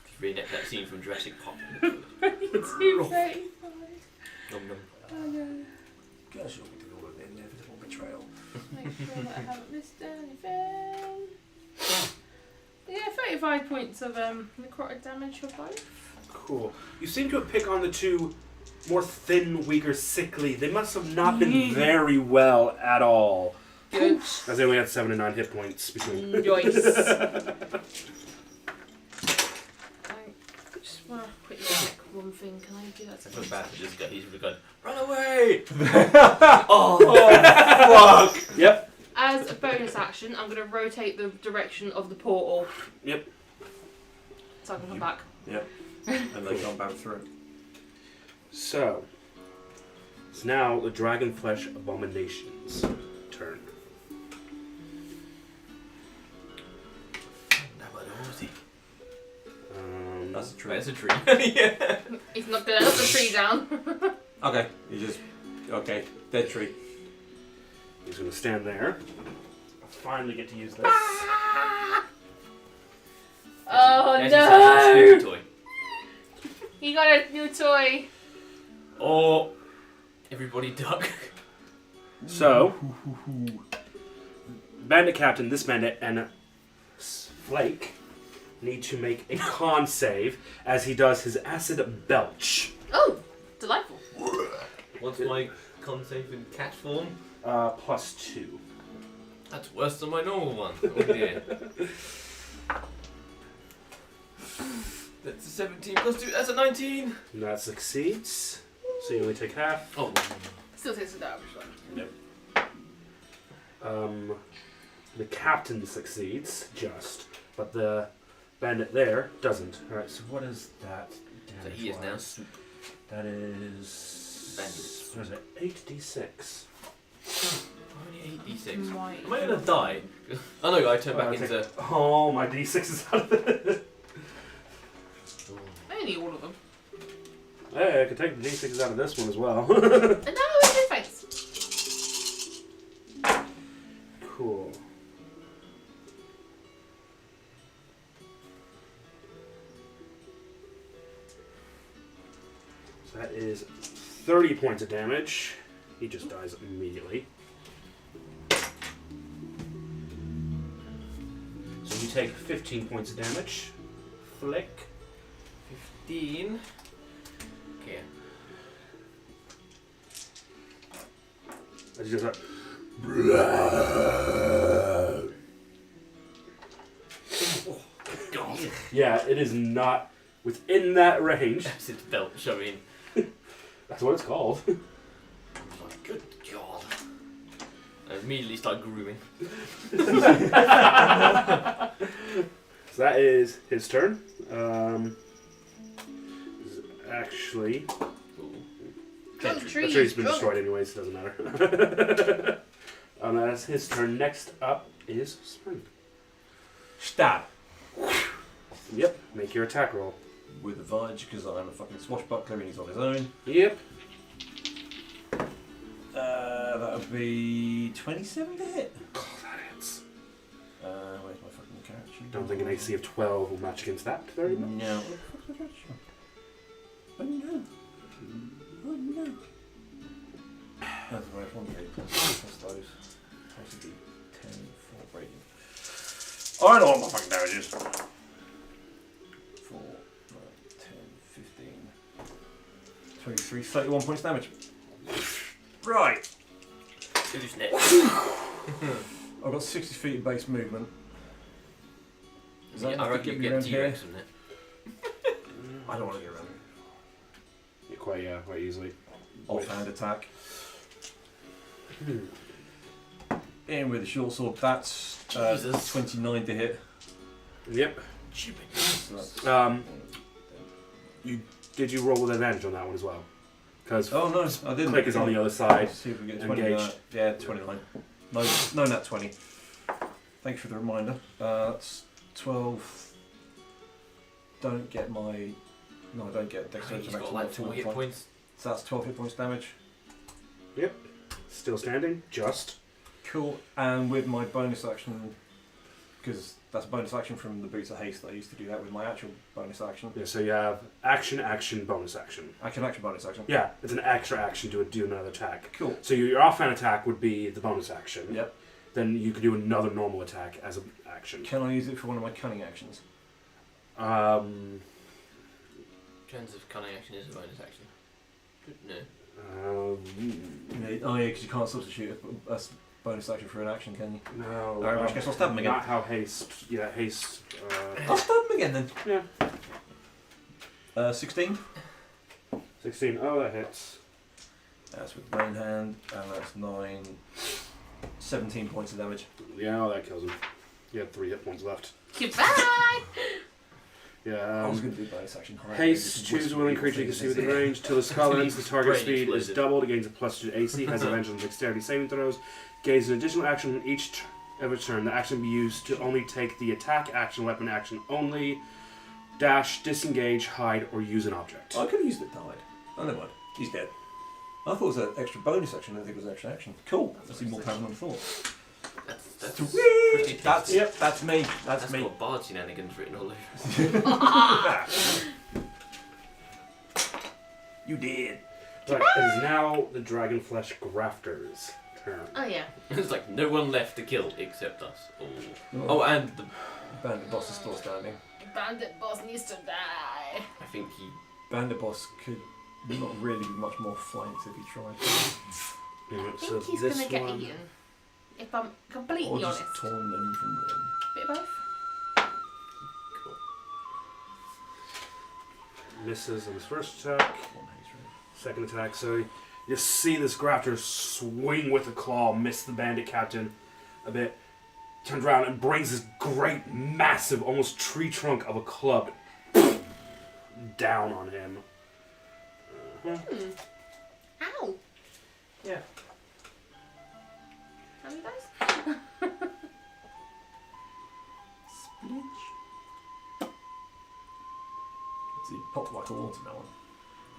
Just reenact that scene from Jurassic Park. 32, 35. Nom nom. Oh no. Guess you'll be doing an inevitable betrayal. Make sure that I haven't missed anything. Yeah, 35 points of necrotic damage for both. Cool. You seem to have picked on the 2 more thin, weaker, sickly. They must have not been very well at all. Good. As they only had 7 and 9 hit points between. Joyce. I just want to quickly check one thing. Can I do that? I feel bad for this guy. He's really going, run away! Oh, fuck! Yep. As a bonus action, I'm going to rotate the direction of the portal. Yep. So I can come back. Yep. And they come back through. So, it's now the Dragonflesh Abomination's turn. That's a tree. Wait, it's a tree. Yeah. He's not going to knock the tree down. Okay, you just... Okay, dead tree. He's going to stand there. I finally get to use this. Oh That's a no! toy. He got a new toy. Or everybody duck. So, Bandit Captain, this bandit, and Flake need to make a con save as he does his acid belch. Oh, delightful. What's my con save in cat form? +2. That's worse than my normal one. Oh dear. That's a 17 plus 2, that's a 19! And that succeeds. So you only take half. Oh, Still takes a damage one. The captain succeeds, just. But the bandit there doesn't. Alright, so what is that so damage? he is now wise? soup. That is. Bandit. What is it? 8d6. Only 8d6. Right. Am I gonna die? Oh no, I turn back into. Oh, my d6 is out of it. Only all of them. Hey, I could take the d6s out of this one as well. And now it's in face. Cool. So that is 30 points of damage. He just dies immediately. So you take 15 points of damage. Flick. 15. Okay. As you just like, God. yeah, it is not within that range. That's its belt showing. That's what it's called. Like, good God. I immediately start grooming. So that is his turn. Actually, Ooh. Drunk the tree. tree's been drunk. destroyed anyway, so it doesn't matter. That's his turn. Next up is Spring. Stab. Yep, make your attack roll. With advantage because I'm a fucking swashbuckler and he's on his own. Yep. That would be 27 to hit. Oh, that hits. Where's my fucking character? Don't think an AC of 12 will match against that very much. No. What the fuck's my character? Oh no. Oh no. That's right, 1d8 plus those. Plus a d10 for breaking. I know what my fucking damage is. 4, 9, 10, 15, 23, 31 points damage. Right. Who's next? I've got 60 feet of base movement. Is that Yeah, I enough to reckon get you me get around here? T-Rex from it. I don't want to get around here. Quite easily. Offhand attack. In with the short sword, that's Jesus. 29 to hit. Yep. Stupid. So that's, Did you roll with advantage on that one as well? Because oh no, I didn't. click is on the other side. Let's see if we get Engage. 29. Yeah, 29. No, nat 20. Thanks for the reminder. That's 12. Don't get my. No, I don't get dexterity. He's got like 4 hit points. So that's 12 hit points damage. Still standing. Just. Cool. And with my bonus action, because that's a bonus action from the Boots of Haste, I used to do that with my actual bonus action. Yeah, so you have action, bonus action. Action, bonus action. Yeah, it's an extra action to do another attack. Cool. So your offhand attack would be the bonus action. Yep. Then you could do another normal attack as an action. Can I use it for one of my cunning actions? Chance of cunning action is a bonus action. No. Oh yeah, because you can't substitute a bonus action for an action, can you? No. Alright, I guess I'll stab him again. Not how haste. Yeah, haste. I'll stab him again then. Yeah. 16. 16. Oh, that hits. That's with main hand, and that's 9. 17 points of damage. Yeah, oh, that kills him. You had 3 hit points left. Goodbye. Yeah. I was going to do bonus action. Haste, choose a willing creature you can see within range. Till the skull ends, the target Brain speed is exploded. doubled, it gains a +2 AC, has advantage on dexterity saving throws, gains an additional action on each of its turn. The action be used to only take the attack action, weapon action only, dash, disengage, hide, or use an object. I could have used it died. Oh, never mind. He's dead. I thought it was an extra bonus action. I didn't think it was an extra action. Cool. That's even more powerful than I thought. That's Sweet. pretty That's tasty. yep. That's me. That's That's me. got bard shenanigans written all over. You did. Right, it is now the Dragonflesh Grafter's turn. Oh yeah. It's like no one left to kill except us. Oh, and the, Bandit boss is still standing. Bandit boss needs to die. I think he. Bandit boss could not really be much more flanked if he tried. Yeah, I think he's gonna get eaten. If I'm Or completely just honest. torn limb from limb. Bit of both. Cool. Misses on his first attack. Second attack, so you see this grafter swing with a claw, miss the bandit captain a bit, turns around and brings this great, massive, almost tree trunk of a club down on him. Ow! Yeah. How many dice? Splitch. See, popped like a watermelon.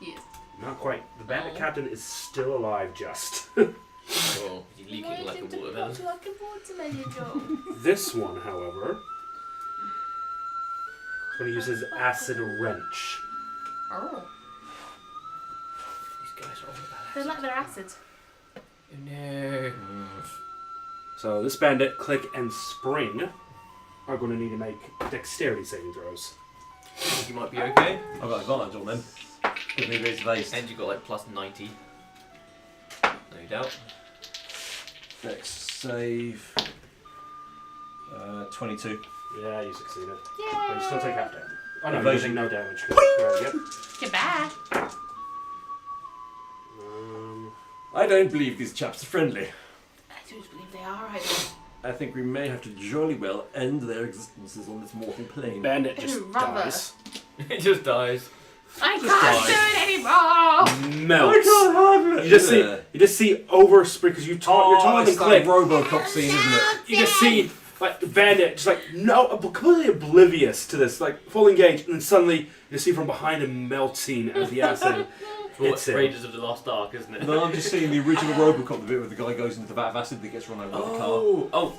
Yeah. Not quite. The bandit Oh. captain is still alive, just. Oh, he's leaking like a watermelon. Like a watermelon, Joe. This one, however, is going to use his acid wrench. Oh. These guys are all about They like their acid. Oh no. So this bandit, Click, and Spring are going to need to make dexterity saving throws. Think you might be okay. I've got advantage on them. Give me raise base. And you got like plus 90. No doubt. Dex save. 22. Yeah, you succeeded. Yay! But you still take half damage. Oh no, Evasion. you take no damage. Right, yep. Goodbye. I don't believe these chaps are friendly. I do believe they are right. I think we may have to jolly well end their existences on this mortal plane. Bandit just Rather. dies. It just dies. I Just can't do it anymore! Melts. have You just see over Spring because you're taller than it's that Click. Robocop scene, isn't it? You just see like the bandit just like completely oblivious to this, like full engaged, and then suddenly you see from behind him melting as the acid hits him. Raiders of the Lost Ark, isn't it? No, I'm just seeing the original Robocop, the bit where the guy goes into the vat of acid that gets run over by the car. Oh.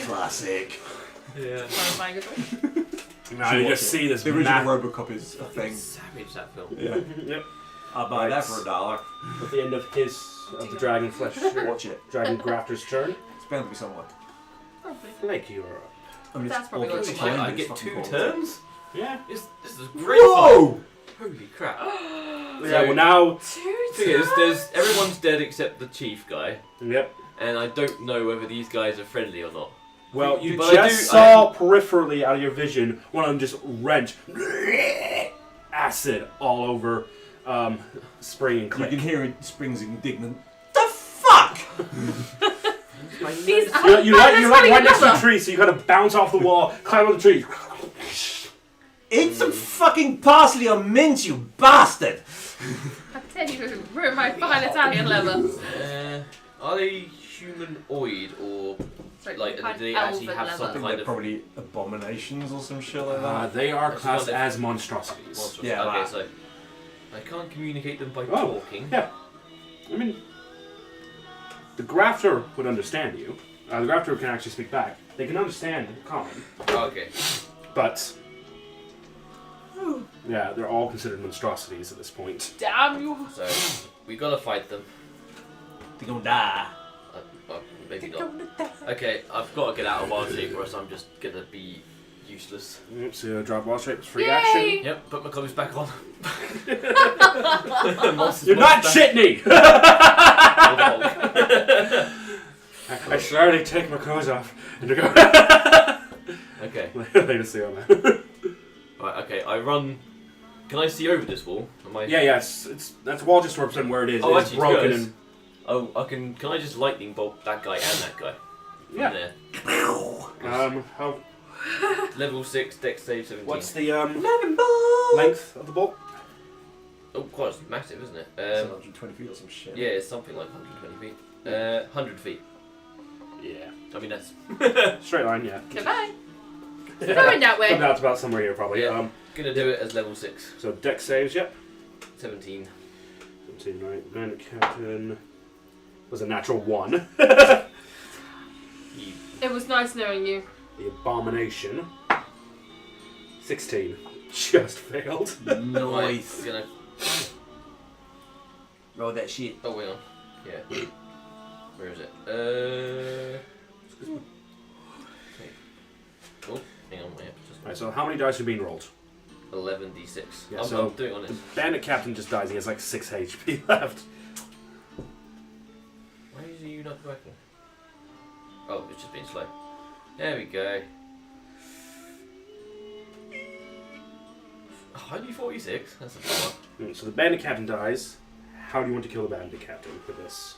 Classic. Yeah. Horrifying as well. Now you just see this The original map Robocop is a thing. Savage, that film. Yeah. Yep. I'll buy that for $1. At the end of the dragon flesh, Watch it. dragon grafter's turn. It's bound to be somewhere. Probably. Like you're up. I mean, That's it's probably awful. what It's we I tiny, get it's 2 fucking turns? Yeah. This is a great fight. Whoa! Holy crap. Yeah. Well now. Thing is, everyone's dead except the chief guy, Yep. and I don't know whether these guys are friendly or not. Well, you But I just do- saw peripherally out of your vision one of them just wrench acid all over Spring and You Click. can hear it springs indignant. These You're like right next to the tree, so you gotta bounce off the wall, climb on the tree. Eat some fucking parsley or mint, you bastard! I tell you, ruin my fine Italian leather. Are they humanoid or Sorry, like do they elven actually have leather. some I think kind they're of probably abominations or some shit like that. They are That's classed what they- as monstrosities. monsters? Yeah, Okay, that. so I can't communicate them by Oh. talking. Yeah. I mean, the grafter would understand you. The grafter can actually speak back. They can understand common, Okay. but yeah, they're all considered monstrosities at this point. Damn you! So we gotta fight them. They're gonna die. Maybe not. Okay, I've got to get out of wild shape, or else I'm just gonna be useless. Yep, so drop wild shape, free Yay! action. Yep, put my clothes back on. You're not Chitney! Monsters. I slowly take my clothes off and go. Okay. Later, see on that. Right. Okay. I run. Can I see over this wall? Am I? Yeah, yes, that's wall just represent where it is. Oh, It's actually, broken to be and Oh, I can. Can I just lightning bolt that guy and that guy? From Yeah. There. how? Level 6, dex save 17. What's the length of the bolt? Oh, quite massive, isn't it? It's 120 feet or some shit. Yeah, it's something like 120 feet. 100 feet. Yeah, I mean, that's straight line. Yeah. Goodbye. Going that way. That's about somewhere here, probably. Yeah. Gonna do it as level 6. So dex saves, yep. 17. 17, right. Bandit Captain was a natural 1. You. It was nice knowing you. The Abomination 16. Just failed. Nice. Gonna. Roll that shit. Oh, wait on. Yeah. Where is it? Okay. Oh, hang on, wait. Just Right, so how many dice are being rolled? 11d6. Yeah, I'm so doing on the this. Bandit Captain just dies. He has like 6 HP left. Why is you not working? Oh, it's just being slow. There we go. I'd be 46. That's a bummer. So the bandit captain dies. How do you want to kill the bandit captain for this?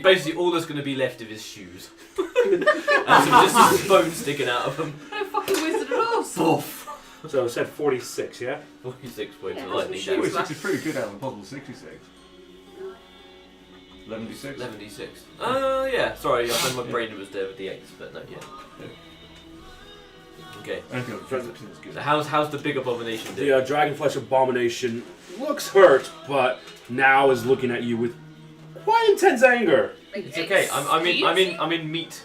Basically, all that's going to be left of his shoes. And just his bones sticking out of them. No fucking wizard at all. Boof. So it said 46, yeah? 46 points Yeah, of that's lightning for damage. sure. 46 is pretty good out of a possible 66. 11d6? 11d6. Yeah, sorry, I had my brain was there with the 8s, but no, yeah. Okay. Anything on 50% is good. So how's the big abomination doing? The Dragonflesh Abomination looks hurt, but now is looking at you with quite intense anger. It's okay. I'm in meat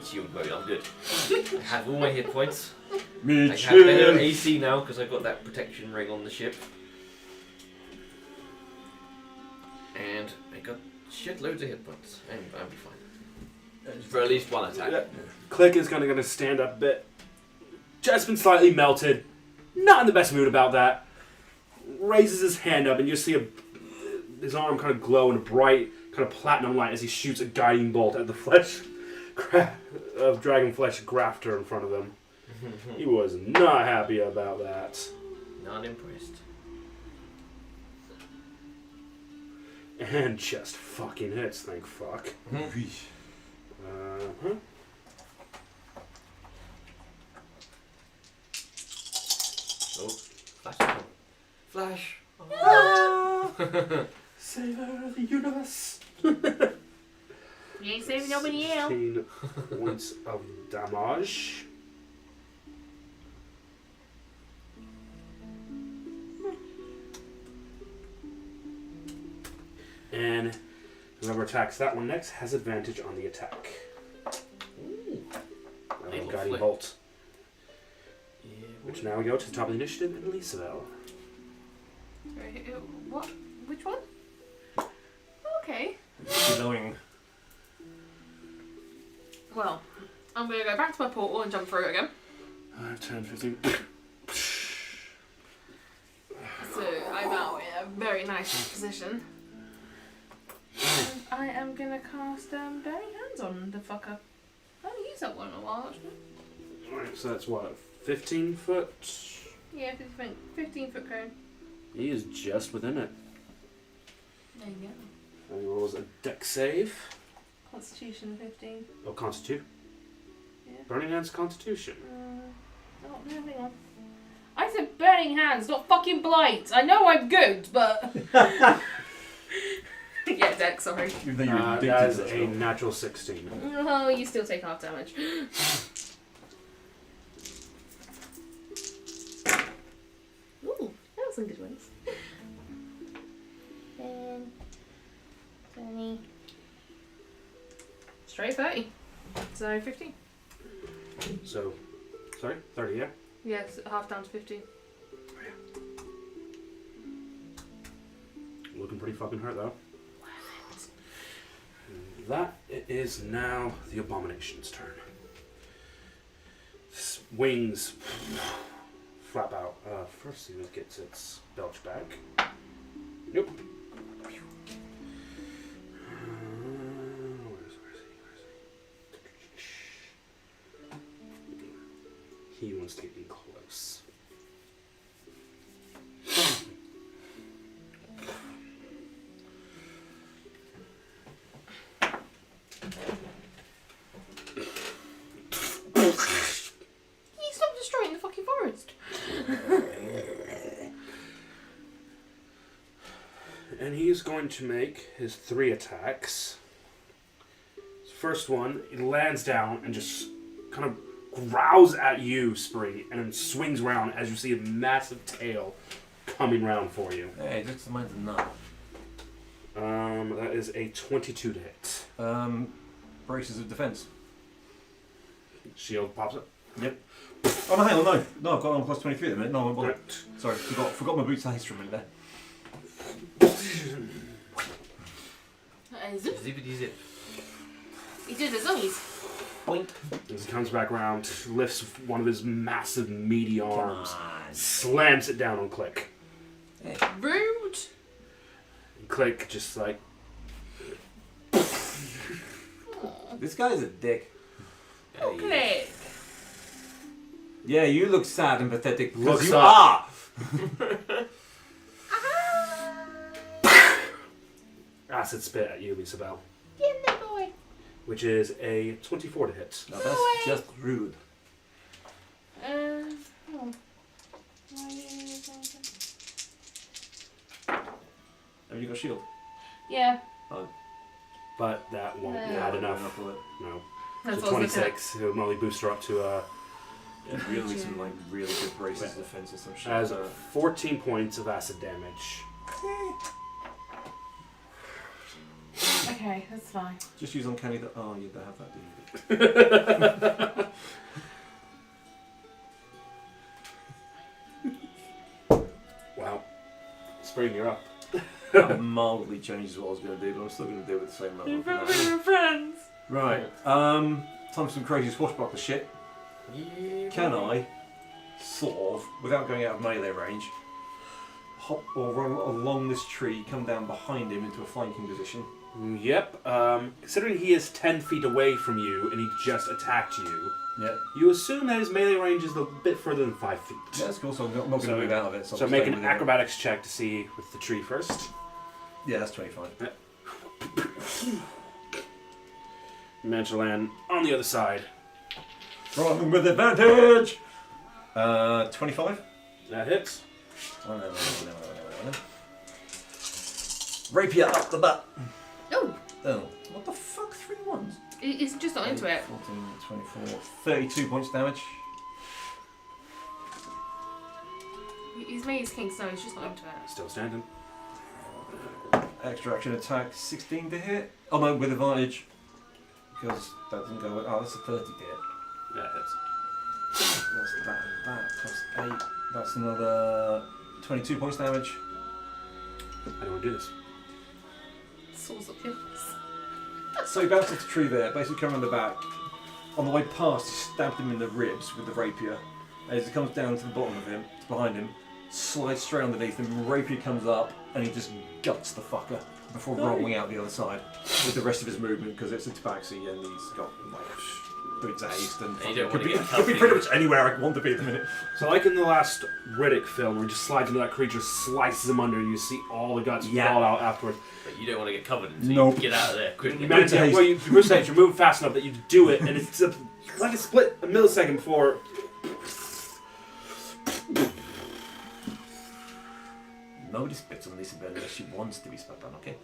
shield mode. I'm good. I have all my hit points. I have better AC now because I've got that protection ring on the ship. And I got shit loads of hit points. And I'll be fine. For at least one attack. Yeah. Click is going to stand up a bit. Just been slightly melted. Not in the best mood about that. Raises his hand up and you see his arm kind of glow in a bright kind of platinum light as he shoots a guiding bolt at the flesh of Dragonflesh grafter in front of him. He was not happy about that. Not impressed. And just fucking hits, thank fuck. Uh-huh. Oh, flash. Flash. Oh. Savior of the universe. You ain't saving nobody else. 16 points of damage. And whoever attacks that one next has advantage on the attack. Ooh. Guiding bolt. Yeah, which now we go to the top of the initiative and Lisabel. What? Which one? Okay. Annoying. Well, I'm going to go back to my portal and jump through it again. 10, 15. So I'm out in a very nice position. And I am going to cast Burning Hands on the fucker. I haven't used that one in a while, actually. Alright, so that's what? 15 foot? Yeah, 15 foot cone. He is just within it. There you go. And he rolls a deck save. Constitution 15. Oh, Constitution. Yeah. Burning Hands Constitution. Oh, no, hang on. I said Burning Hands, not fucking Blight. I know I'm good, but... yeah, Dex, sorry. Even though you're addicted that is to that a stuff. natural 16. Oh, you still take half damage. Ooh, that was some good ones. 10, 20. Straight 30. So 15. So, sorry, 30, yeah? Yes, half down to 15. Looking pretty fucking hurt though. That is now the Abomination's turn. Wings flap out. First thing it gets its belch back. Nope. Where is he? He wants to get in close. Stop destroying the fucking forest. And he's going to make his 3 attacks. First one, he lands down and just kind of growls at you, Spree, and then swings around as you see a massive tail coming round for you. Hey, just mine's a nut. That is a 22 to hit. Braces of defense. Shield pops up. Yep. Oh no, hang on, no. No, I've got on plus 23 at the minute. No, I'm bothered. Right. Sorry, forgot my boots haste for a minute there. Zippity zip. He did his zombies. Boink. As he comes back around, lifts one of his massive meaty arms, slams it down on Click. Rude. And Click just like, This guy's a dick. Oh, Click. Yeah, you look sad and pathetic because Looks you up. are. Acid spit at you, Isabel, Get in there, boy. which is a 24 to hit. Now that's just rude. Oh. Have you got a shield? Yeah. But that won't Yeah. add enough. Will it? No. That's So what I was looking at. 26, it'll only boost her up to Yeah, really some like really good braces defense or some shit. as 14 points of acid damage. Okay, that's fine. Just use uncanny. Oh, you don't have that, do you? Wow. Spring, you're up. That mildly changes what I was going to do, but I'm still going to do it with the same level. for now. friends. Right. Time for some crazy swashbuckler shit. Can I, sort of, without going out of melee range, hop or run along this tree, come down behind him into a flanking position? Yep. Considering he is 10 feet away from you and he just attacked you, Yeah. you assume that his melee range is a bit further than 5 feet. Yeah, that's cool. So I'm not going to move out of it. So I'm make staying an within it. acrobatics check to see with the tree first. Yeah, that's 25. You manage to land on the other side. Run with advantage! 25? That hits. Oh, no. Rapier up the butt. Oh, Oh, what the fuck? 3 ones? he's just not into it. 14, 24, 32 points damage. He's made his king, so he's just not into it. Still standing. Extra action attack, 16 to hit. Oh no, with advantage. Because that doesn't go. Oh, that's a 30 to hit. That hits. That's that and that plus 8. That's another 22 points damage. I don't want to do this. Swords up yours. So he bounced off the tree there, basically coming around the back. On the way past, he stabbed him in the ribs with the rapier. As he comes down to the bottom of him, behind him, slides straight underneath him, rapier comes up, and he just guts the fucker before rolling out the other side with the rest of his movement because it's a tabaxi and he's got like boots haste and And you don't could wanna be, get could be pretty much anywhere I want to be at the minute. So like in the last Riddick film where he just slides into that creature, slices him under, and you see all the guts Yeah. fall out afterwards. But you don't want to get covered in, so Nope. you get out of there quickly. You manage to, haste. well, you're moving fast enough that you do it, and it's like a split a millisecond before. Nobody spits on Lisa Bell unless she wants to be spat on, okay?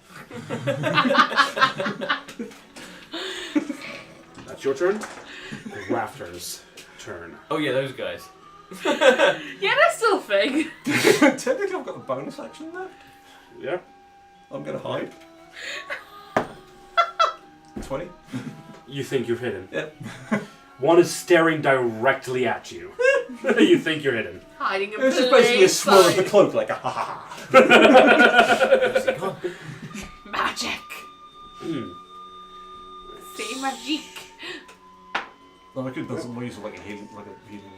That's your turn. The Rafters' turn. Oh yeah, those guys. Yeah, that's still a thing. Technically I've got a bonus action left. Yeah. I'm going to hide. 20? You think you're hidden. Yep. One is staring directly at you. You think you're hidden. Hiding in It was just plain basically a smell of the sight. cloak, like, ah, ha, ha, ha. Where's he gone? Magic. Hmm. See magic. No, I could have done some more use of like a healing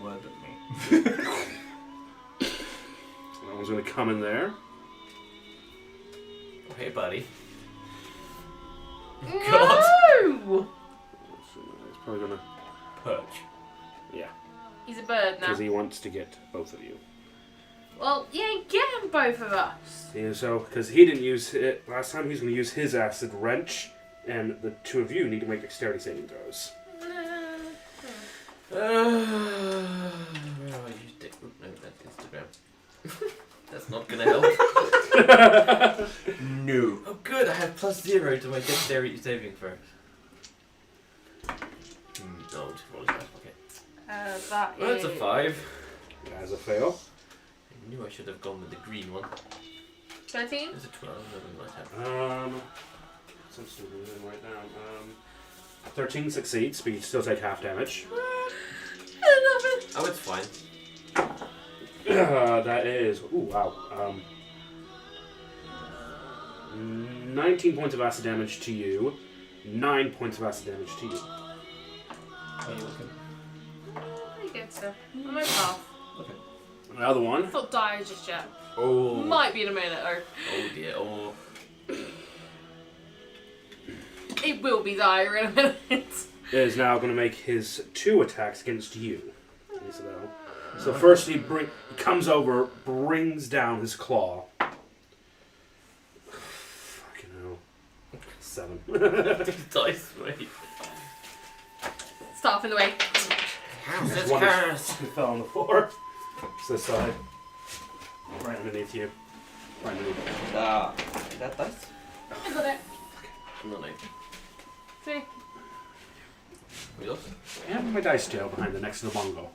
word at me. That one's going to come in there. Oh, hey, buddy. No! It's probably going to Perch. Yeah. He's a bird now. Because he wants to get both of you. Well, you ain't getting both of us. Yeah, so, because he didn't use it last time, he's going to use his acid wrench, and the two of you need to make dexterity saving throws. Where are you? No, that's Instagram. That's not gonna help. No. Oh, good. I have +0 to my dexterity saving throws. No, just roll this. Okay. That Well, that's a 5. As a fail. I knew I should have gone with the green one. 13? It's a 12. No, we might have. So I'm still doing it right now. 13 succeeds, but you still take half damage. Oh, it's fine. That is, ooh, wow. 19 points of acid damage to you, 9 points of acid damage to you. How are you looking? Pretty good stuff. I'm over half. Okay. Another I one. thought die just yet. Oh. Might be in a minute, or Oh dear. Oh. it will be dire in a minute. Is now going to make his 2 attacks against you. So first he comes over, brings down his claw. Fucking hell. 7. Dice, mate. Start off in the way. It's One cursed. fell on the floor. It's this side. Right underneath you. Right underneath. That dice? I got it. No. 3. We lost? I have my dice jail behind the next to the bongo.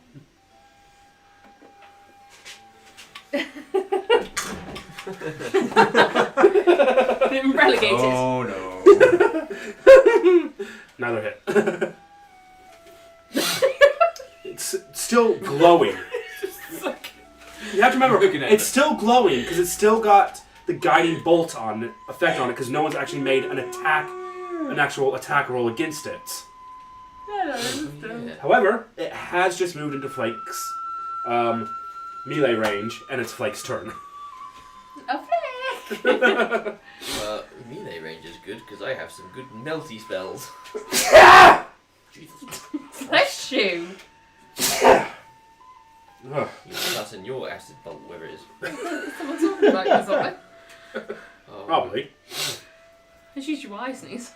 Been relegated. Oh no. Another hit. It's still glowing. You have to remember, Looking at it's it. still glowing because it's still got the guiding bolt effect on it because no one's actually made an actual attack roll against it. Yeah. However, it has just moved into Flake's melee range, and it's Flake's turn. A flake. Melee range is good because I have some good melty spells. Jesus. Bless you. Ugh. You pass in your acid bolt, wherever it is. Someone talking about you or something. Oh, Probably. It's usually why I sneeze.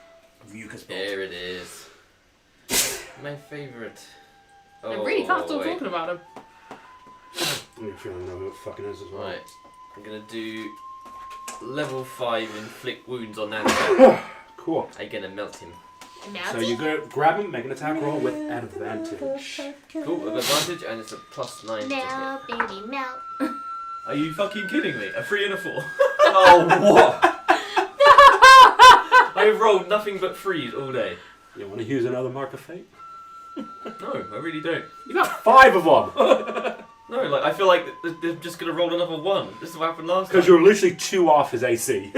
There it is. My favourite. I really can't stop wait. talking about him. I'm feeling I know who it fucking is as well. Right. I'm gonna do level 5 inflict wounds on that guy. Cool. I'm gonna melt him. So you go grab him, make an attack roll with advantage. Cool, I've got advantage and it's a +9 to Melt, baby, melt. hit. Are you fucking kidding me? A 3 and a 4. Oh, what? I've rolled nothing but 3s all day. You want to use another mark of fate? No, I really don't. You got 5 of them! No, like I feel like they're just gonna roll another 1. This is what happened last time. Because you're literally 2 off his AC.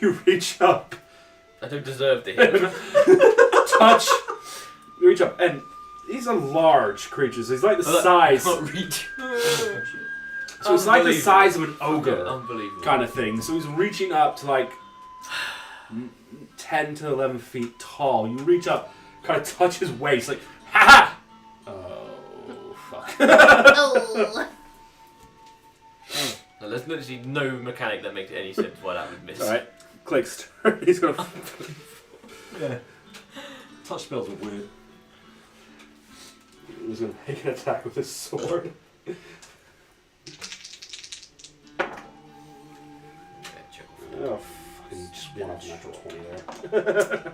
You reach up, I don't deserve to hit him. touch, you reach up, and these are large creatures. He's like the size. I can't reach. So it's like the Unbelievable. size of an ogre Unbelievable. kind of thing. So he's reaching up to like 10 to 11 feet tall. You reach up, kind of touch his waist, like, ha ha! Oh, fuck. Oh. No, there's literally no mechanic that makes any sense why that would miss. Alright, Click's turn. He's gonna. Yeah. Touch spells are weird. He's gonna make an attack with his sword. Oh, fucking just one off natural 20 there.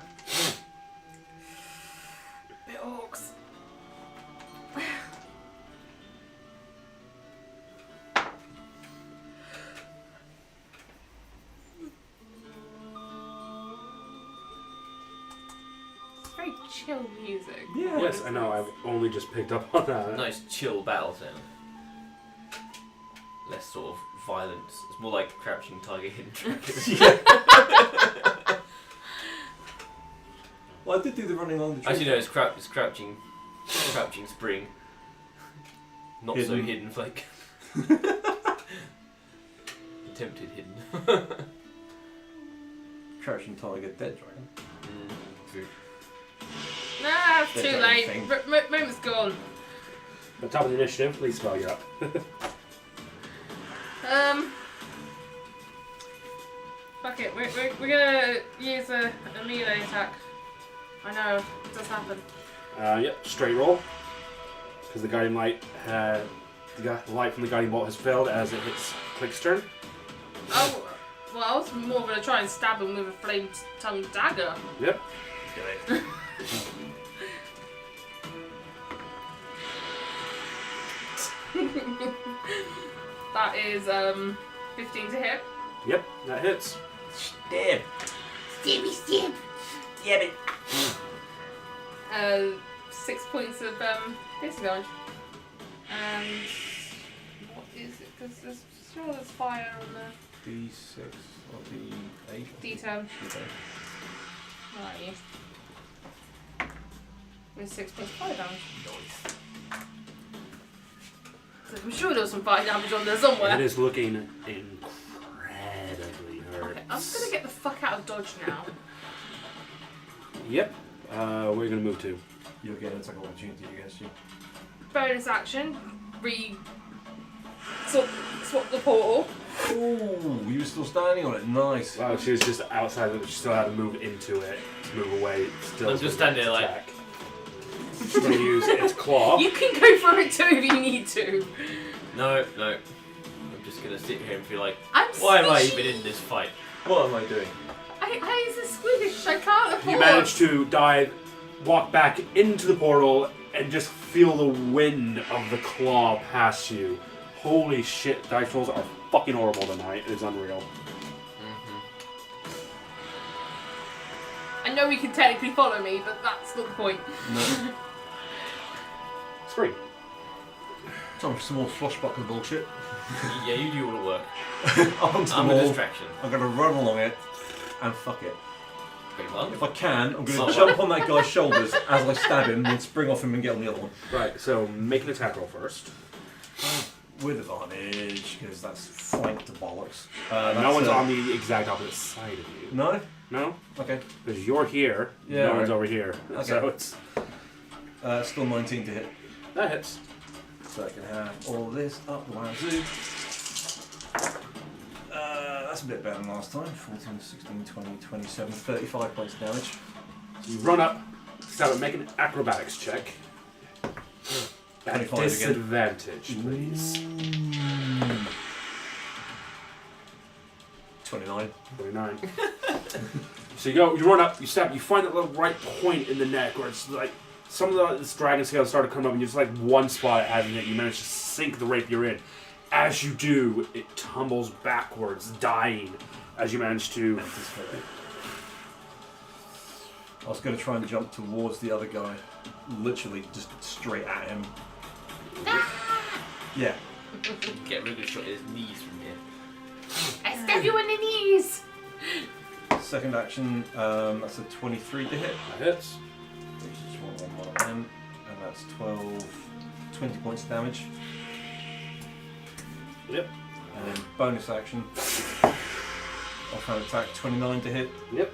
Bit orcs. It's very chill music. Yeah. Yes, I know. I've only just picked up on that. Nice chill battle sound. Less sort of violence. It's more like crouching tiger, hidden dragon. Well, I did do the running along the tree. Actually, no, it's crouching spring. Not so Hidden. hidden flake. Attempted hidden. Crouching Tiger, Dead Dragon. True. Nah, it's They're too doing late. thing. Moment's gone. At the top of the initiative, please spell you up. Fuck it. We're gonna use a melee attack. I know, it does happen. Yep, straight roll. Because the guiding light the light from the guiding bolt has failed as it hits Click's turn. Oh, well, I was more gonna try and stab him with a flame-tongued dagger. Yep. That is 15 to hit. Yep, that hits. Stab. Stabby, stab. Stab it. 6 points of piercing damage. And what is it? Because there's sure there's fire on the D6 or D8. D10. Okay. Right. With 6 points of fire damage. So I'm sure there was some fire damage on there somewhere. It is looking incredibly hurt. Okay, I'm gonna get the fuck out of dodge now. Yep. Where are you going to move to? You're getting an attack of opportunity against you. Bonus action. Swap the portal. Ooh, you were still standing on it. Nice. Wow, she was just outside, but she still had to move into it, to move away. Still I'm just standing there like... She's going to use its claw. You can go for it too if you need to. No. I'm just going to sit here and feel like, I'm why am I squishy. even in this fight? What am I doing? I is a squish. I can't afford. You manage to dive, walk back into the portal, and just feel the wind of the claw pass you. Holy shit, dice rolls are fucking horrible tonight. It is unreal. I know we can technically follow me, but that's not the point. No. Spring. Time for some more swashbuckler bullshit. Yeah, you do all the work. Onto the I'm a wall. distraction. I'm going to run along it and fuck it. Pretty well. If I can, I'm going Oh, to jump on that guy's shoulders as I stab him, then spring off him and get on the other one. Right, so make an attack roll first. With advantage, because that's flanked to bollocks. No one's on the exact opposite side of you. No? No? Okay. Because you're here, Yeah, no one's right. over here. Okay. So it's... Still 19 to hit. That hits. So I can have all this up the wazoo. That's a bit better than last time. 14, 16, 20, 27, 35 points of damage. So you run up, stab it, make an acrobatics check. At 25 again. disadvantage, please. 29. 29. So you run up, you stab, you find that little right point in the neck where it's like some of this dragon scales started coming up and just like one spot it hasn't hit. You manage to sink the rapier in. As you do, it tumbles backwards, dying as you manage to. I was going to try and jump towards the other guy. Literally just straight at him. Yeah. Get really good shot at his knees from here. I stab you in the knees. Second action, that's a 23 to hit. That hits. Which is one of them. And that's 20 points of damage. Yep. And then bonus action. Offhand attack, 29 to hit. Yep.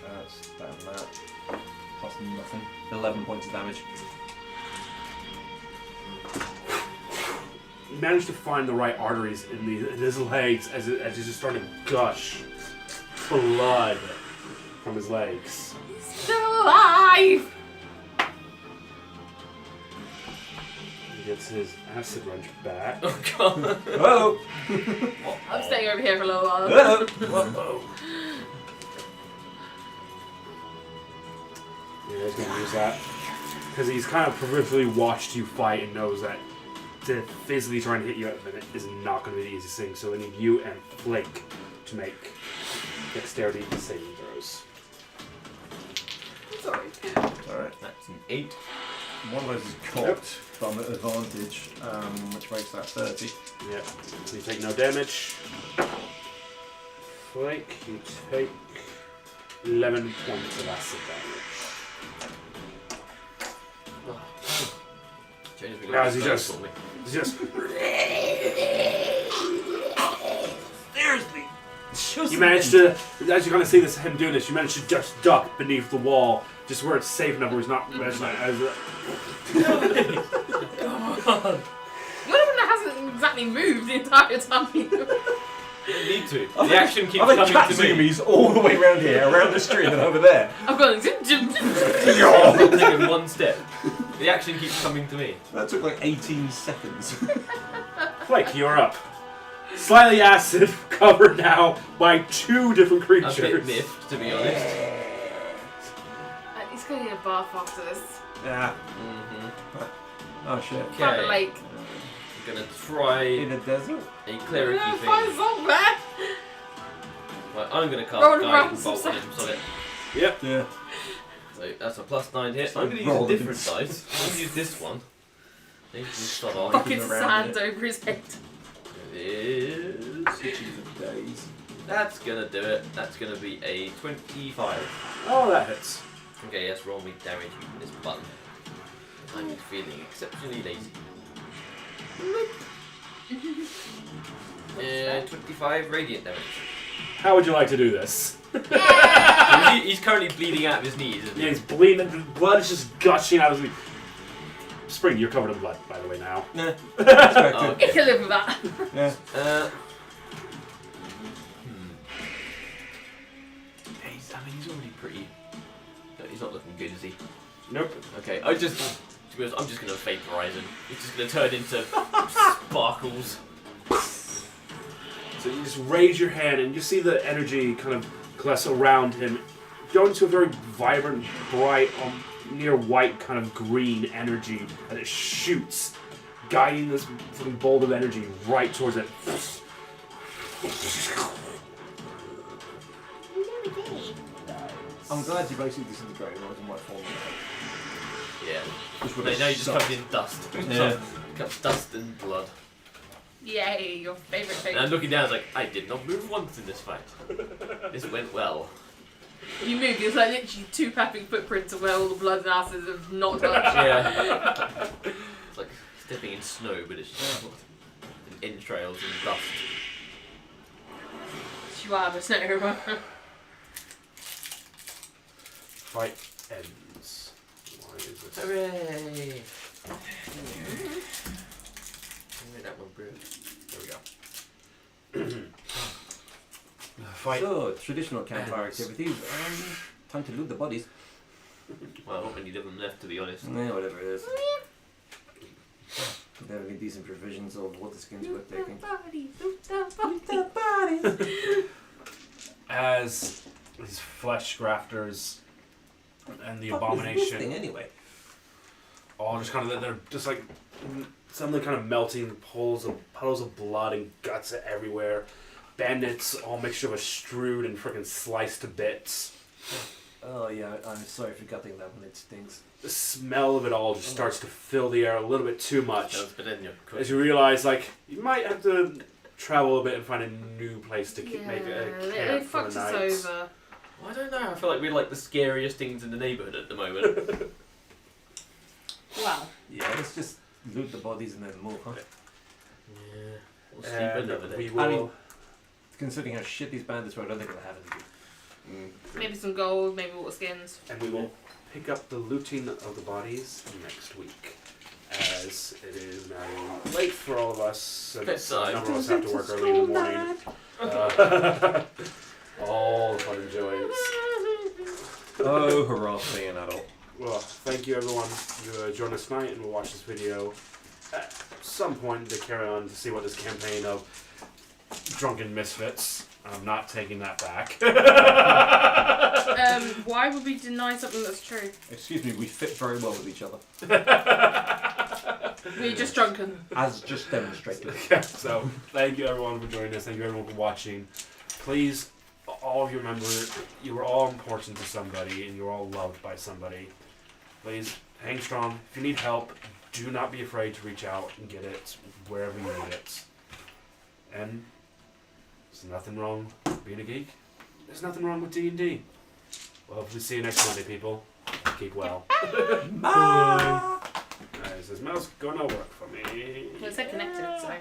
That's that. Plus nothing. 11 points of damage. You managed to find the right arteries in his legs as he's just starting to gush blood from his legs. Still alive. He gets his acid wrench back. Oh god. Whoa! I'm staying over here for a little while. Whoa! Whoa. Yeah, he's gonna use that. Because he's kind of peripherally watched you fight and knows that to physically trying to hit you at the minute is not going to be the easiest thing. So I need you and Flake to make dexterity saving throws. Sorry. Alright. That's an 8. One of those is cocked, but I'm at advantage, which makes that 30. Yeah. So you take no damage. Flake, you take 11 points of acid damage. As he just, Seriously! you manage to, as you're gonna see this him doing this, you manage to just duck beneath the wall, just where it's safe enough, where he's not. You're the one that hasn't exactly moved the entire time. You need to. The action keeps I've had cat coming to me. zoomies all the way around here, around the stream and over there. I've gone zip, zip, zip. I'm taking one step. The action keeps coming to me. That took like 18 seconds. Flake, you're up. Slightly acid covered now by 2 different A creatures. bit miffed, to be honest. He's going to need a bath after this. Yeah. Mm-hmm. Oh shit. Find a Okay. lake. I'm gonna try In a desert? a clericy Yeah, thing. find somewhere. Right, I'm gonna cast Roll around Guiding Bolt some on him, so it. Yep. Yeah. So that's a +9 hit. Just I'm gonna roll use a them. different dice. I'm gonna use this one. Maybe we'll start off. Buckets of around sand over his head. It is. Days. That's gonna do it. That's gonna be a 25. Oh, that hits. Okay, yes, roll me damage using this button. I'm feeling exceptionally lazy. 25 radiant damage. How would you like to do this? You He's currently bleeding out of his knees. Isn't he? Yeah, he's bleeding. The blood is just gushing out of his. Spring, you're covered in blood, by the way. Now. Nah. Oh, You okay. can live with that. Yeah. I mean, he's already pretty. No, he's not looking good, is he? Nope. Okay, I'm just gonna vaporize him. He's just gonna turn into sparkles. So you just raise your hand and you see the energy kind of coalesce around him, go into a very vibrant, bright, near white kind of green energy, and it shoots, guiding this fucking bolt of energy right towards it. I'm glad you basically disintegrated rather than my form. Yeah. Which would Now have you just covered in dust. Yeah. Dust and blood. Yay, your favourite thing. And I'm looking down, it's like, I did not move once in this fight. This went well. You move, it's like literally 2 papping footprints of where all the blood and asses have not touched. Yeah. It's like stepping in snow, but it's just entrails and dust. Schwab, it's not everyone. Fight ends. Why is this? Hooray! Where'd that one brew? There we go. Fight. So, traditional campfire activities. Time to loot the bodies. Well, not many of them left, to be honest. Yeah, whatever it is. There have been decent provisions of what the skins were taking. As these flesh grafters and the Thing abomination anyway. all just kind of, they're just like suddenly kind of melting, puddles of blood and guts everywhere. Bandits all mixture of a strewed and freaking sliced to bits. Oh yeah, I'm sorry for gutting that one, it stinks. The smell of it all just starts to fill the air a little bit too much. But then you're As you realize, like, you might have to travel a bit and find a new place to make a They camp for fucked the us night. over. Well, I don't know. I feel like we're like the scariest things in the neighbourhood at the moment. Wow. Yeah, let's just loot the bodies and then move, huh? Yeah. We'll sleep another And day. we will. I mean, considering how shit these bandits were, I don't think we'll have anything. Maybe some gold, maybe water skins. And we will pick up the looting of the bodies next week. As it is now late for all of us, since a number of us have to work early in the morning. All the fun and joys. Oh, hurrah for being an adult. Well, thank you everyone. You join us tonight and we'll watch this video at some point to carry on to see what this campaign of drunken misfits. I'm not taking that back. Why would we deny something that's true? Excuse me, we fit very well with each other. We're just drunken. As just demonstrated. Yeah, so, thank you everyone for joining us. Thank you everyone for watching. Please, all of you remember, you were all important to somebody and you were all loved by somebody. Please, hang strong. If you need help, do not be afraid to reach out and get it wherever you need it. And there's nothing wrong with being a geek. There's nothing wrong with D&D. Well, hopefully see you next Monday, people. Keep well. Bye! This mouse gonna work for me. Well, it's connected, so.